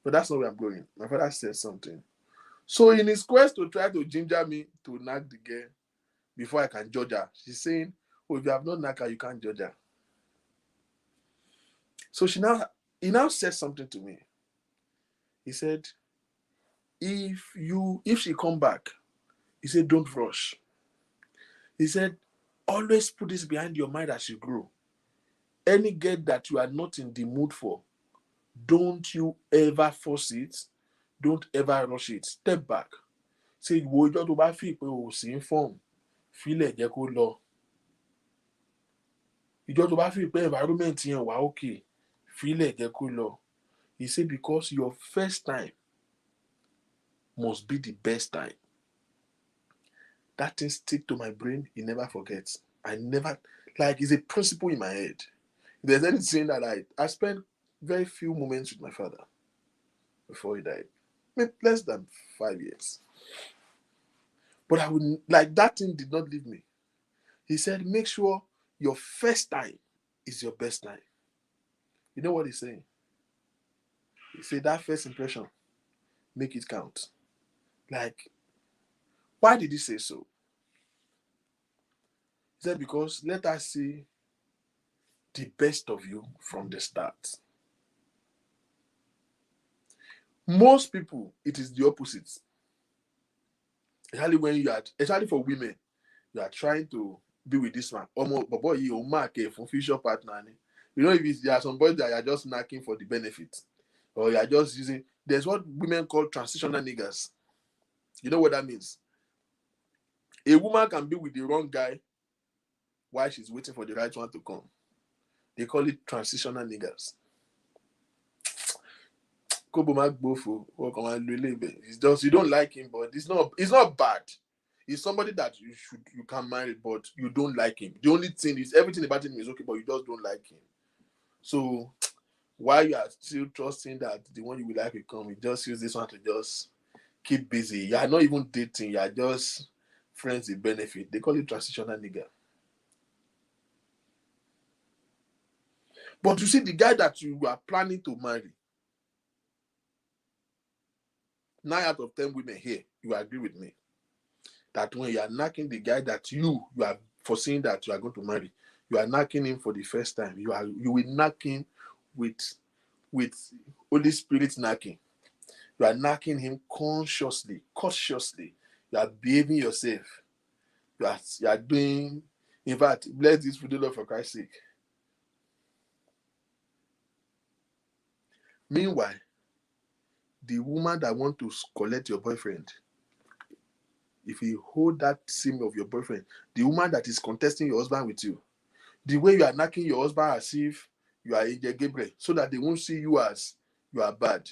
but that's not where I'm going. My father said something. So in his quest to try to ginger me to knock the girl before I can judge her, she's saying, oh, if you have not knocked her, you can't judge her. So he now said something to me. He said, if she come back, he said, don't rush. He said, always put this behind your mind as you grow. Any girl that you are not in the mood for, don't you ever force it. Don't ever rush it. Step back. Say, wo ìjọ tó bá fi pé o sì ń form, fílẹ̀ jẹ́ kó lọ. Ìjọ tó bá fi pé environment yẹn wà okay, fílẹ̀ jẹ́ kó lọ. He said, because your first time must be the best time. That thing stick to my brain, he never forgets. I never, like, it's a principle in my head. If there's anything that I spent very few moments with my father before he died. Maybe less than 5 years. But I would, like, that thing did not leave me. He said, make sure your first time is your best time. You know what he's saying? He said, that first impression, make it count. Like, why did he say so? He said, because let us see the best of you from the start. Most people, it is the opposite. Especially when especially for women, you are trying to be with this man. But boy, you mark a future partner. You know, if there are some boys that are just knocking for the benefit, or you are just using. There's what women call transitional niggas. You know what that means? A woman can be with the wrong guy while she's waiting for the right one to come. They call it transitional niggas. It's just you don't like him, but it's not bad. He's somebody that you can marry, but you don't like him. The only thing is everything about him is okay, but you just don't like him. So while you are still trusting that the one you will like will come, you just use this one to just keep busy. You are not even dating, you are just friends with benefit. They call it transitional nigga. But you see, the guy that you are planning to marry, 9 out of 10 women here, you agree with me that when you are knocking the guy that you are foreseeing that you are going to marry, you are knocking him for the first time. You will knock him with Holy Spirit knocking. You are knocking him consciously, cautiously. You are behaving yourself. You are doing. In fact, bless this for the Lord for Christ's sake. Meanwhile, the woman that want to collect your boyfriend, if you hold that sim of your boyfriend, the woman that is contesting your husband with you, the way you are knocking your husband as if you are Angel Gabriel, so that they won't see you as you are bad.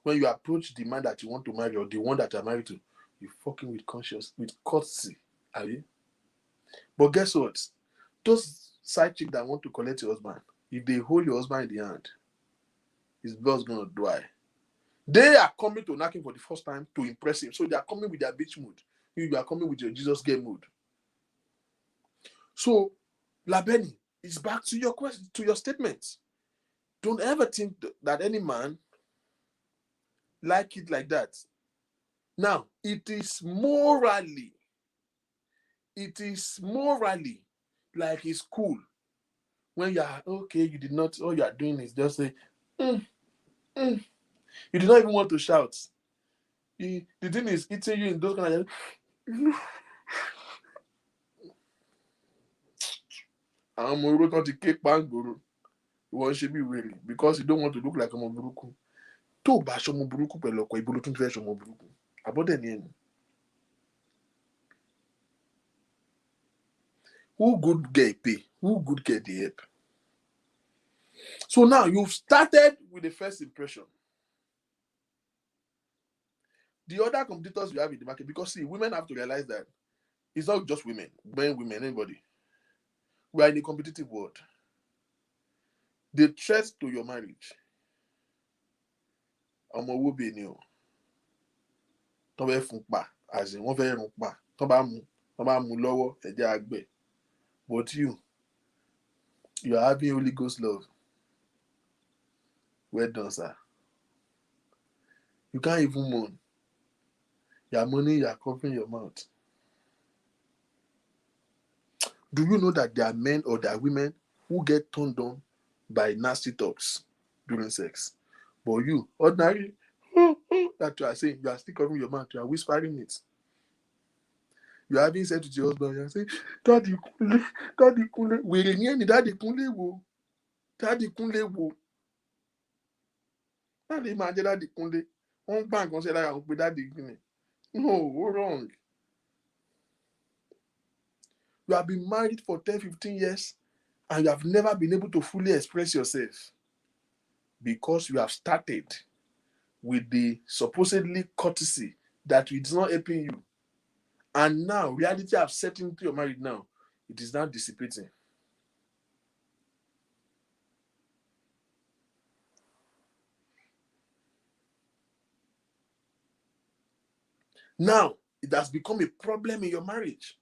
When you approach the man that you want to marry or the one that you are married to, you fucking with conscience, with courtesy, are you? But guess what? Those side chicks that want to collect your husband, if they hold your husband in the hand, his blood's gonna dry. They are coming to knocking for the first time to impress him. So they are coming with their bitch mood. You are coming with your Jesus game mood. So, Labeni, it's back to your question, to your statement. Don't ever think that any man like it like that. Now, it is morally like it's cool when you are okay. You did not. All you are doing is just say, mm, mm. You do not even want to shout. The thing is eating you in those kind of. Àwọn ọmọ oró kan ti ké pàǹgòrò ìwọ ń ṣe bí wèrè because you don't want to look like ọmọ burúkú. Tó o bá ṣọmọ burúkú pẹ̀lú ọkọ ibo ló tún fẹ́ ṣọmọ burúkú. Àbọ̀dẹ̀ ni ẹni. Who good get pay? Who good get the help? So now you've started with the first impression. The other competitors you have in the market, because see, women have to realize that it's not just women, men, women, anybody. We are in a competitive world. The threat to your marriage, ọmọ owó bẹ́ẹ̀ ni o. Tó bẹ́ fún pa, as in wọ́n fẹ́ rún pa. Tó bá mú lọ́wọ́ ẹ̀jẹ̀ àgbẹ̀. But you are having Holy Ghost love. Well done, sir. You can't even moan. Your money, you are covering your mouth. Do you know that there are men or there are women who get turned on by nasty talks during sex? But you, ordinary, that you are saying, you are still covering your mouth, you are whispering it. You are having sex with your husband, you are saying, Daddy Kunle, wèrè ní ẹni Daddy Kunle wo. Daddy Kunle wo. Daddy máa jẹ́ Daddy Kunle. Wọ́n gbà nǹkan ṣe lára àwọn pé Daddy Kunle. No, wrong. You have been married for 10, 15 years and you have never been able to fully express yourself because you have started with the supposedly courtesy that it is not helping you. And now, reality have set into your marriage now. It is now dissipating. Now, it has become a problem in your marriage.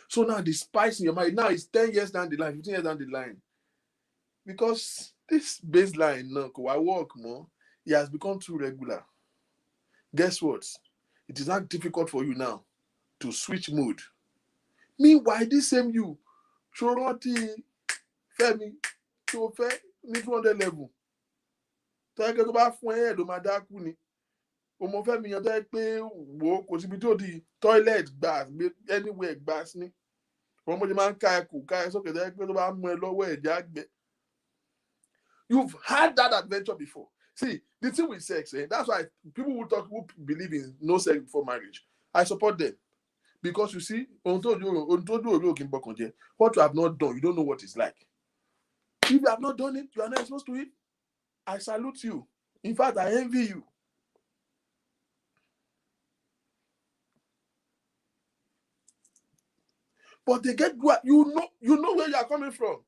So now the spice in your marriage, now it's 10 years down the line, 15 years down the line. Because this baseline, now, I work more, it has become too regular. Guess what? It is not difficult for you now to switch mode. Meanwhile, this same you, Shoroti, Femi, Shofe, ní 200 level. Tẹ́lẹ̀ tó bá fún ẹ̀ ló máa dákú ni. Ọmọ Fẹ́mi yan tẹ́ pé wo kò síbi tó di toilet gbà anywhere gbà sí ni. Wọ́n mọ̀ jẹ́ máa ń ká ẹkù ká ẹ sókè tẹ́ pé tó bá mú ẹ lọ́wọ́ ẹ̀jẹ̀ àgbẹ̀. You've had that adventure before. See, the thing with sex, that's why people who believe in no sex before marriage, I support them. Because you see, what you have not done, you don't know what it's like. If you have not done it, you are not exposed to it. I salute you. In fact, I envy you. But they get what you know where you are coming from.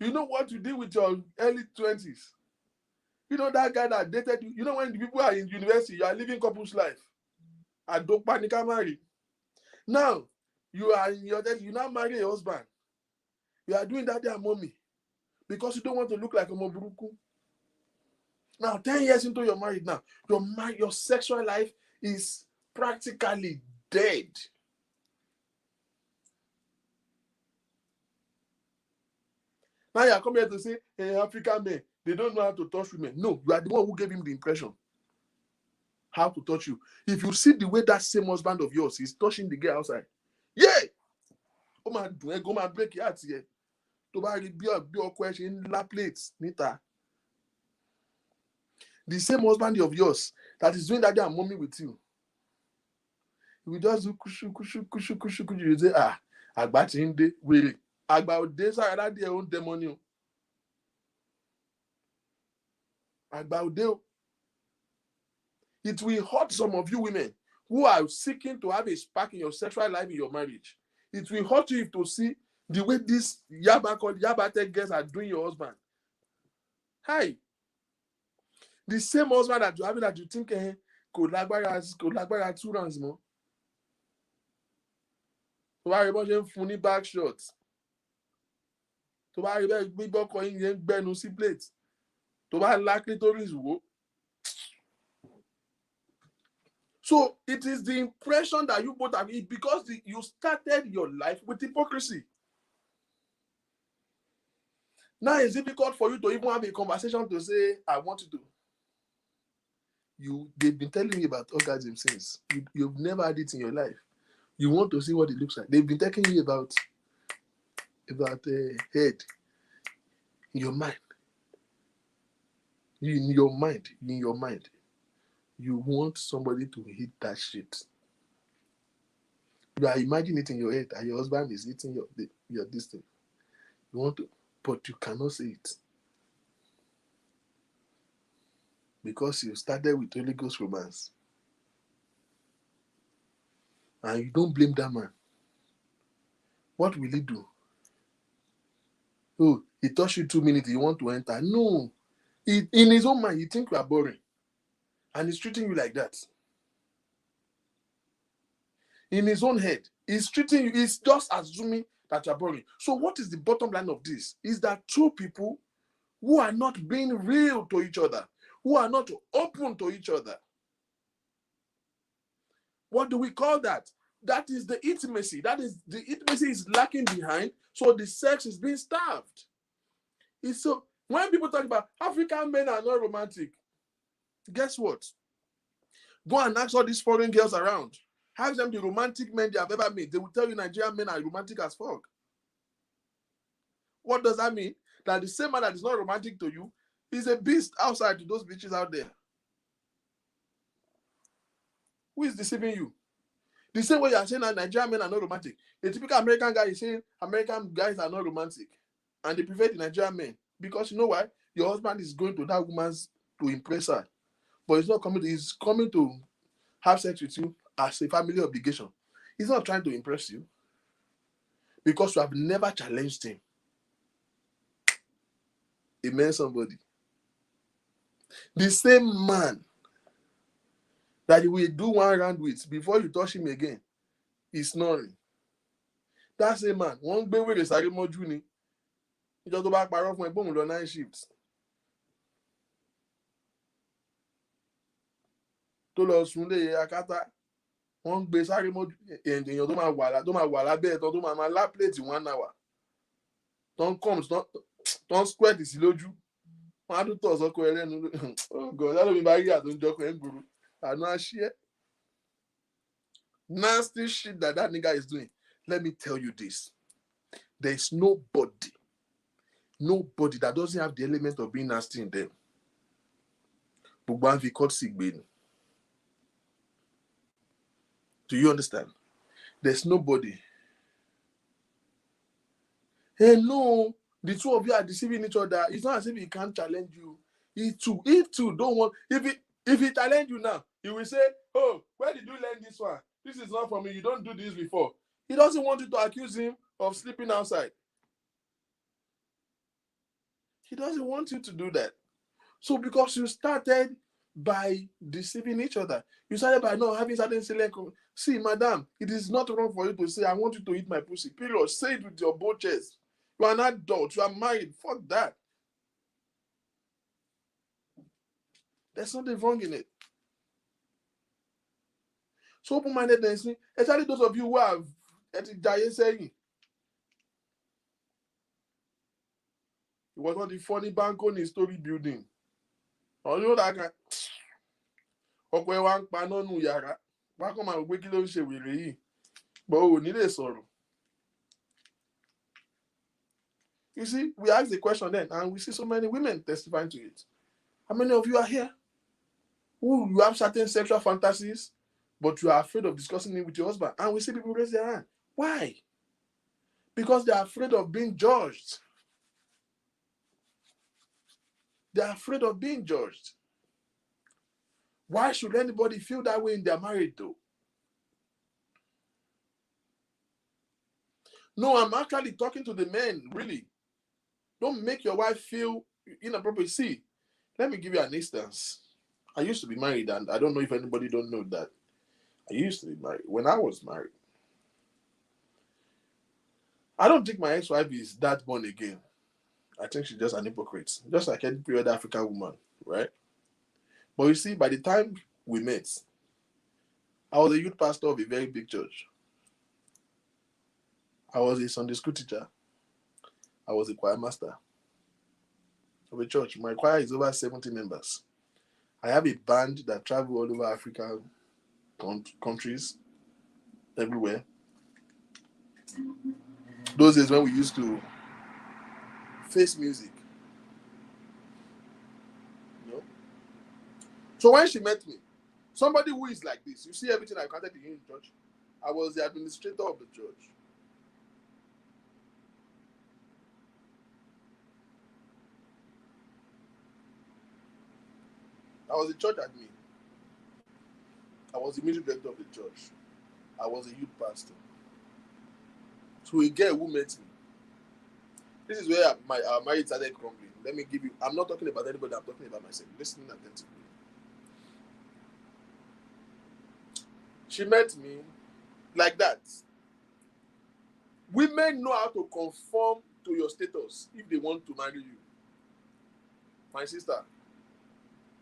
You know what you did with your early 20s. You know that guy that dated you. You know when the people are in university, you are living couple's life. I don't panic marry. Now, you are in your death, you now marry a husband. You are doing that there, mommy. Because you don't want to look like a moburuku. Now, 10 years into your marriage now, your sexual life is practically dead. Now you are coming here to say, hey, African men, they don't know how to touch women. No, you are the one who gave him the impression how to touch you. If you see the way that same husband of yours is touching the girl outside, yeah, oh my, go my break your heart here. To buy the question la plates, nita. The same husband of yours that is doing that damn mommy with you. We just do kushu. You say, agbatinde, really. Agba days are that their own demon. Agba. It will hurt some of you women who are seeking to have a spark in your sexual life in your marriage. It will hurt you to see the way these Yabate girls are doing your husband. Hi. The same husband that you have that you think could lágbára 2 rounds more. tó bá rí bọ́n ṣe ń fún ní back shot, tó bá rí bẹ́ẹ̀ gbígbọ́kọ̀ yín yẹn ń gbẹ́nu sí plate, tó bá lá clitoris wò. So it is the impression that you both have, because you started your life with hypocrisy. Now it's difficult for you to even have a conversation to say, I want you to. They've been telling me about orgasm since. You've never had it in your life. You want to see what it looks like. They've been telling you about head in your mind. In your mind, you want somebody to hit that shit. You are imagining it in your head, and your husband is hitting your this thing. You want to, but you cannot say it because you started with Holy Ghost romance, and you don't blame that man. What will he do? Oh, he touched you 2 minutes, you want to enter? No. In his own mind, you think you are boring, and he's treating you like that. In his own head, he's treating you, he's just assuming that you're boring. So what is the bottom line of this? Is that two people who are not being real to each other, who are not open to each other. What do we call that? That is the intimacy. The intimacy is lacking behind, so the sex is being starved. So when people talk about African men are not romantic, guess what? Go and ask all these foreign girls around. Ask them the romantic men they have ever met. They will tell you Nigerian men are romantic as fuck. What does that mean? That the same man that is not romantic to you is a beast outside to those bitches out there. Who is deceiving you? The same way you are saying that Nigerian men are not romantic. A typical American guy is saying American guys are not romantic. And they prefer the Nigerian men. Because you know why? Your husband is going to that woman's to impress her. But he's coming to have sex with you as a family obligation. He's not trying to impress you. Because you have never challenged him. Amen, somebody. The same man that you will do one round with before you touch him again is snoring. That same man, one gbé wèrè sáré mọ́jú ni. Ìjọ tó bá parọ́ fún ẹ bóun lọ 9 shifts. Tó lọ sùn lé akátá. Wọ́n gbé sáré mọ́jú. Èèyàn tó máa wà lábẹ́ ẹ̀tọ́ tó máa lá plate 1 hour. Don't come, don't squirt sí lójú. Wọ́n á tún tọ̀ sọ́kọ ẹ lẹ́nu. Oh God, that lómi bá rí àtúnjọkọ ẹ̀ ń gbòòrò. Àná àṣìẹ́. Nasty shit that nigga is doing. Let me tell you this. There is nobody that doesn't have the element of being nasty in them. Do you understand? There's nobody. Hey, no, the two of you are deceiving each other. It's not as if he can't challenge you. He too don't want. If he challenge you now, he will say, "Oh, where did you learn this one? This is not for me. You don't do this before." He doesn't want you to accuse him of sleeping outside. He doesn't want you to do that. So because you started by deceiving each other, you started by not having certain select. See, madam, it is not wrong for you to say, "I want you to eat my pussy." Period. Say it with your both chest. You are an adult. You are married. Fuck that. There's nothing wrong in it. So open-mindedness, especially those of you who have saying it was not the funny bank on his story building. Or you know that guy. Ọ̀pọ̀ ẹ̀ wá ń paná nù yàrá. Wá kàn máa gbé kí ló ń ṣe wèrè yìí. But ò ní lè sọ̀rọ̀. You see, we asked the question then, and we see so many women testifying to it. How many of you are here who you have certain sexual fantasies, but you are afraid of discussing it with your husband? And we see people raise their hand. Why? Because they are afraid of being judged. They are afraid of being judged. Why should anybody feel that way in their marriage, though? No, I'm actually talking to the men, really. Don't make your wife feel inappropriate. See, let me give you an instance. I used to be married, and I don't know if anybody don't know that. I used to be married. When I was married, I don't think my ex-wife is that born again. I think she's just an hypocrite, just like any period African woman, right? But you see, by the time we met, I was a youth pastor of a very big church. I was a Sunday school teacher. I was a choir master of a church. My choir is over 70 members. I have a band that travel all over Africa, countries, everywhere. Those days when we used to face music, you know. So when she met me, somebody who is like this, you see everything I counted in church. I was the administrator of the church. I was the church admin. I was the music director of the church. I was a youth pastor. So a girl who met me. This is where our marriage started crumbling. Let me give you. I'm not talking about anybody. I'm talking about myself. Listening attentively. She met me like that. Women know how to conform to your status if they want to marry you. My sister,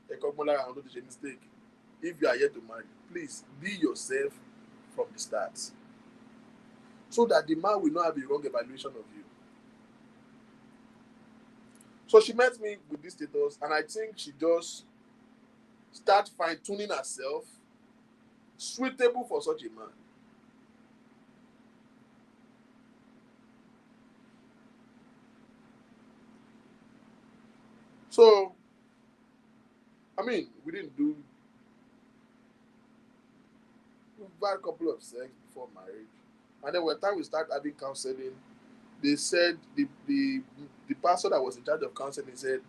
don't make a mistake. If you are yet to marry, please be yourself from the start, so that the man will not have a wrong evaluation of you. So she met me with this status, and I think she just start fine-tuning herself, suitable for such a man. So, I mean, we had a couple of sex before marriage, and then by the time we start having counseling, they said the pastor that was in charge of counseling said,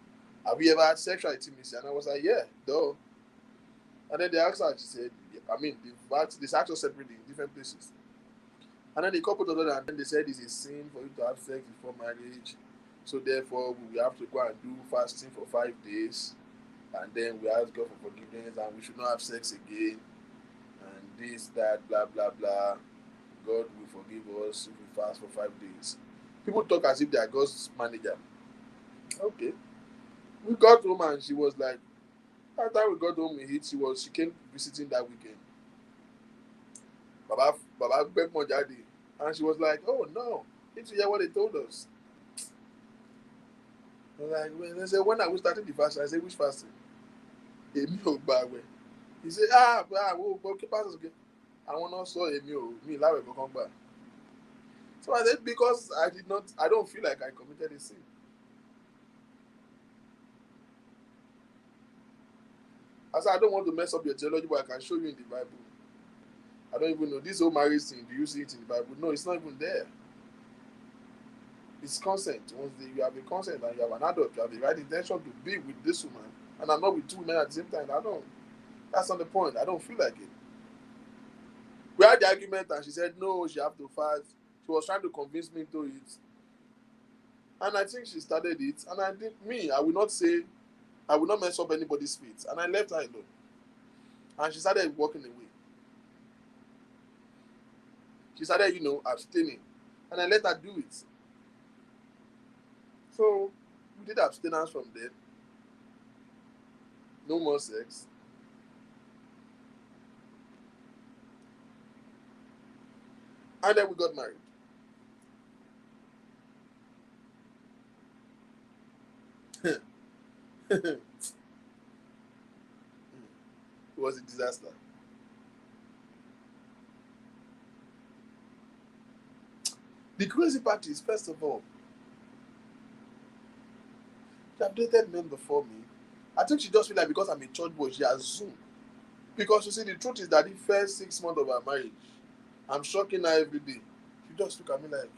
"Have you ever had sexual intimacy?" And I was like, "Yeah, duh." And then they asked her, she said, I mean, this asked us separately in different places. And then the couple told her, and then they said it's a sin for you to have sex before marriage. So therefore, we have to go and do fasting for 5 days. And then we ask God for forgiveness, and we should not have sex again. And this, that, blah, blah, blah. God will forgive us if we fast for 5 days. People talk as if they are God's manager. Okay. We got home and she was like, by the time we got home, she came visiting that weekend. Baba Bekmo Jadi. And she was like, oh no, need to hear what they told us. I was like, when they said, when are we starting the fasting? I said, which fasting? Emi o gbawe. He said, okay, pastors okay. I want to saw Emi o me lawe kankan gba. So I said, because I don't feel like I committed a sin. I said, I don't want to mess up your theology, but I can show you in the Bible. I don't even know. This whole marriage thing, do you see it in the Bible? No, it's not even there. It's consent. Once you have a consent and you have an adult, you have the right intention to be with this woman. And I'm not with two men at the same time. That's not the point. I don't feel like it. We had the argument and she said, no, she have to fast. She was trying to convince me to it. And I think she started it. And I will not mess up anybody's feet. And I left her alone. And she started walking away. She started, abstaining. And I let her do it. So, we did abstinence from there. No more sex. And then we got married. It was a disaster. The crazy part is, first of all, she have dated men before me. I think she just feel like because I'm a church boy, she assumed. Because you see, the truth is that the first 6 months of our marriage, I'm shocking her every day. She just look at me like.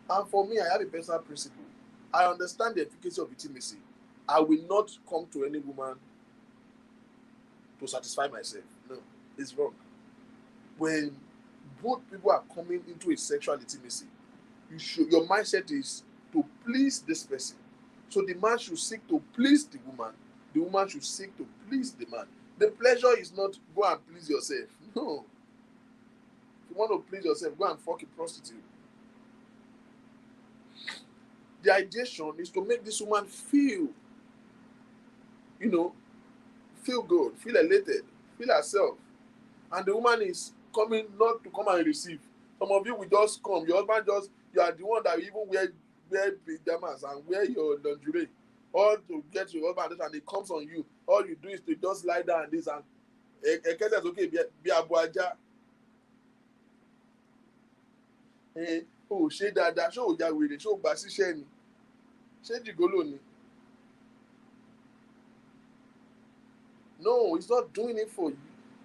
And for me, I have a personal principle. I understand the efficacy of intimacy. I will not come to any woman to satisfy myself. No, it's wrong. When both people are coming into a sexual intimacy, your mindset is to please this person. So the man should seek to please the woman should seek to please the man. The pleasure is not go and please yourself. No. If you want to please yourself, go and fuck a prostitute. The ideation is to make this woman feel, feel good, feel elated, feel herself. And the woman is coming not to come and receive. Some of you will just come. Your husband you are the one that even wear pajamas and wear your lingerie. All to get your husband and it comes on you. All you do is to just lie down and this and says, okay, be abuaja. Ṣé dáadáa, ṣé ò ya wèrè, ṣé ò gbà síṣẹ́ ni, ṣé jìgólò ni. No, it's not doing it for you.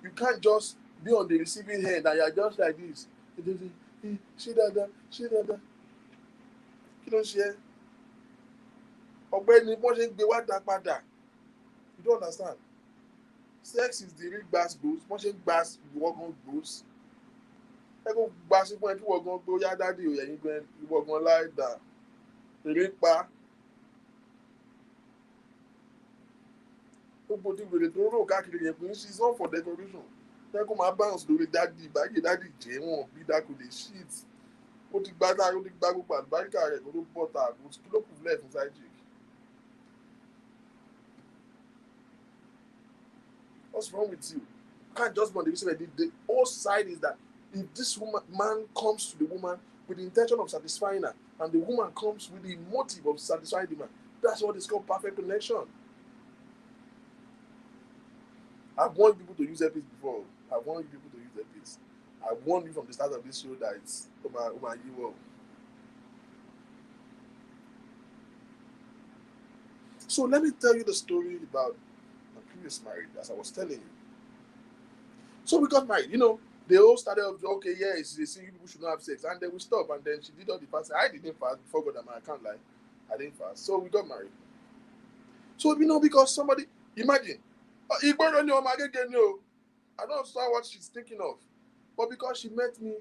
You can't just be on the receiving end and you're just like this. Ṣé dáadáa, ṣé dáadáa. Kí ló ń ṣe ẹ́? Ọ̀gbẹ́ni bọ́n ṣe ń gbé wá dá padà. You don't understand. Sex is the real gbas gbos. Bọ́n ṣe ń gbas ìwọ́gan gbos. Ẹ kó gbà sí fún ẹ kí wọ́gan gbó yá dádì òyà yín gbẹ ìwọ́gan láìda. Èrè pa. Gbogbo tí wèrè tó rò káàkiri yẹn kò ní she's not for decoration. Ẹ kó máa bounce lórí dádì báyìí dádì jẹ́ wọn bí dákò lè shit. Ó ti gbá gbogbo àlùbáríkà rẹ̀ kó tó bọ́ta kó kí ló kù lẹ̀ fún side chick. What's wrong with you? You can't just be on the receiving end. The whole side is that if this man comes to the woman with the intention of satisfying her, and the woman comes with the motive of satisfying the man, that's what is called perfect connection. I've warned people to use earpiece before. I've warned people to use earpiece. I warned you from the start of this show that it's you. So let me tell you the story about my previous marriage, as I was telling you. So we got married, they all started off, okay, yes, they see people should not have sex, and then we stopped, and then she did all the fasting. I didn't fast before God, I can't lie. I didn't fast. So we got married. So, because somebody, imagine, I don't understand what she's thinking of, but because she met me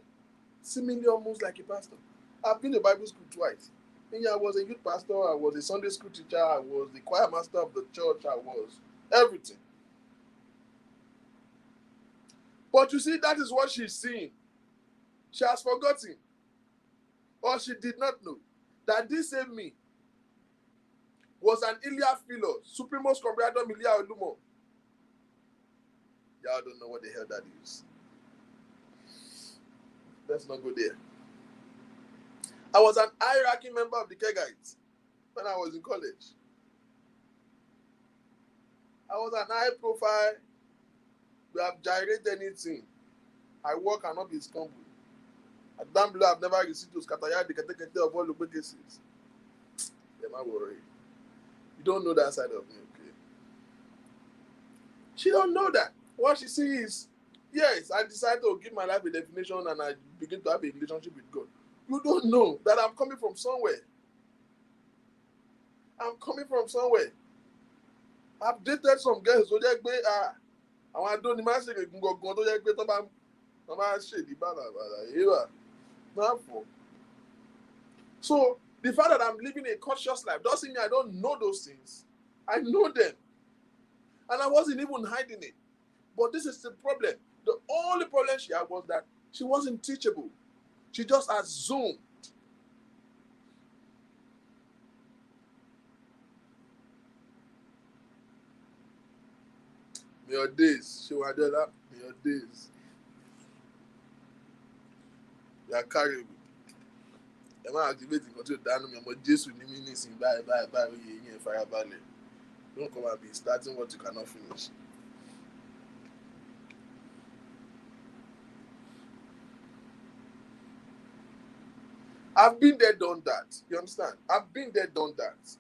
seemingly almost like a pastor. I've been to Bible school twice. I was a youth pastor, I was a Sunday school teacher, I was the choir master of the church, I was everything. But you see, that is what she's seeing. She has forgotten, or she did not know, that this same me was an Ilia Philos, Supremos Combriadum Ilia Olumo. Y'all don't know what the hell that is. Let's not go there. I was an hierarchy member of the Kegites when I was in college. I was an high profile. We have gyrated anything. I work and not be stumbled. At damn below, I've never received those kataya, the kete of all the cases. Am I worried? You don't know that side of me, okay? She don't know that. What she sees is, yes, I decided to give my life a definition and I begin to have a relationship with God. You don't know that I'm coming from somewhere. I'm coming from somewhere. I've dated some girls who just be àwọn adónimáṣe gbọ̀ngàn tó yẹ pé tó bá ṣèdí bàbà not for. So the fact that I'm living a conscious life doesn't mean I don't know those things. I know them. And I wasn't even hiding it. But this is the problem. The only problem she had was that she wasn't teachable. She just assumed. May your days, Shewadela, may your days. You are carrying. Ẹ máa activate nǹkan tí ó dánú mi ọmọ Jésù ní mí nísìnyí báyìí oyè yín farabalẹ̀. Don't come and be starting what you cannot finish. I've been there, done that. You understand? I've been there, done that.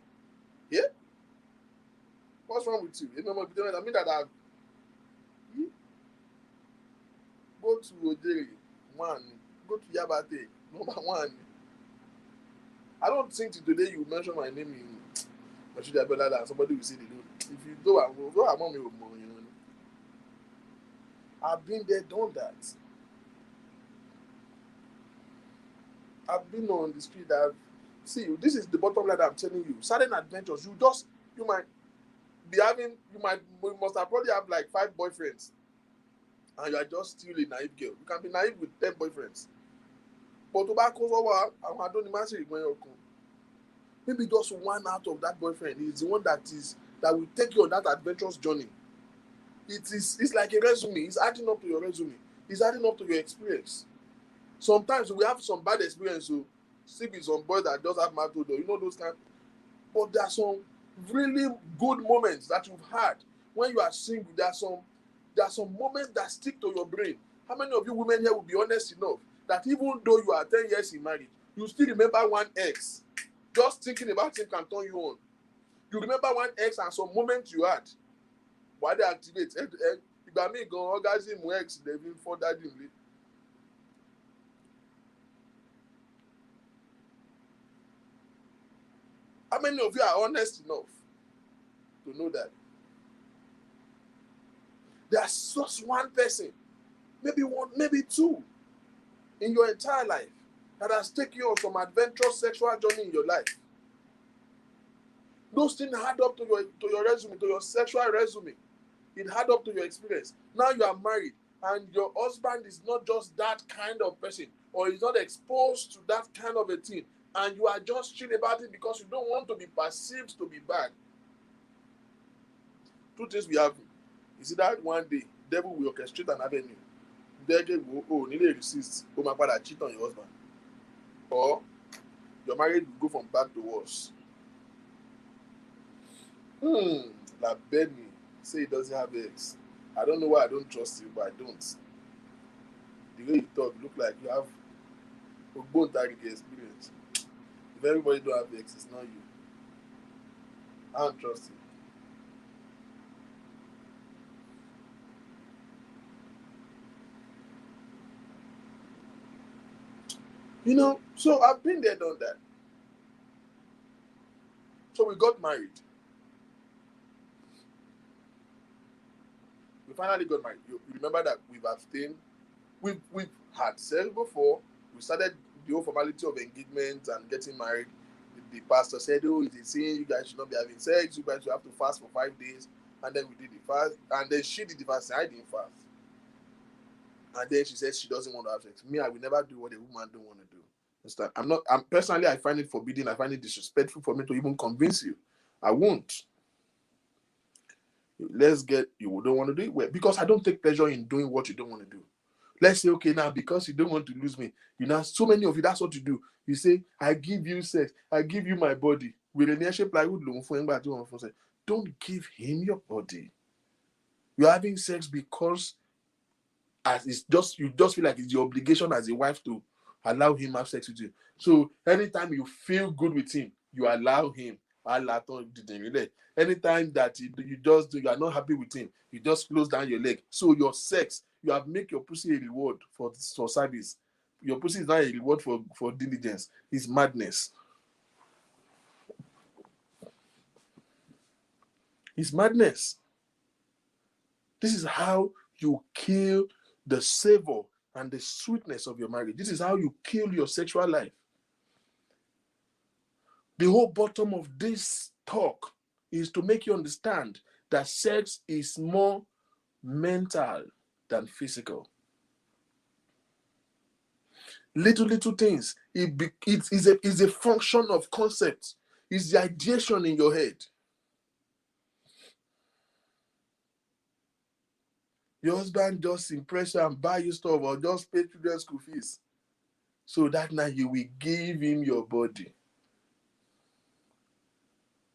Yeah? What's wrong with you? I mean that I've go to Ojeri, one. Go to Yabate, number one. I don't think today you mention my name in Mashuda Belada and somebody will say they don't. If you do, I will go among me with money. I've been there, done that. I've been on the street. See, this is the bottom line I'm telling you. Certain adventures, you might be having, you must have probably have like 5 boyfriends, and you are just still a naive girl. You can be naive with 10 boyfriends. But tó bá kó sọ́wọ́ àwọn adónimáṣe ìgbọ́n ọkàn, maybe just one out of that boyfriend is the one that will take you on that adventurous journey. It's like a resume. It's adding up to your resume. It's adding up to your experience. Sometimes we have some bad experience, so still be some boys that just have mad odor, those kind. But there are some really good moments that you've had when you are single. There are some moments that stick to your brain. How many of you women here will be honest enough that even though you are 10 years in marriage, you still remember one ex? Just thinking about him can turn you on. You remember one ex and some moments you had. Why they activate? Ìgbà míì gan orgasm ex dey even further delay. How many of you are honest enough to know that? There's just one person, maybe one, maybe two, in your entire life that has taken you on some adventurous sexual journey in your life. Those things add up to your resume, to your sexual resume. It add up to your experience. Now you are married, and your husband is not just that kind of person, or is not exposed to that kind of a thing, and you are just chill about it because you don't want to be perceived to be bad. Two things we have. You see that one day, devil will orchestrate an avenue. Devil will nearly resist. Go my father cheat on your husband, or your marriage will go from bad to worse. Like Benny say he doesn't have ex. I don't know why I don't trust you, but I don't. The way you talk, look like you have Ogbontarigi experience. If everybody don't have ex, it's not you. I don't trust you. So I've been there, done that. So we got married. We finally got married. You remember that we've abstained. We've had sex before. We started the whole formality of engagement and getting married. The pastor said, "Oh, it's a sin. You guys should not be having sex. You guys should have to fast for 5 days." And then we did the fast. And then she did the fast. I didn't fast. And then she said she doesn't want to have sex. Me, I will never do what a woman don't want to do. Understand? I'm personally, I find it forbidding. I find it disrespectful for me to even convince you. I won't. You don't want to do it well, because I don't take pleasure in doing what you don't want to do. Let's say, okay, now because you don't want to lose me, so many of you, that's what you do. You say, I give you sex, I give you my body. Don't give him your body. You're having sex because you just feel like it's your obligation as a wife to allow him have sex with you. So anytime you feel good with him, you allow him. Anytime that you are not happy with him, you just close down your leg. So your sex, you have make your pussy a reward for service. Your pussy is not a reward for diligence. It's madness. It's madness. This is how you kill the savor and the sweetness of your marriage. This is how you kill your sexual life. The whole bottom of this talk is to make you understand that sex is more mental than physical. Little things. It is a function of concept. It's the ideation in your head. Your husband just impress you and buy you stuff, or just pay children's school fees. So that night you will give him your body.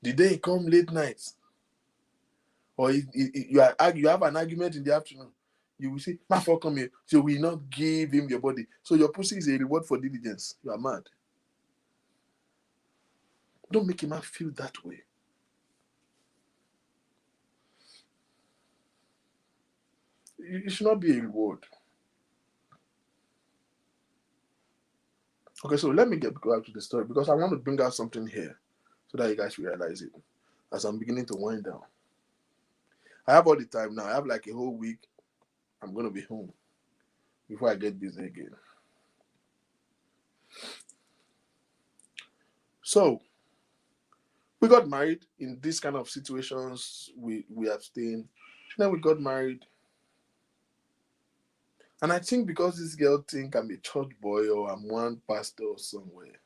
The day he come late night, or you have an argument in the afternoon, you will say, "My for come here," so you will not give him your body. So your pussy is a reward for diligence. You are mad. Don't make a man feel that way. It should not be a reward. Okay, so let me go back to the story, because I want to bring out something here so that you guys realize it as I'm beginning to wind down. I have all the time now. I have like a whole week. I'm going to be home before I get busy again. So we got married in this kind of situations. We abstained. Then we got married. And I think because this girl think I'm a church boy or I'm one pastor or somewhere,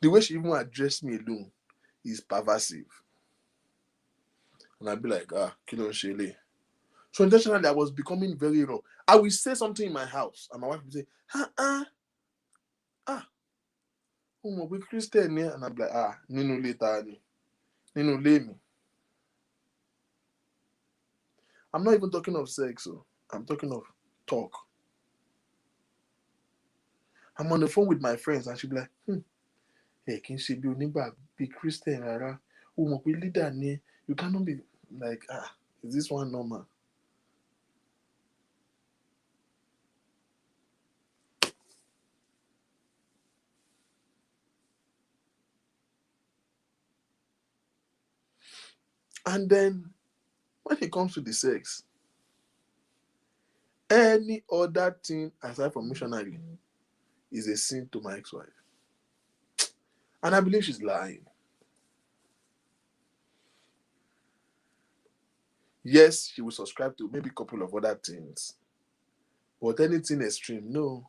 the way she even addressed me alone is pervasive. And I'd be like, kilo shele. So intentionally, I was becoming very wrong. I will say something in my house, and my wife would say, ah, we Christian, and I'm like, ninu later, ninu lame. I'm not even talking of sex, so I'm talking of talk. I'm on the phone with my friends, and she'll be like, can she be be Christian, rara? Be leader, you cannot be like, is this one normal? And then when it comes to the sex, any other thing aside from missionary is a sin to my ex-wife. And I believe she's lying. Yes, she will subscribe to maybe a couple of other things. But anything extreme, no.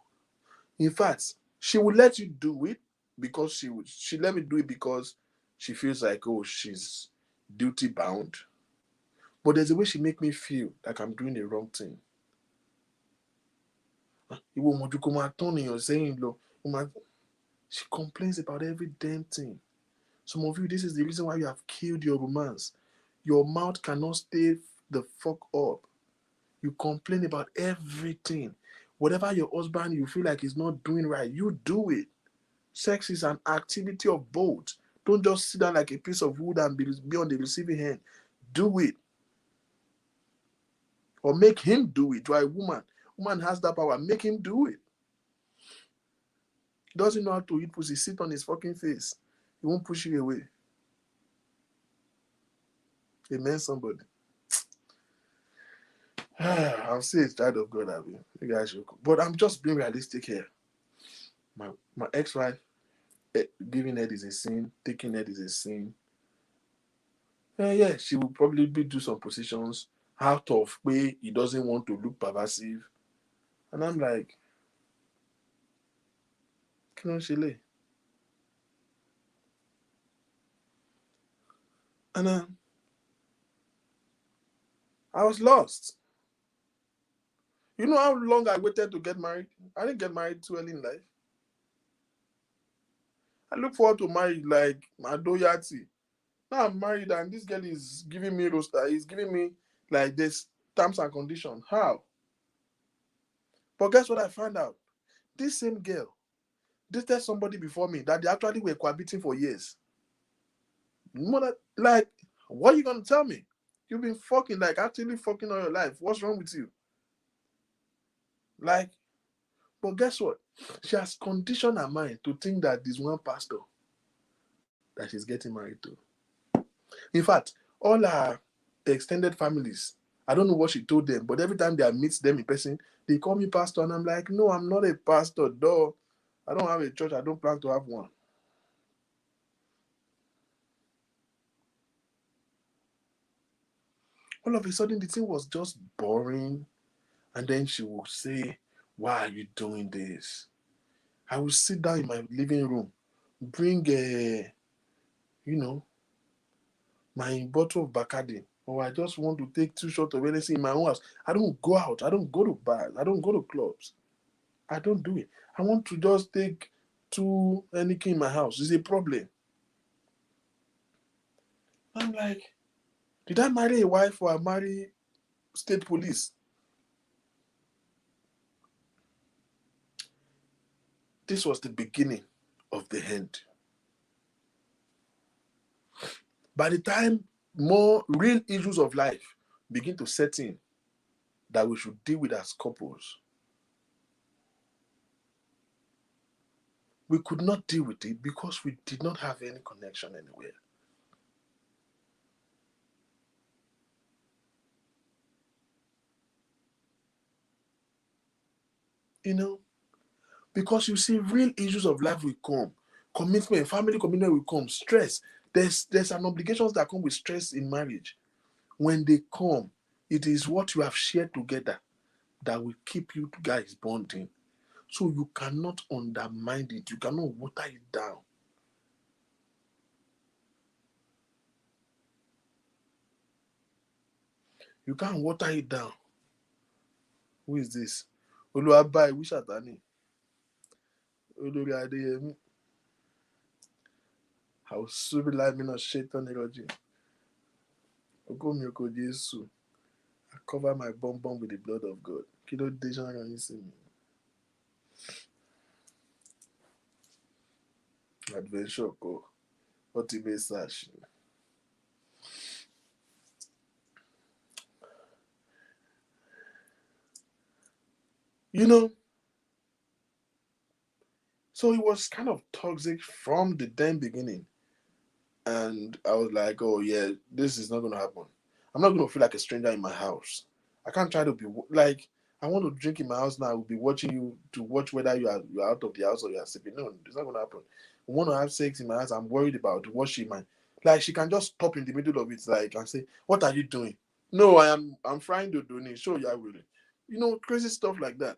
In fact, she will let you do it because she let me do it because she feels like, she's duty bound. But there's a way she make me feel like I'm doing the wrong thing. She complains about every damn thing. Some of you, this is the reason why you have killed your romance. Your mouth cannot stay the fuck up. You complain about everything. Whatever your husband you feel like is not doing right, you do it. Sex is an activity of both. Don't just sit down like a piece of wood and be on the receiving end. Do it. Or make him do it. You are a woman. Woman has that power. Make him do it. He doesn't know how to eat pussy. Sit on his fucking face. He won't push you away. Amen, somebody. I'll say it's child of God, Abby. You guys should. But I'm just being realistic here. My ex-wife, giving head is a sin. Taking head is a sin. Yeah, she will probably do some positions out of way he doesn't want to look pervasive. And I'm like, Shile. And I was lost. You know how long I waited to get married? I didn't get married too early in life. I look forward to marriage like Madoyati. Now I'm married and this girl is giving me roster. He's giving me like this terms and conditions. How? But guess what I found out? This same girl dated somebody before me that they actually were cohabiting for years. Mother, like, what are you gonna tell me? You've been fucking, like actually fucking all your life. What's wrong with you? Like, but guess what? She has conditioned her mind to think that this one pastor that she's getting married to. In fact, all her extended families, I don't know what she told them, but every time they meet them in person, they call me pastor, and I'm like, no, I'm not a pastor, though. I don't have a church. I don't plan to have one. All of a sudden, the thing was just boring. And then she will say, why are you doing this? I will sit down in my living room, bring you know, my bottle of Bacardi, or I just want to take 2 shots of anything in my own house. I don't go out. I don't go to bars. I don't go to clubs. I don't do it. I want to just take anything in my house. It's a problem. I'm like, did I marry a wife or I marry state police? This was the beginning of the end. By the time more real issues of life begin to set in that we should deal with as couples, we could not deal with it because we did not have any connection anywhere. You know, because you see, real issues of life will come. Commitment, family commitment will come. Stress. There's an obligations that come with stress in marriage. When they come, it is what you have shared together that will keep you guys bonding. So you cannot undermine it. You cannot water it down. You can't water it down. Who is this? Oluwabai Wishatani. Olori Adeyemi. How super life me not shaitan eroji. Ogo mi oko Jesu. I cover my bum bum with the blood of God. Kilo dejan ran see me. Adventure ko. Ultimate sash. You know, so it was kind of toxic from the damn beginning. And I was like, oh yeah, this is not gonna happen. I'm not gonna feel like a stranger in my house. I can't try to be like I want to drink in my house now. I will be watching you to watch whether you're out of the house or you're sleeping. No, it's not gonna happen. I want to have sex in my house. I'm worried about what she might like. She can just stop in the middle of it, like and say, "What are you doing?" No, I'm frying the donate. Show you really, crazy stuff like that.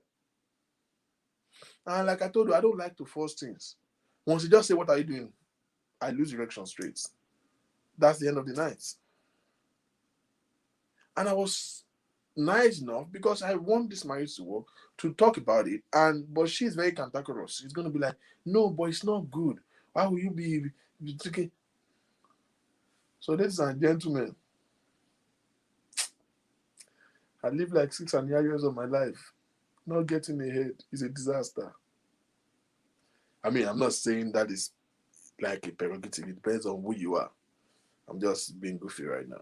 And like I told you, I don't like to force things. Once you just say, "What are you doing?" I lose erection straight. That's the end of the night. And I was nice enough because I want this marriage to work to talk about it. But she's very cantankerous. She's gonna be like, no, but it's not good. Why will you be taking? So, ladies and gentlemen, I live like 6.5 years of my life. Not getting ahead is a disaster. I mean, I'm not saying that is like a prerogative. It depends on who you are. I'm just being goofy right now.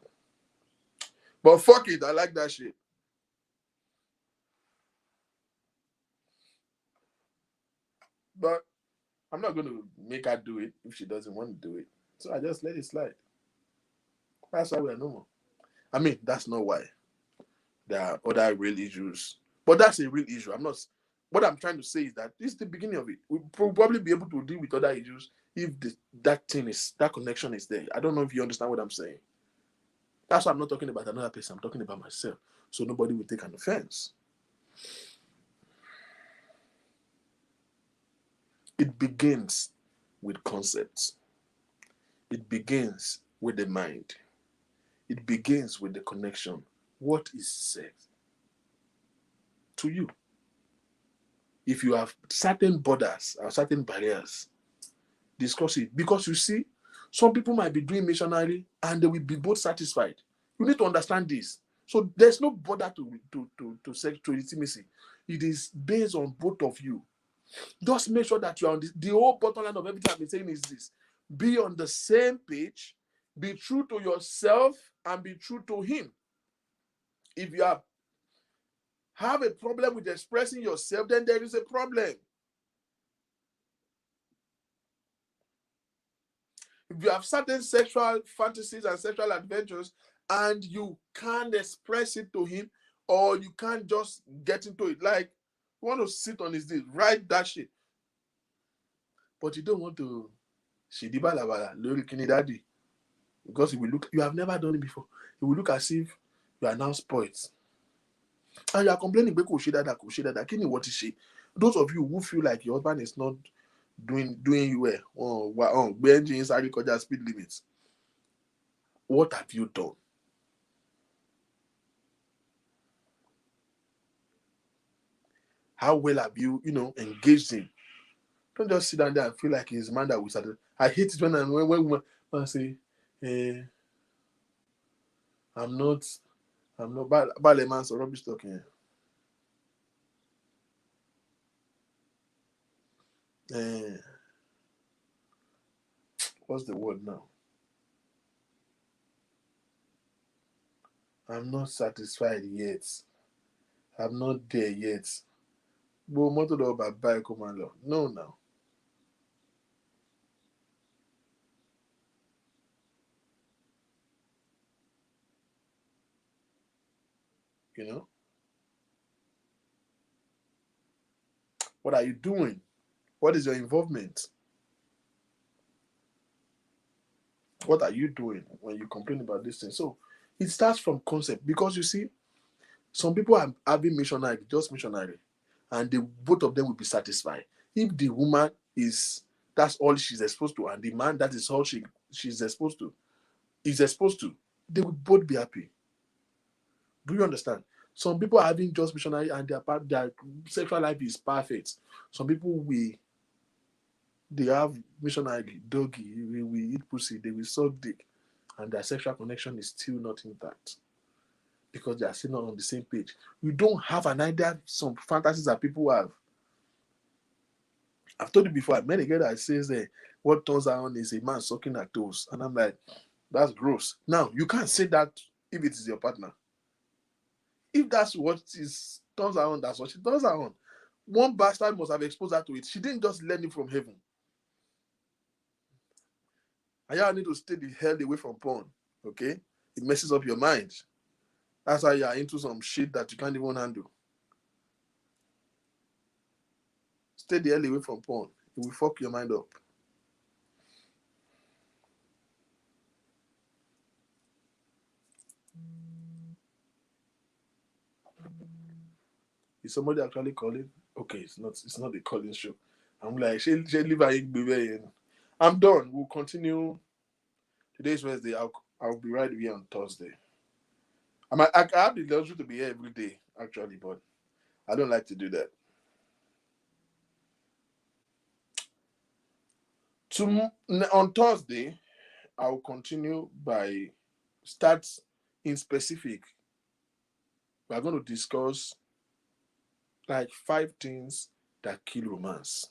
But fuck it, I like that shit. But I'm not going to make her do it if she doesn't want to do it. So I just let it slide. That's why we're normal. I mean, that's not why. There are other real issues. But that's a real issue. I'm not. What I'm trying to say is that this is the beginning of it. We'll probably be able to deal with other issues if that connection is there. I don't know if you understand what I'm saying. That's why I'm not talking about another person. I'm talking about myself. So nobody will take an offense. It begins with concepts. It begins with the mind. It begins with the connection. What is sex to you? If you have certain borders or certain barriers, discuss it. Because you see, some people might be doing missionary and they will be both satisfied. You need to understand this. So there's no border to sexual intimacy. It is based on both of you. Just make sure that you're on the whole bottom line of everything I've been saying is this. Be on the same page, be true to yourself, and be true to him. If you have a problem with expressing yourself, then there is a problem. If you have certain sexual fantasies and sexual adventures and you can't express it to him, or you can't just get into it, like you want to sit on his dick, write that shit, but you don't want to shidibalabala lori kini daddy, because you have never done it before. It will look as if you are now spoiled. And you are complaining pé kò ṣe dáadáa kí ni ìwọ ti ṣe? Those of you who feel like your husband is not doing you well, gbé engine sáré kọjá speed limit, what have you done? How well have you, engaged him? Don't just sit down there and feel like he's a man that we started. I hate it when women say, eh, I'm not, bad man, so rubbish talking. Eh, what's the word now? I'm not satisfied yet. I'm not there yet. But mọ́tò lọ bàbá ẹ̀ kó máa lọ. No, now. You know? What are you doing? What is your involvement? What are you doing when you complain about this thing? So it starts from concept, because you see, some people are having missionary, just missionary, and both of them will be satisfied. If the woman that's all she's exposed to, and the man, that is all she's exposed to, they will both be happy. Do you understand? Some people are having just missionary and their sexual life is perfect. Some people they have missionary, doggy, we eat pussy, they will suck dick, and their sexual connection is still not intact because they are still not on the same page. You don't have an idea some fantasies that people have. I've told you before, I met a girl that says what turns her on is a man sucking her toes. And I'm like, that's gross. Now, you can't say that if it is your partner. If that's what turns her on, that's what she turns her on. One bastard must have exposed her to it. She didn't just learn it from heaven. And y'all need to stay the hell away from porn. Okay? It messes up your mind. That's why you're into some shit that you can't even handle. Stay the hell away from porn. It will fuck your mind up. Is somebody actually calling? Okay, it's not a calling show. I'm like, I'm done. We'll continue. Today's Wednesday. I'll be right here on Thursday. I have the luxury to be here every day, actually, but I don't like to do that. On Thursday, I'll continue by start in specific. We're going to discuss like 5 things that kill romance.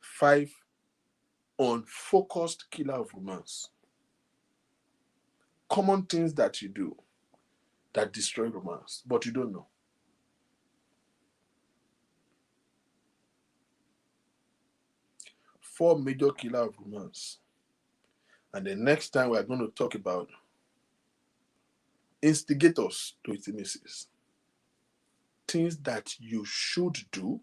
5 unfocused killer of romance. Common things that you do that destroy romance, but you don't know. Four major killer of romance. And the next time we're going to talk about instigators to intimacies. Things that you should do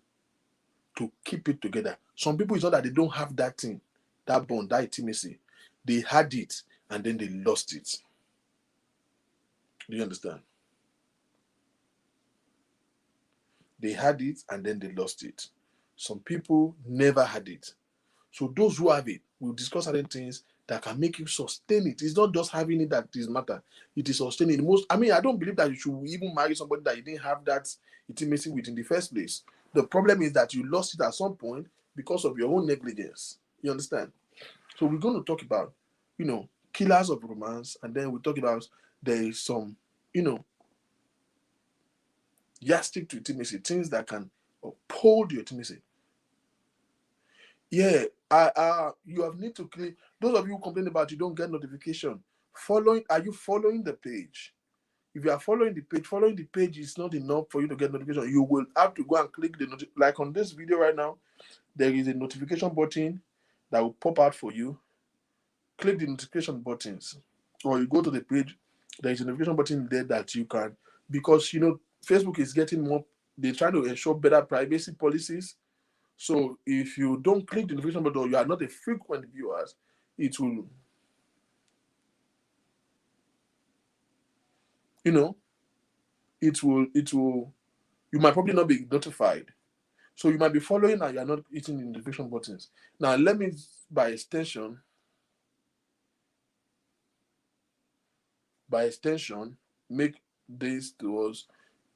to keep it together. Some people, it's not that they don't have that thing, that bond, that intimacy. They had it and then they lost it. Do you understand? They had it and then they lost it. Some people never had it. So those who have it, we'll discuss certain things that can make you sustain it. It's not just having it that is matter. It is sustaining. I don't believe that you should even marry somebody that you didn't have that intimacy with in the first place. The problem is that you lost it at some point because of your own negligence. You understand? So we're going to talk about, killers of romance, and then we'll talk about there is some, yardstick to intimacy, things that can uphold your intimacy. Yeah, you have need to click. Those of you who complain about you don't get notification. Are you following the page? If you are following the page is not enough for you to get notification. You will have to go and click like on this video right now. There is a notification button that will pop out for you. Click the notification buttons, or you go to the page. There is a notification button there that you can, because Facebook is getting more. They're trying to ensure better privacy policies. So if you don't click the notification button, or you are not a frequent viewer, it will, you might probably not be notified. So you might be following and you are not hitting the notification buttons. Now let me, by extension, make this to us.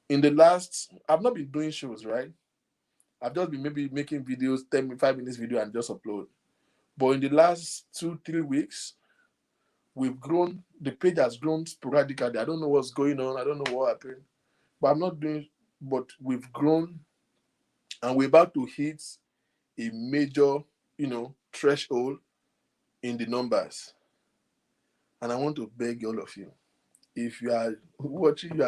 In the last, I've not been doing shows, right? I've just been maybe making videos, 5 minutes video and just upload. But in the last 2-3 weeks, we've grown. The page has grown sporadically. I don't know what's going on. I don't know what happened. But I'm not doing, but we've grown and we're about to hit a major, threshold in the numbers. And I want to beg all of you, if you are watching, you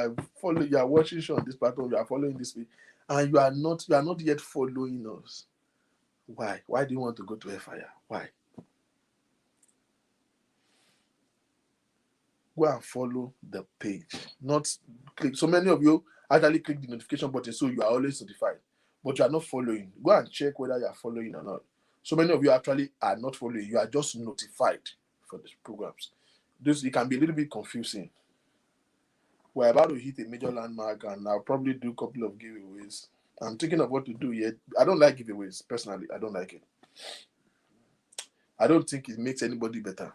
are watching show on this platform, you are following this way, and you are not yet following us. Why? Why do you want to go to fire? Why? Go and follow the page. Not click. So many of you actually click the notification button so you are always notified, but you are not following. Go and check whether you are following or not. So many of you actually are not following. You are just notified for these programs. This, it can be a little bit confusing. We're about to hit a major landmark, and I'll probably do a couple of giveaways. I'm thinking of what to do yet. I don't like giveaways personally. I don't like it. I don't think it makes anybody better.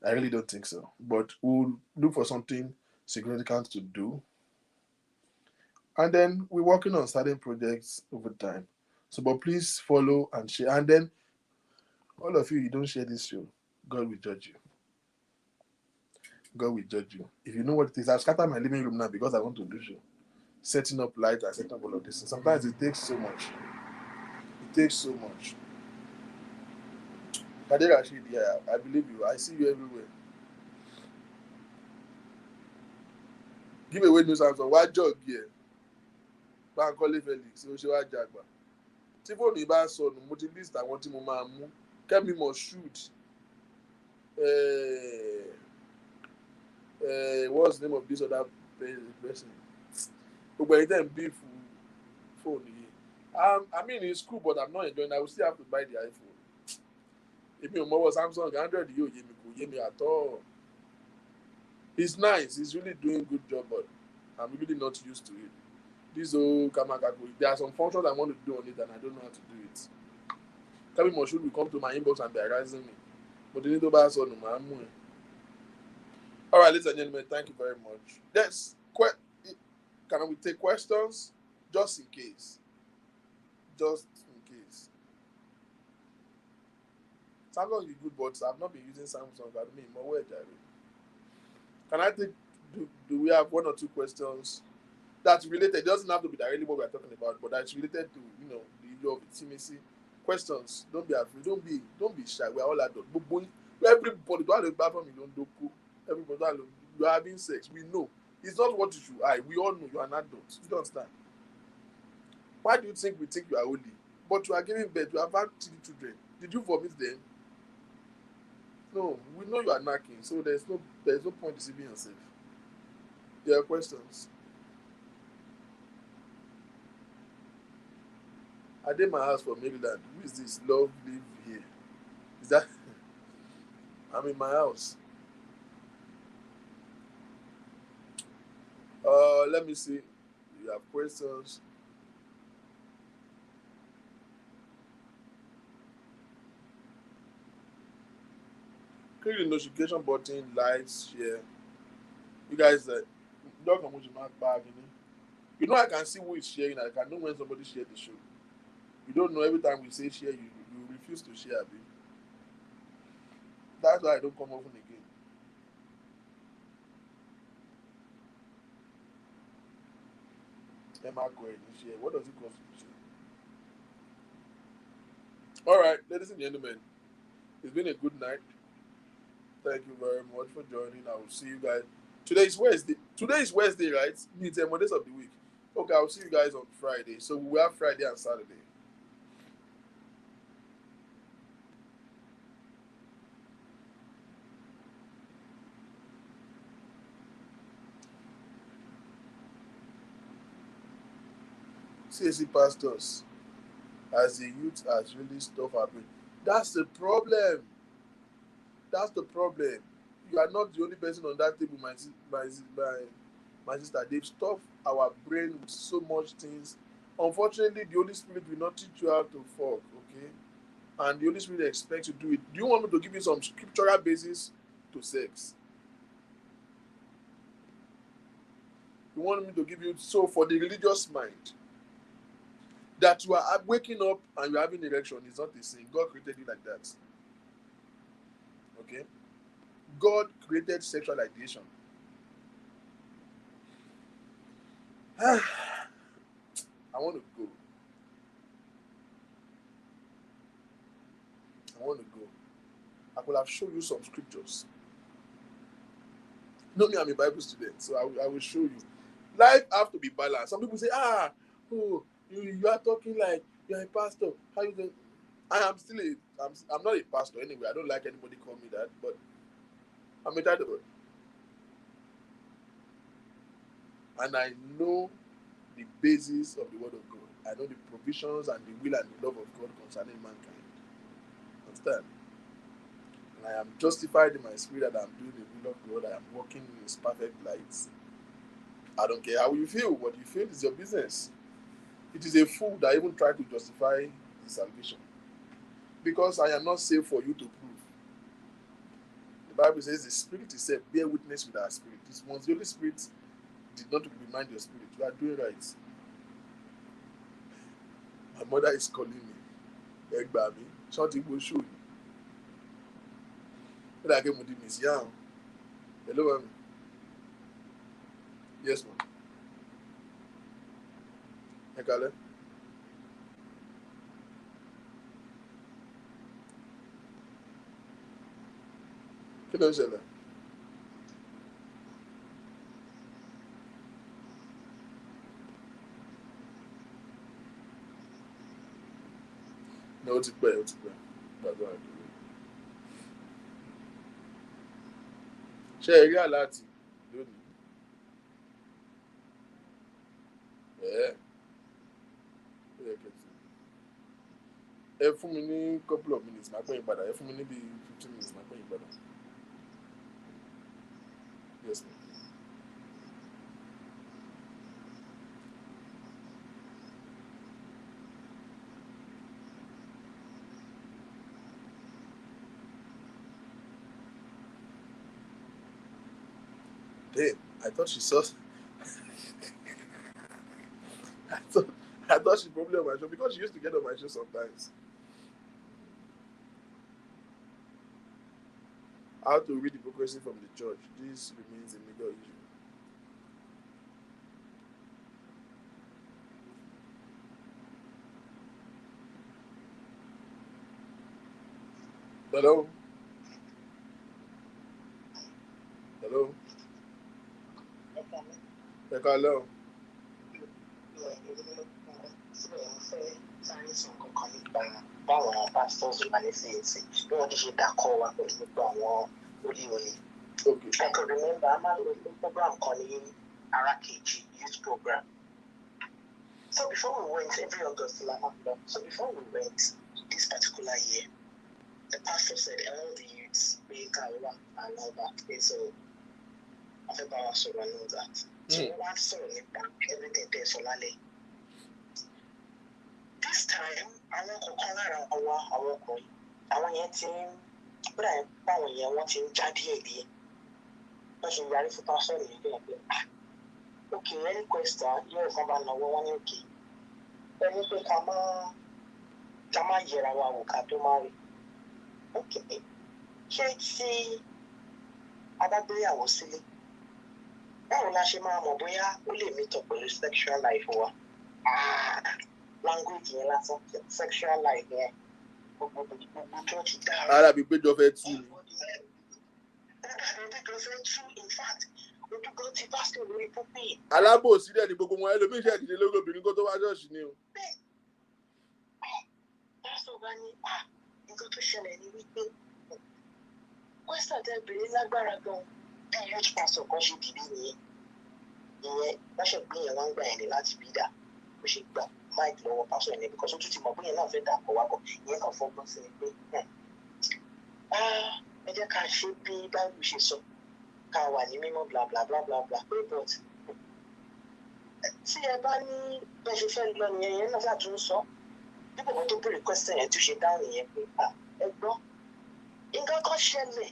I really don't think so. But we'll look for something significant to do. And then we're working on certain projects over time. So, but please follow and share. And then all of you don't share this show, God will judge you. God will judge you. If you know what it is, I've scattered my living room now because I want to do show. Setting up light and setting up all of this. And sometimes it takes so much. It takes so much. Kadir Rashid, yeah, I believe you. I see you everywhere. Give away news and so why jog here? Bankole Felix, ó ṣe wá jàgbà. Tí fóònù yìí bá sọnù, mo ti list àwọn tí mo máa mú. Kẹ́mi Moshood. What's the name of this other person? Gbogbo ẹ̀yin tẹ̀ ń bí fóònù yìí. I mean, it's cool, but I'm not enjoying it. I will still have to buy the iPhone. Èmi ò mọwọ́ Samsung 100 yóò yé mi kò yé mi at all. It's nice. It's really doing a good job, but I'm really not used to it. This whole Kamakaku, there are some functions I want to do on it and I don't know how to do it. Kẹ́mi Moshood will come to my inbox and be harassing me. But the little bá sọnù màá mú ẹ. All right, ladies and gentlemen, thank you very much. Yes, can we take questions? Just in case. Just in case. Samsung is good, but I've not been using Samsung. I mean, more way, can I take? Do we have one or two questions that's related? It doesn't have to be directly what we're talking about, but that's related to the issue of intimacy. Questions. Don't be afraid. Don't be shy. We're all adults. Everybody don't have a bathroom. Everybody you are having sex. We know it's not what you should hide. We all know you are an adult. You don't understand. Why do you think we think you are holy? But you are giving birth. You have had 3 children. Did you vomit them? No, we know you are knacking, so there's no point deceiving yourself. There are questions. I did my house for Maryland. Who is this? Love live here. Is that? I'm in my house. Let me see. You have questions. Click the notification button, likes, share. You guys, you know I can see who is sharing. I can know when somebody shared the show. You don't know every time we say share, you refuse to share. That's why I don't come often again. Emma Cohen, share. What does it cost to share? All right, ladies and gentlemen, it's been a good night. Thank you very much for joining. I will see you guys. Today is Wednesday. Today is Wednesday, right? Means Mondays of the week. Okay, I'll see you guys on Friday. So we have Friday and Saturday. CAC pastors, as the youth has really stuff happening. That's the problem. That's the problem. You are not the only person on that table, my sister. They've stuffed our brain with so much things. Unfortunately, the Holy Spirit will not teach you how to fuck, okay? And the Holy Spirit expects you to do it. Do you want me to give you some scriptural basis to sex? You want me to give you, so for the religious mind, that you are waking up and you're having erection is not a sin. God created you like that. Okay? God created sexual ideation. I want to go. I could have shown you some scriptures. You know me, I'm a Bible student, so I will show you. Life have to be balanced. Some people say, you are talking like you're a pastor. How you doing? I am still I'm not a pastor anyway. I don't like anybody call me that, but I'm a child of God. And I know the basis of the word of God. I know the provisions and the will and the love of God concerning mankind. Understand? And I am justified in my spirit that I'm doing the will of God. I am walking in His perfect light. I don't care how you feel. What you feel is your business. It is a fool that even try to justify his salvation. Because I am not saved for you to prove. The Bible says the Spirit itself bear witness with our spirit. This once the Holy Spirit did not remind your spirit, you are doing right. My mother is calling me. Egba mi, something will show you. When I came with him, Miss Yang. Hello, ma'am. Yes, ma'am. Ekale. Kí ló ń ṣẹlẹ̀? No, ó ti pẹ́, ó ti pẹ́. Gbàgbọ́ àdúrà. Ṣé ẹ rí àláàtì lónìí? Ẹ fún mi ní couple of minutes, màá pè yín padà. Ẹ fún mi ní bí 15 minutes, màá pè yín padà. Yes, ma'am. Damn, I thought she saw. I thought she probably on my show because she used to get on my show sometimes. How to read hypocrisy from the church. This remains a major issue. Hello? Hello? Hello? Báwọn pastors wà ní CAC bí wọ́n ti ṣe dákọ̀ wa pẹ̀lú gbogbo àwọn olóyè. Okay. I can remember a máa ń lo program kan ní ara kejì youth program. So before we went every August so before we went this particular year, the pastor said all the youths pay Kawa and all that. So after Bawa sọ̀rọ̀ and all that. So wọ́n wá sọ̀rọ̀ nípa everything there so lálẹ́. This time, àwọn kọ̀ọ̀kan lára àwọn ọkùnrin, àwọn yẹn ti ń gbọ́dọ̀ yẹn báwọn yẹn wọ́n ti ń já díẹ̀ díẹ̀. Wọ́n ṣe yarí fún pásọ̀ yẹn bẹ́ẹ̀ pé okay, any question yóò kan bá náwó wọn ní òkè. Ẹni pé ká má yẹra wa wò ká tó má rí. Okay, ṣé tí adágbéyàwó sílé? Báwo la ṣe máa mọ̀ bóyá ó lè meet up pẹ̀lú sexual life wa? Language yẹn lásán, sexual life yẹn, gbogbo church dára. Ara bí péjọ fẹ́ tú ni. In fact, ojúgbọ́n ti pásítọ̀ lórí púpì. Alábòsí dẹ̀ ni gbogbo wọn ẹlòmíì ṣe ìdílé lórí obìnrin kó tó wá ṣọ́ọ̀ṣì ni o. Pásítọ̀ bá ní nǹkan tó ṣẹlẹ̀ ní wípé Western tẹ́bìrì lágbára gan-an bí youth pastor kan ṣe dìde nìyẹn. Ìyẹn wọ́n ṣe gbé yẹn wọ́n ń gbà yẹn ní láti bí dà bó ṣe gbà mic lọ́wọ́ pásọ̀ yẹn because ó tún ti mọ̀ pé yẹn náà fẹ́ dà pọ̀ wá bọ̀ ìyẹn kan fọ́gbọ́n sí ni pé ẹ jẹ́ ká ṣe bí Bible ṣe sọ ká wà ní mímọ́ bla bla bla bla bla pé but tí ẹ bá ní bẹ́ẹ̀ ṣe fẹ́ lọ nìyẹn yẹn náà ṣàtún sọ bí bàbá tó béèrè question yẹn tún ṣe dáhùn yẹn pé ẹ gbọ́ nǹkan kan ṣẹlẹ̀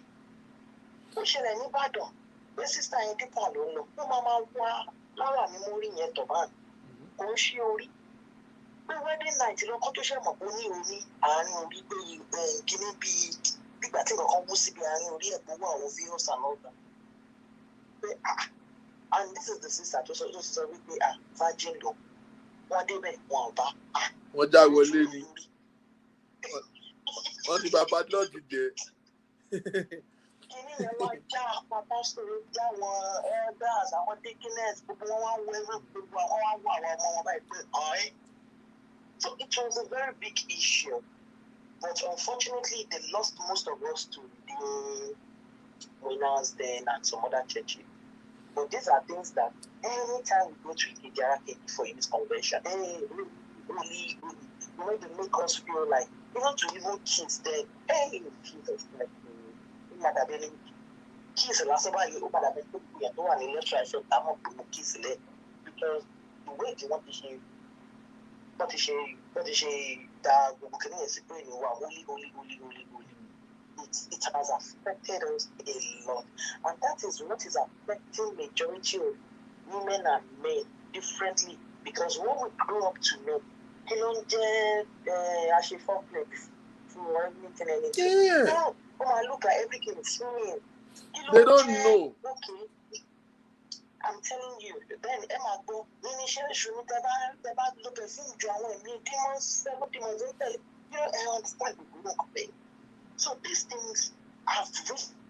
ó ṣẹlẹ̀ nìbàdàn pé sísá yẹn dípà ló ń lọ ó máa wá lára mi mórí yẹn tọ̀ báyìí kò ń ṣí orí pé wedding night lọ́kọ́ tó ṣe mọ̀ pé ó ní orí àárín orí pé kíní bíi gbígbà tí nǹkan kan wú síbi àárín orí ẹ̀ gbogbo àwọn virus and all that pé and this is the sister tó sọ wípé virgin lò wọ́n débẹ̀ wọn ò bá wọ́n já wọlé ni wọ́n ti bá padlock jẹ. Kíní yẹn wá já àpapọ̀ sọ̀rọ̀ já wọn elders àwọn deaconess gbogbo wọn wá wọ ẹrú gbogbo àwọn wá wọ àwọn ọmọ wọn báyìí pé ọ̀ẹ́. So it was a very big issue, but unfortunately they lost most of us to the winners then and some other churches. But these are things that anytime we go to Idiarake for youth convention, only, you know, they make us feel like, even to even kids, they, hey, Jesus, like, kids, last of all, you open up and you don't want to try to come up with kids, because the way they want to share, what is she, that we can explain, holy. It has affected us a lot, and that is what is affecting majority of women and men differently, because what we grew up to know, actually foreplay for anything. Yeah. No, I look at everything swimming. They don't know. Okay. I'm telling you, then Emma go, look at demons, you know, I understand the look of it. So these things have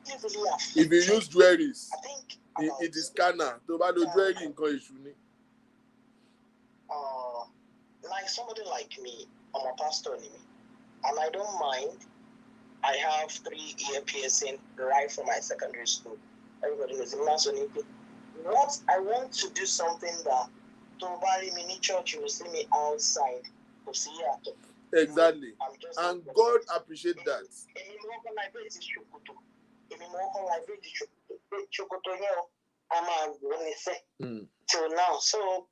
really affected. If you use jewelries, I think it is scanner. To buy the jewelry in issue. Like somebody like me, I'm a pastor, and I don't mind. I have 3-year piercing right from my secondary school. Everybody knows it. What I want to do something that to buy mini church, you will see me outside to see it. Exactly. And God appreciate that. Till now. So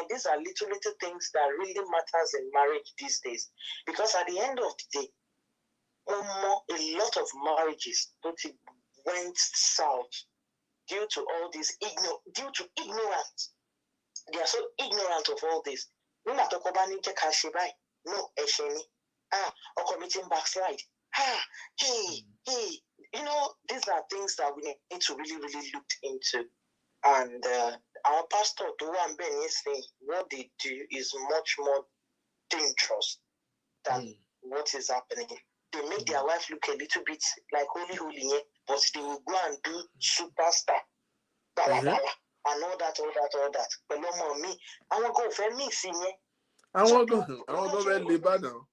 these are little things that really matters in marriage these days. Because at the end of the day, a lot of marriages went south due to all this due to ignorance. They are so ignorant of all this. No, or committing backslide. Hey, you know, these are things that we need to really look into. And our pastor, Duan Ben, is saying what they do is much more dangerous than what is happening. They make their wife look a little bit like holy, but they will go and do superstar. And all that. But no more me. I will go for me, senior. I want to go very labor now.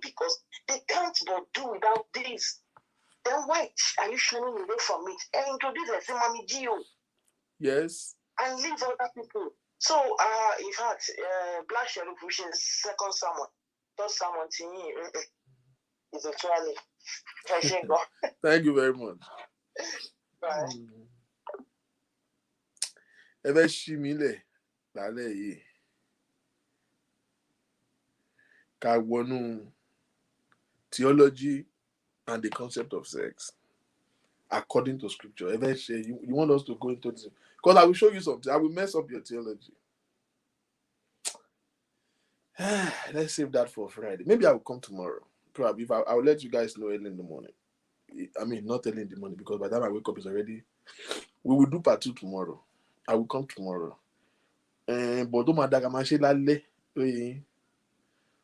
Because they can't but do without this. Then why are you showing away from it? And introduce a Simami Gio. Yes. And leave other people. So, in fact, Black Sheriff, which is second sermon, third sermon, is actually. Thank you very much. Bye. Ebe shimile lálẹ́ yìí. Ká wọnú theology and the concept of sex according to scripture. You want us to go into this? Because I will show you something. I will mess up your theology. Let's save that for Friday. Maybe I will come tomorrow. Probably. I will let you guys know early in the morning. I mean, not early in the morning, because by the time I wake up, it's already. We will do part 2 tomorrow. I will come tomorrow.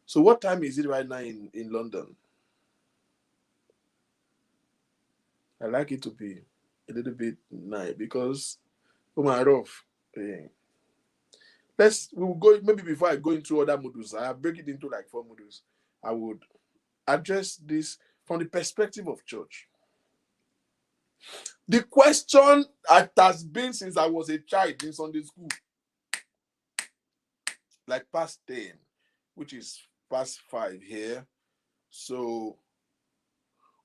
So what time is it right now in London? I like it to be a little bit night because my rough. We will go, maybe before I go into other modules, I break it into like 4 modules. I would address this from the perspective of church. The question that has been since I was a child in Sunday school, like past 10, which is past 5 here. So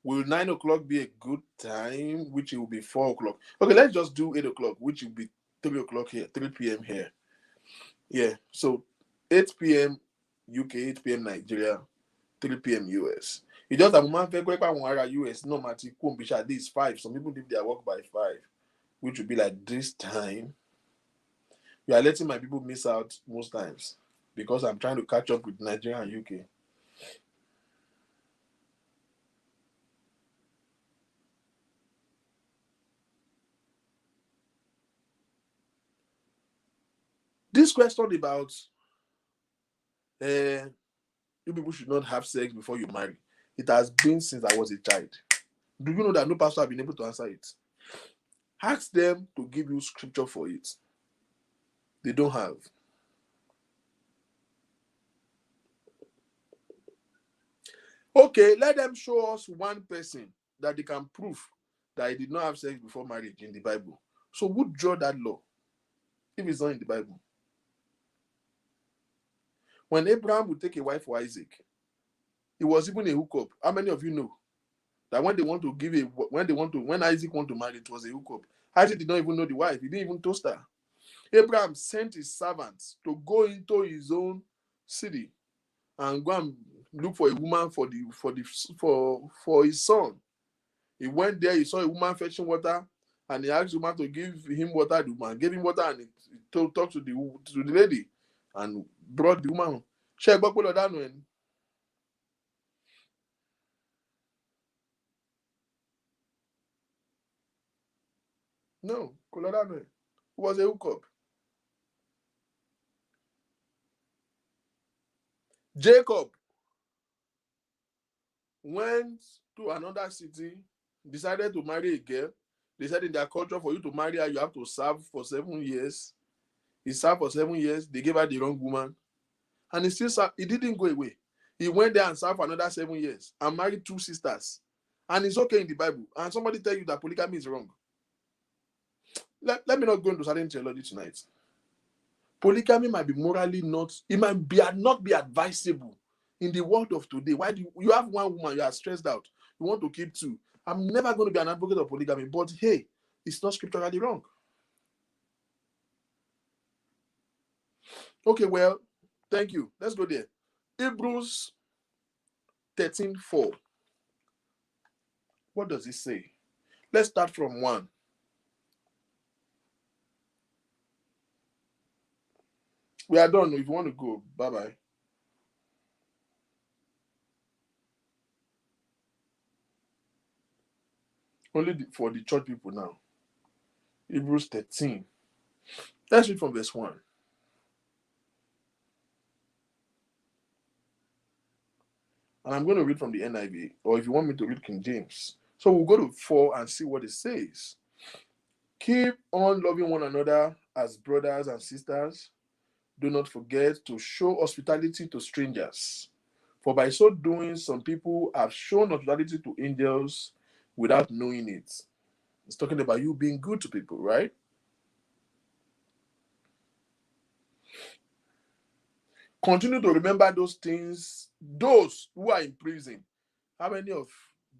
will 9 o'clock be a good time, which it will be 4 o'clock? Okay, let's just do 8 o'clock, which will be 3 o'clock here, 3 p.m. here. Yeah, so 8 p.m. UK, 8 p.m. Nigeria, 3 p.m. US. It just a moment US, no matter at least 5. Some people leave their work by 5, which would be like this time. We are letting my people miss out most times because I'm trying to catch up with Nigeria and UK. This question about you people should not have sex before you marry, it has been since I was a child. Do you know that no pastor has been able to answer it? Ask them to give you scripture for it. They don't have. Okay, let them show us one person that they can prove that he did not have sex before marriage in the Bible. So who draw that law if it's not in the Bible? When Abraham would take a wife for Isaac, it was even a hookup. How many of you know that when Isaac want to marry, it was a hookup? Isaac did not even know the wife. He didn't even toast her. Abraham sent his servants to go into his own city and go and look for a woman for his son. He went there, he saw a woman fetching water, and he asked the woman to give him water. The woman gave him water, and he talked to the lady and brought the woman. No, Colorado. It was a hookup. Jacob went to another city, decided to marry a girl. They said in their culture, for you to marry her, you have to serve for 7 years. He served for 7 years. They gave her the wrong woman. And he still served. He didn't go away. He went there and served for another 7 years and married 2 sisters. And it's okay in the Bible. And somebody tell you that polygamy is wrong. Let me not go into certain theology tonight. Polygamy might be morally not be advisable in the world of today. Why do you have one woman, you are stressed out, you want to keep 2? I'm never going to be an advocate of polygamy, but hey, it's not scripturally wrong. Okay, well, thank you. Let's go there. Hebrews 13:4. What does it say? Let's start from 1. We are done. If you want to go, bye-bye. Only for the church people now. Hebrews 13. Let's read from verse 1. And I'm going to read from the NIV, or if you want me to read King James. So we'll go to 4 and see what it says. Keep on loving one another as brothers and sisters. Do not forget to show hospitality to strangers. For by so doing, some people have shown hospitality to angels without knowing it. It's talking about you being good to people, right? Continue to remember those things, those who are in prison. How many of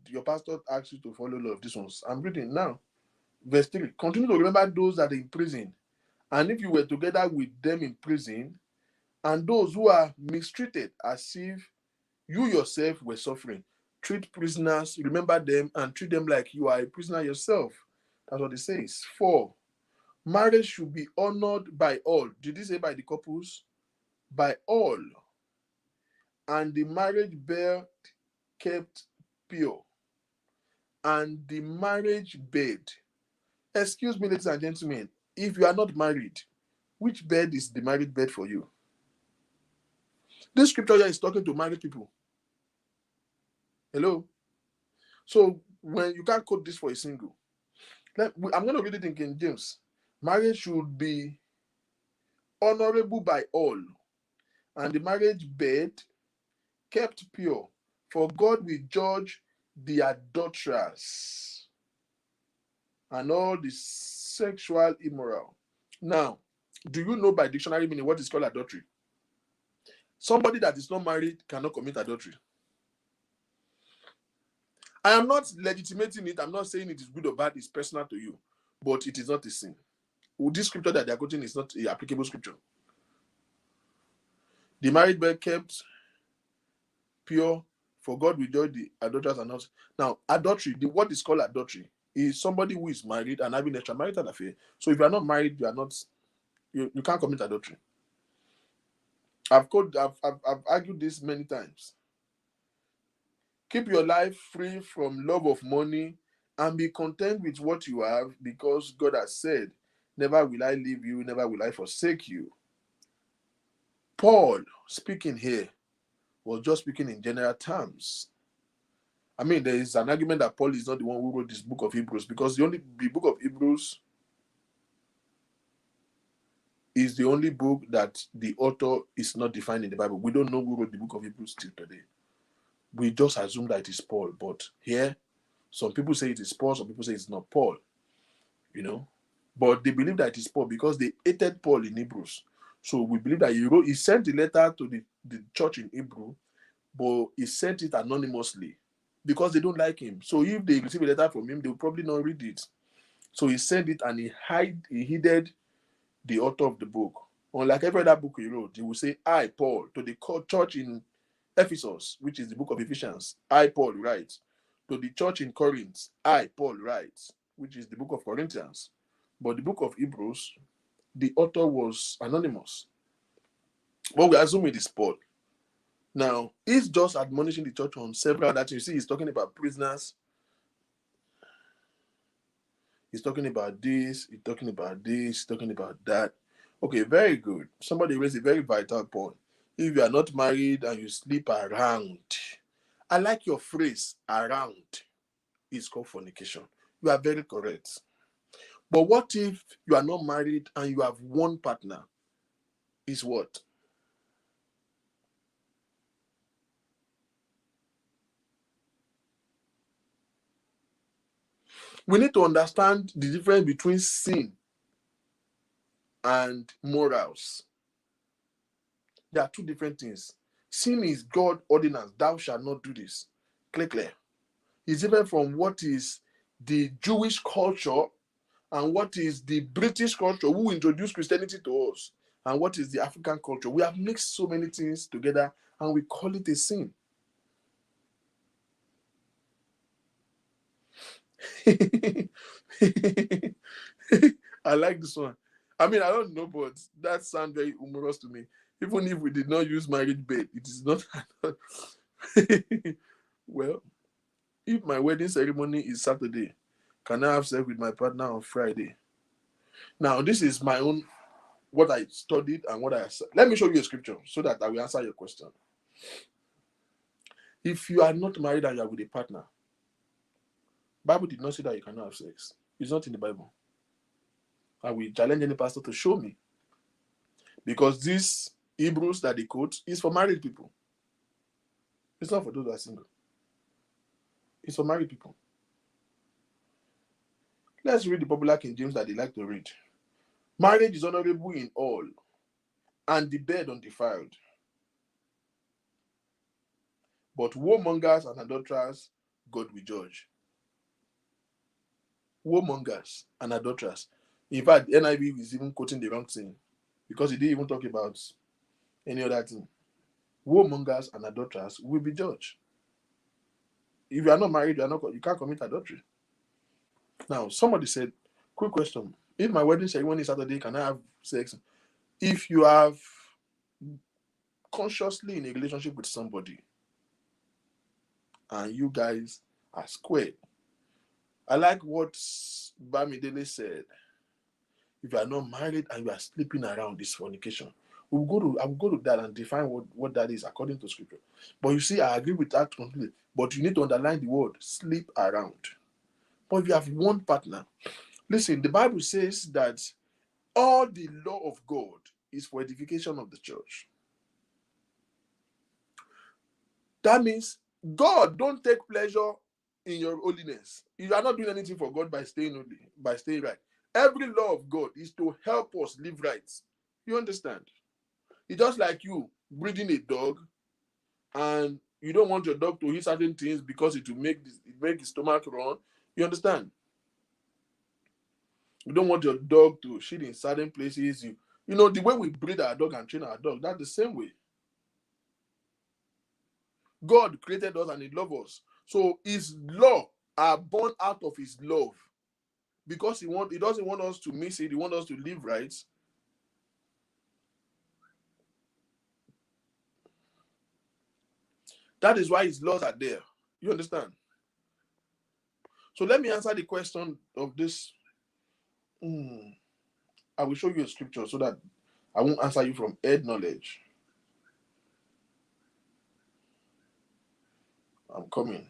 your pastor asked you to follow all of these ones? I'm reading now. Verse 3. Continue to remember those that are in prison. And if you were together with them in prison, and those who are mistreated, as if you yourself were suffering. Treat prisoners, remember them, and treat them like you are a prisoner yourself. That's what it says. 4. Marriage should be honored by all. Did he say by the couples? By all. And the marriage bed kept pure. And the marriage bed. Excuse me, ladies and gentlemen, if you are not married, which bed is the married bed for you? This scripture here is talking to married people. Hello? So when you can't quote this for a single, I'm going to read it in King James. Marriage should be honorable by all, and the marriage bed kept pure, for God will judge the adulterers and all the sexual immoral. Now, do you know by dictionary meaning what is called adultery? Somebody that is not married cannot commit adultery. I am not legitimating it. I'm not saying it is good or bad. It's personal to you, but it is not a sin. This scripture that they are quoting is not an applicable scripture. The married bed kept pure, for God will judge the adulterers and not. Now, adultery, what is called adultery, is somebody who is married and having extramarital affair. So if you are not married, you are not, you can't commit adultery. I've argued this many times. Keep your life free from love of money and be content with what you have, because God has said, never will I leave you, never will I forsake you. Paul, speaking here, was just speaking in general terms. I mean, there is an argument that Paul is not the one who wrote this book of Hebrews, because the book of Hebrews is the only book that the author is not defined in the Bible. We don't know who wrote the book of Hebrews till today. We just assume that it is Paul, but here, some people say it is Paul, some people say it's not Paul, But they believe that it is Paul because they hated Paul in Hebrews. So we believe that he sent the letter to the church in Hebrew, but he sent it anonymously because they don't like him. So if they receive a letter from him, they will probably not read it. So he sent it and he hid the author of the book. Unlike every other book he wrote, he will say, I, Paul, to the church in Ephesus, which is the book of Ephesians. I, Paul, write. To the church in Corinth, I, Paul, write, which is the book of Corinthians. But the book of Hebrews, the author was anonymous. But we assume it is Paul. Now, he's just admonishing the church on several other things. You see, he's talking about prisoners. He's talking about this. He's talking about this. He's talking about that. Okay, very good. Somebody raised a very vital point. If you are not married and you sleep around, I like your phrase, around. It's called fornication. You are very correct. But what if you are not married and you have one partner? Is what? We need to understand the difference between sin and morals. There are two different things. Sin is God ordinance. Thou shalt not do this. Clear. It's different from what is the Jewish culture and what is the British culture who introduced Christianity to us and what is the African culture. We have mixed so many things together and we call it a sin. I like this one. I mean, I don't know, but that sounds very humorous to me. Even if we did not use marriage bed, it is not. Well, if my wedding ceremony is Saturday, can I have sex with my partner on Friday? Now, this is my own, what I studied and what I said. Let me show you a scripture so that I will answer your question. If you are not married and you are with a partner, Bible did not say that you cannot have sex. It's not in the Bible. I will challenge any pastor to show me. Because this Hebrews that they quote is for married people. It's not for those that are single. It's for married people. Let's read the popular King James that they like to read. Marriage is honorable in all, and the bed undefiled. But warmongers and adulterers, God will judge. Warmongers and adulterers. In fact, NIV is even quoting the wrong thing because he didn't even talk about any other thing. Warmongers and adulterers will be judged. If you are not married, you can't commit adultery. Now, somebody said, quick question. If my wedding ceremony is Saturday, can I have sex? If you have consciously in a relationship with somebody and you guys are squared, I like what Bamidele said. If you are not married and you are sleeping around, this fornication. I will go to that and define what that is according to scripture. But you see, I agree with that completely. But you need to underline the word sleep around. But if you have one partner, listen, the Bible says that all the law of God is for edification of the church. That means God don't take pleasure in your holiness. You are not doing anything for God by staying holy, by staying right. Every law of God is to help us live right. You understand? It's just like you breeding a dog and you don't want your dog to eat certain things because it will make his stomach run. You understand? You don't want your dog to shit in certain places. You know, the way we breed our dog and train our dog, that's the same way. God created us and he loves us. So his law are born out of his love. Because he doesn't want us to miss it, he wants us to live right. That is why his laws are there. You understand? So let me answer the question of this. I will show you a scripture so that I won't answer you from head knowledge. I'm coming.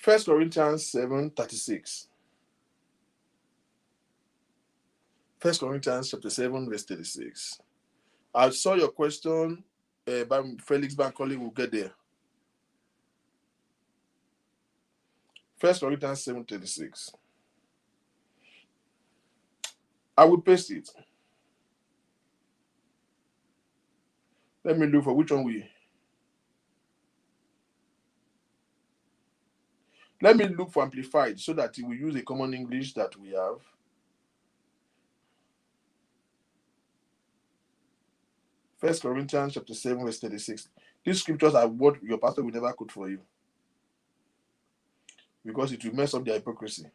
1 Corinthians 7:36. 1 Corinthians chapter 7, verse 36. I saw your question by Felix Bankole. Will get there. 1 Corinthians 7:36. I will paste it. Let me look for which one we. Let me look for Amplified so that we use a common English that we have. 1 Corinthians chapter 7, verse 36. These scriptures are what your pastor will never quote for you, because it will mess up their hypocrisy.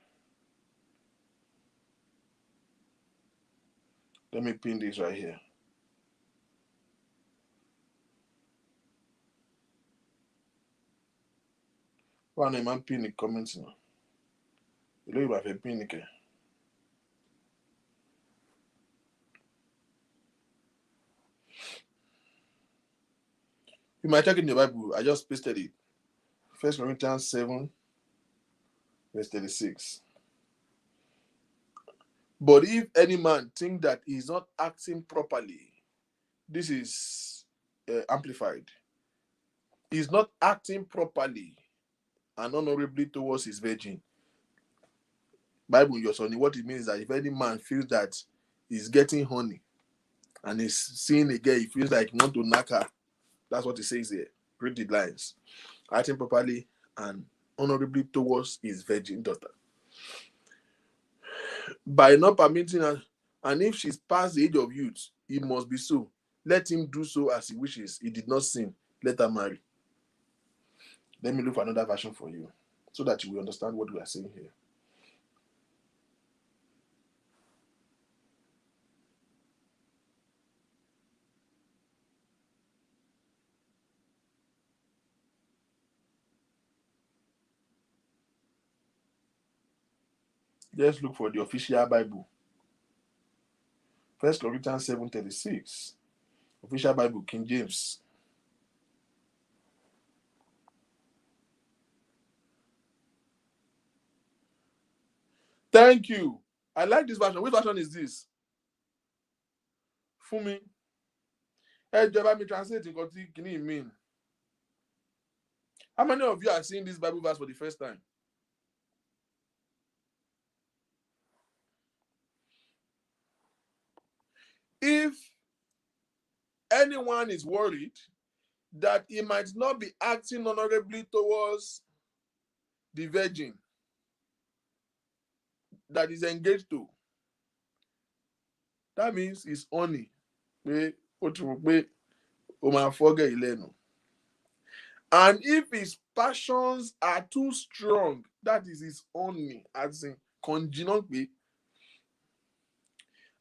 Let me pin this right here. Why am I pinning comments now? You know, if I pin it. You might check in the Bible. I just pasted it. 1 Corinthians 7, verse 36. But if any man think that he is not acting properly, this is amplified. He is not acting properly and honorably towards his virgin. Bible, your son, what it means is that if any man feels that he's getting honey and he's seeing a girl, he feels like he wants to knock her. That's what it says here. Read the lines. Acting properly and honorably towards his virgin daughter. By not permitting her, and if she's past the age of youth, it must be so. Let him do so as he wishes. He did not sin. Let her marry. Let me look for another version for you so that you will understand what we are saying here. Let's look for the official Bible. 1 Corinthians 7:36. Official Bible, King James. Thank you. I like this version. Which version is this? Fumi. Hey, Jeba, me translate what can you mean? How many of you are seeing this Bible verse for the first time? If anyone is worried that he might not be acting honorably towards the virgin that is engaged to, that means it's honey. And if his passions are too strong, that is his honey, as in congeal,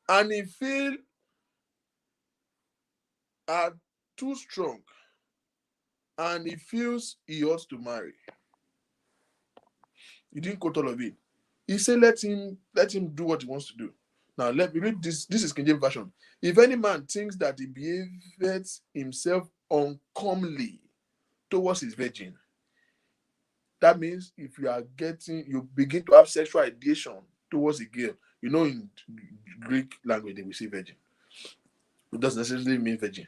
and he feel are too strong, and he feels he ought to marry. He didn't quote all of it. He said, let him do what he wants to do. Now, let me read this. This is King James Version. If any man thinks that he behaves himself uncomely towards his virgin, that means if you begin to have sexual ideation towards a girl, you know, in Greek language, they will say virgin. It doesn't necessarily mean virgin.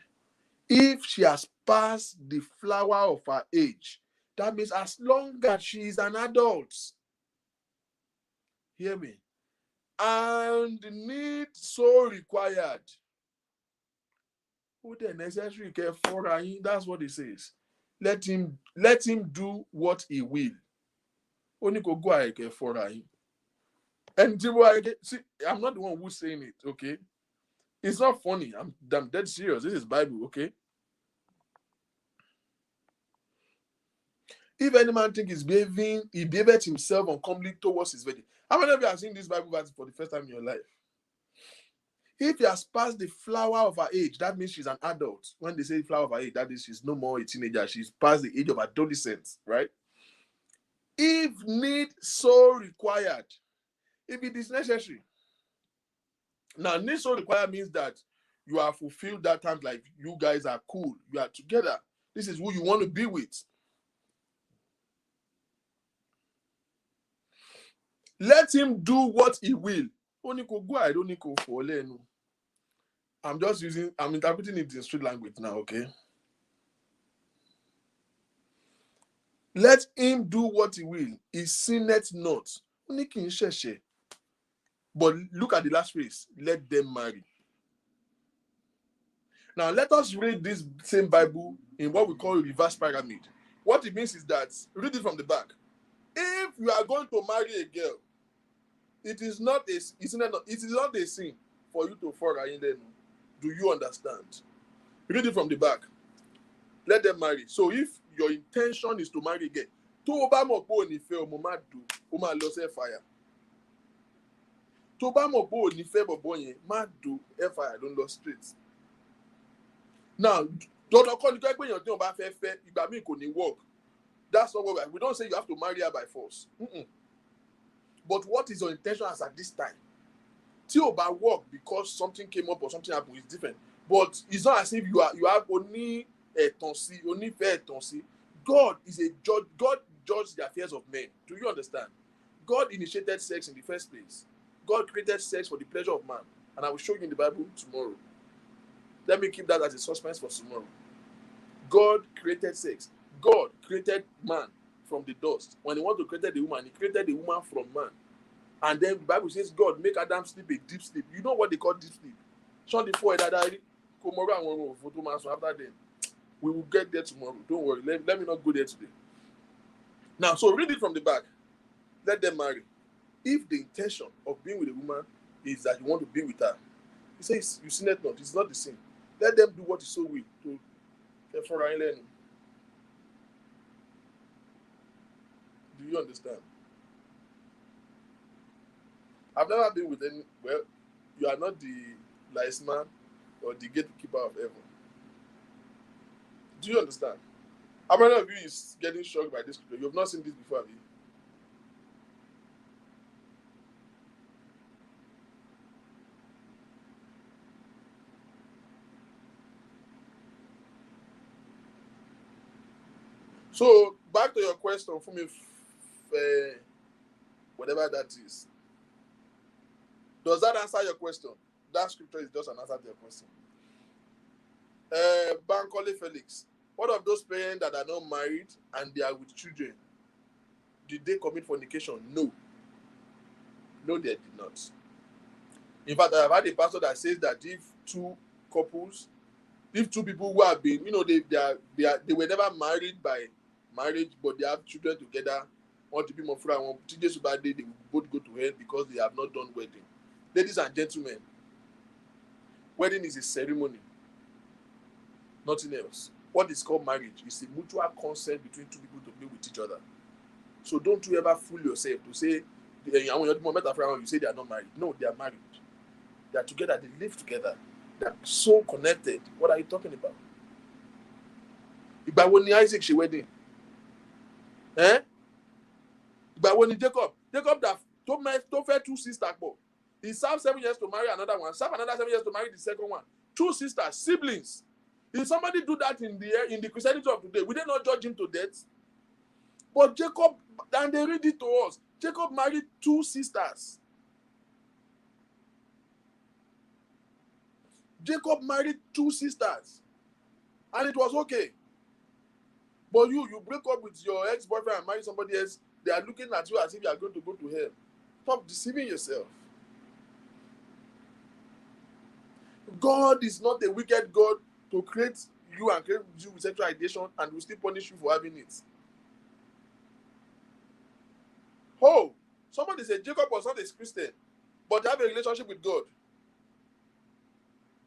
If she has passed the flower of her age, that means as long as she is an adult, hear me, and need so required, who the necessary care for her, that's what it says. Let him do what he will. Only go ahead care for her. And see, I'm not the one who's saying it, okay? It's not funny. I'm dead serious. This is Bible, okay? If any man think he behaved himself uncomely towards his virgin. How many of you have seen this Bible verse for the first time in your life? If he has passed the flower of her age, that means she's an adult. When they say flower of her age, that is she's no more a teenager. She's past the age of adolescence, right? If need so required, if it is necessary. Now, need so required means that you are fulfilled that time, like you guys are cool, you are together. This is who you want to be with. Let him do what he will. Only go ahead, only go for no. I'm interpreting it in street language now, okay? Let him do what he will. He sinneth not. Only king sheshe. But look at the last phrase. Let them marry. Now, let us read this same Bible in what we call reverse pyramid. What it means is that, read it from the back. If you are going to marry a girl, it is not a sin for you to fall in them. Do you understand? Read it from the back. Let them marry. So if your intention is to marry again, tó o bá mọ̀ pé ò ní fẹ́ ọmọ má dùn, ó máa lọ sí fire. Tó o bá mọ̀ pé ò ní fẹ́ bọ̀bọ̀ yẹn, má dùn fire ló ń lọ straight. Now, dandan kọ́ ni pé èèyàn tí wọ́n bá fẹ́ ìgbà míì kò ní work. That's not what we don't say you have to marry her by force. But what is your intention as at this time? Tí o bá work because something came up or something happened is different. But it's not as if you have only onífẹ́ ẹ̀tàn sí. God is a judge. God judges the affairs of men. Do you understand? God initiated sex in the first place. God created sex for the pleasure of man. And I will show you in the Bible tomorrow. Let me keep that as a suspense for tomorrow. God created sex. God created man from the dust. When he wanted to create the woman, he created the woman from man. And then the Bible says God make Adam sleep a deep sleep. You know what they call deep sleep? After then, we will get there tomorrow. Don't worry. Let me not go there today. Now, so read it from the back. Let them marry. If the intention of being with a woman is that you want to be with her, he says, you sin it not. It's not the sin. Let them do what is so will to learning. Do you understand? I've never been with any. Well, you are not the lice man or the gatekeeper of heaven. Do you understand? How many of you is getting shocked by this scripture? You have not seen this before, have you? So, back to your question for me, whatever that is. Does that answer your question? That scripture is just an answer to your question. Bankole Felix, what of those parents that are not married and they are with children? Did they commit fornication? No. No, they did not. In fact, I have had a pastor that says that if two people who have been, they were never married by marriage, but they have children together, want to be more free, want to they will both go to hell because they have not done wedding. Ladies and gentlemen, wedding is a ceremony, nothing else. What is called marriage is a mutual consent between two people to be with each other. So don't you ever fool yourself to say, you say they are not married. No, they are married. They are together, they live together. They are so connected. What are you talking about? Ìgbà wo ni Isaac ṣe wedding? Ìgbà wo ni Jacob that tó fẹ́ two sisters pọ̀. He served 7 years to marry another one, served another 7 years to marry the second one. 2 sisters, siblings. If somebody do that in the Christianity of today, we did not judge him to death. But Jacob, and they read it to us, Jacob married 2 sisters. Jacob married 2 sisters. And it was okay. But you break up with your ex-boyfriend and marry somebody else, they are looking at you as if you are going to go to hell. Stop deceiving yourself. God is not a wicked God to create you and create you with sexual ideation and will still punish you for having it. Oh, somebody said Jacob was not a Christian, but they have a relationship with God.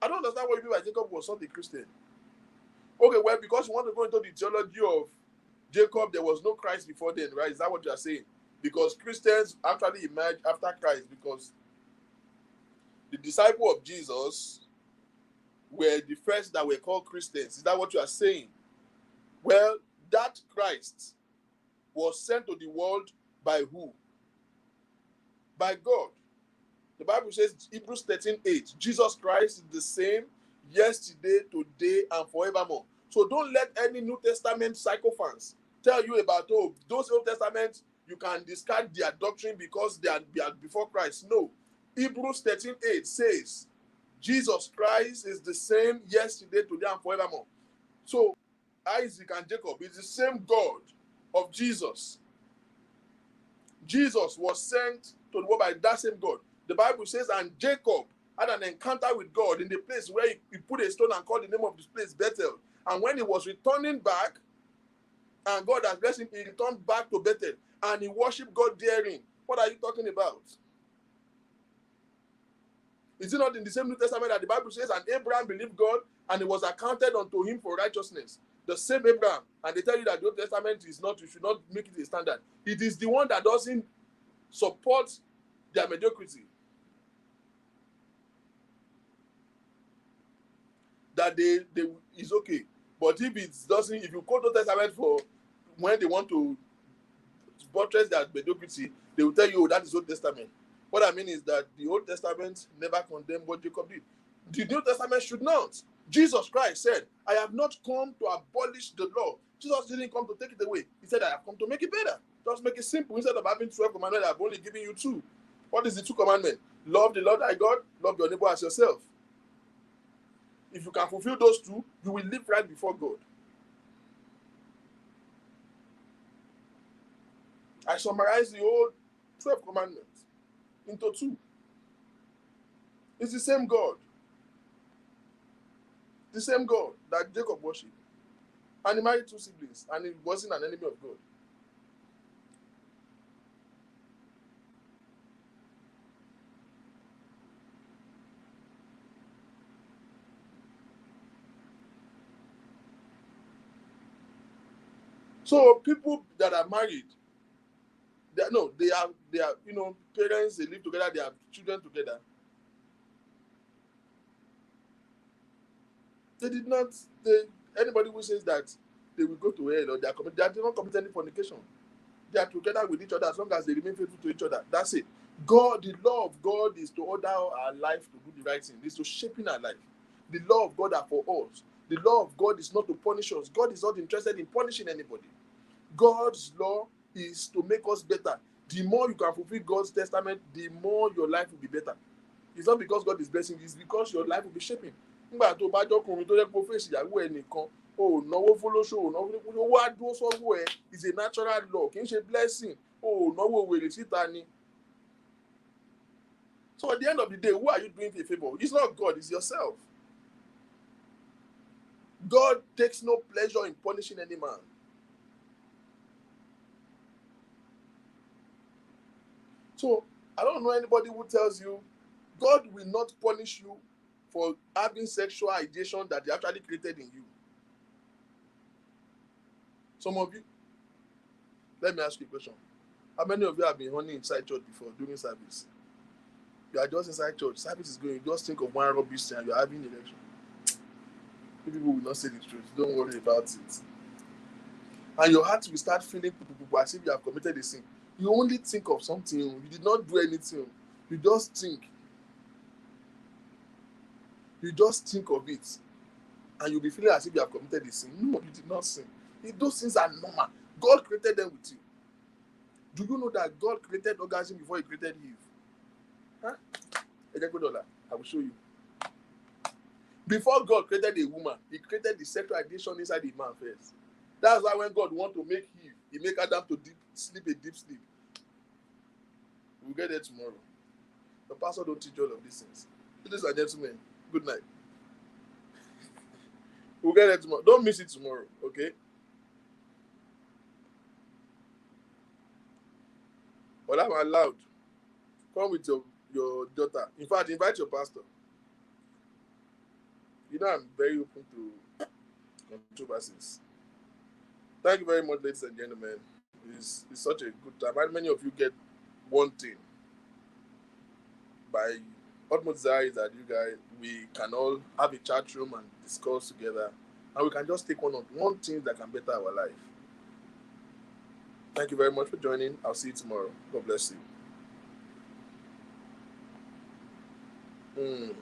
I don't understand what you mean by Jacob was not a Christian. Okay, well, because you want to go into the theology of Jacob, there was no Christ before then, right? Is that what you are saying? Because Christians actually emerged after Christ, because the disciples of Jesus were the first that were called Christians. Is that what you are saying? Well, that Christ was sent to the world by who? By God. The Bible says, Hebrews 13:8, Jesus Christ is the same yesterday, today, and forevermore. So don't let any New Testament sycophants tell you about, those Old Testament you can discard their doctrine because they are before Christ. No. Hebrews 13:8 says, Jesus Christ is the same yesterday, today, and forevermore. So, Isaac and Jacob is the same God of Jesus. Jesus was sent to the world by that same God. The Bible says, and Jacob had an encounter with God in the place where he put a stone and called the name of this place Bethel. And when he was returning back, and God has blessed him, he returned back to Bethel and he worshiped God therein. What are you talking about? Is it not in the same New Testament that the Bible says, and Abraham believed God and it was accounted unto him for righteousness? The same Abraham. And they tell you that the Old Testament is not, you should not make it a standard. It is the one that doesn't support their mediocrity. That they is okay. But if it doesn't, if you quote the Old Testament for when they want to buttress their mediocrity, they will tell you, oh, that is Old Testament. What I mean is that the Old Testament never condemned what Jacob did. The New Testament should not. Jesus Christ said, I have not come to abolish the law. Jesus didn't come to take it away. He said, I have come to make it better. Just make it simple. Instead of having 12 commandments, I've only given you 2. What is the 2 commandments? Love the Lord thy God, love your neighbor as yourself. If you can fulfill those 2, you will live right before God. I summarize the whole 12 commandments into 2. It's the same God. The same God that Jacob worshipped. And he married 2 siblings, and he wasn't an enemy of God. So people that are married, they are parents, they live together, they have children together. Anybody who says that they will go to hell or they are not committing any fornication. They are together with each other as long as they remain faithful to each other. That's it. God, the law of God is to order our life to do the right thing. It's to shaping our life. The law of God are for us. The law of God is not to punish us. God is not interested in punishing anybody. God's law is to make us better. The more you can fulfill God's testament, the more your life will be better. It's not because God is blessing, it's because your life will be shaping. Nígbà tó bá jọkùnrin tó yẹ kó fèsì ìyàwó ẹ nìkan, o náwó fọlọ́ṣọ́, o náwó owó adúró sọ́wọ́ ẹ, is a natural law, kì í ṣe blessing, o náwó wèrè síta ni. So at the end of the day, who are you doing a favor? It's not God, it's yourself. God takes no pleasure in punishing any man. So I don't know anybody who tells you God will not punish you for having sexual ideation that He actually created in you. Some of you, let me ask you a question. How many of you have been running inside church before during service? You are just inside church, service is going, you just think of one rubbish and you are having election. People will not say the truth. Don't worry about it. And your heart will start feeling as if you have committed a sin. You only think of something. You did not do anything. You just think. You just think of it. And you'll be feeling as if you have committed a sin. No, you did not sin. Those things are normal. God created them with you. Do you know that God created orgasm before He created Eve? Huh? I will show you. Before God created a woman, He created the sexual addiction inside the man first. That's why when God wanted to make Eve, He made Adam to sleep a deep sleep. We'll get there tomorrow. The pastor don't teach all of these things. Ladies and gentlemen, good night. We'll get there tomorrow. Don't miss it tomorrow, okay? But I'm allowed. Come with your daughter. In fact, invite your pastor. You know I'm very open to controversies. Thank you very much, ladies and gentlemen. It's such a good time. And many of you get one thing. My utmost desire is that you guys, we can all have a chat room and discuss together. And we can just take one thing that can better our life. Thank you very much for joining. I'll see you tomorrow. God bless you.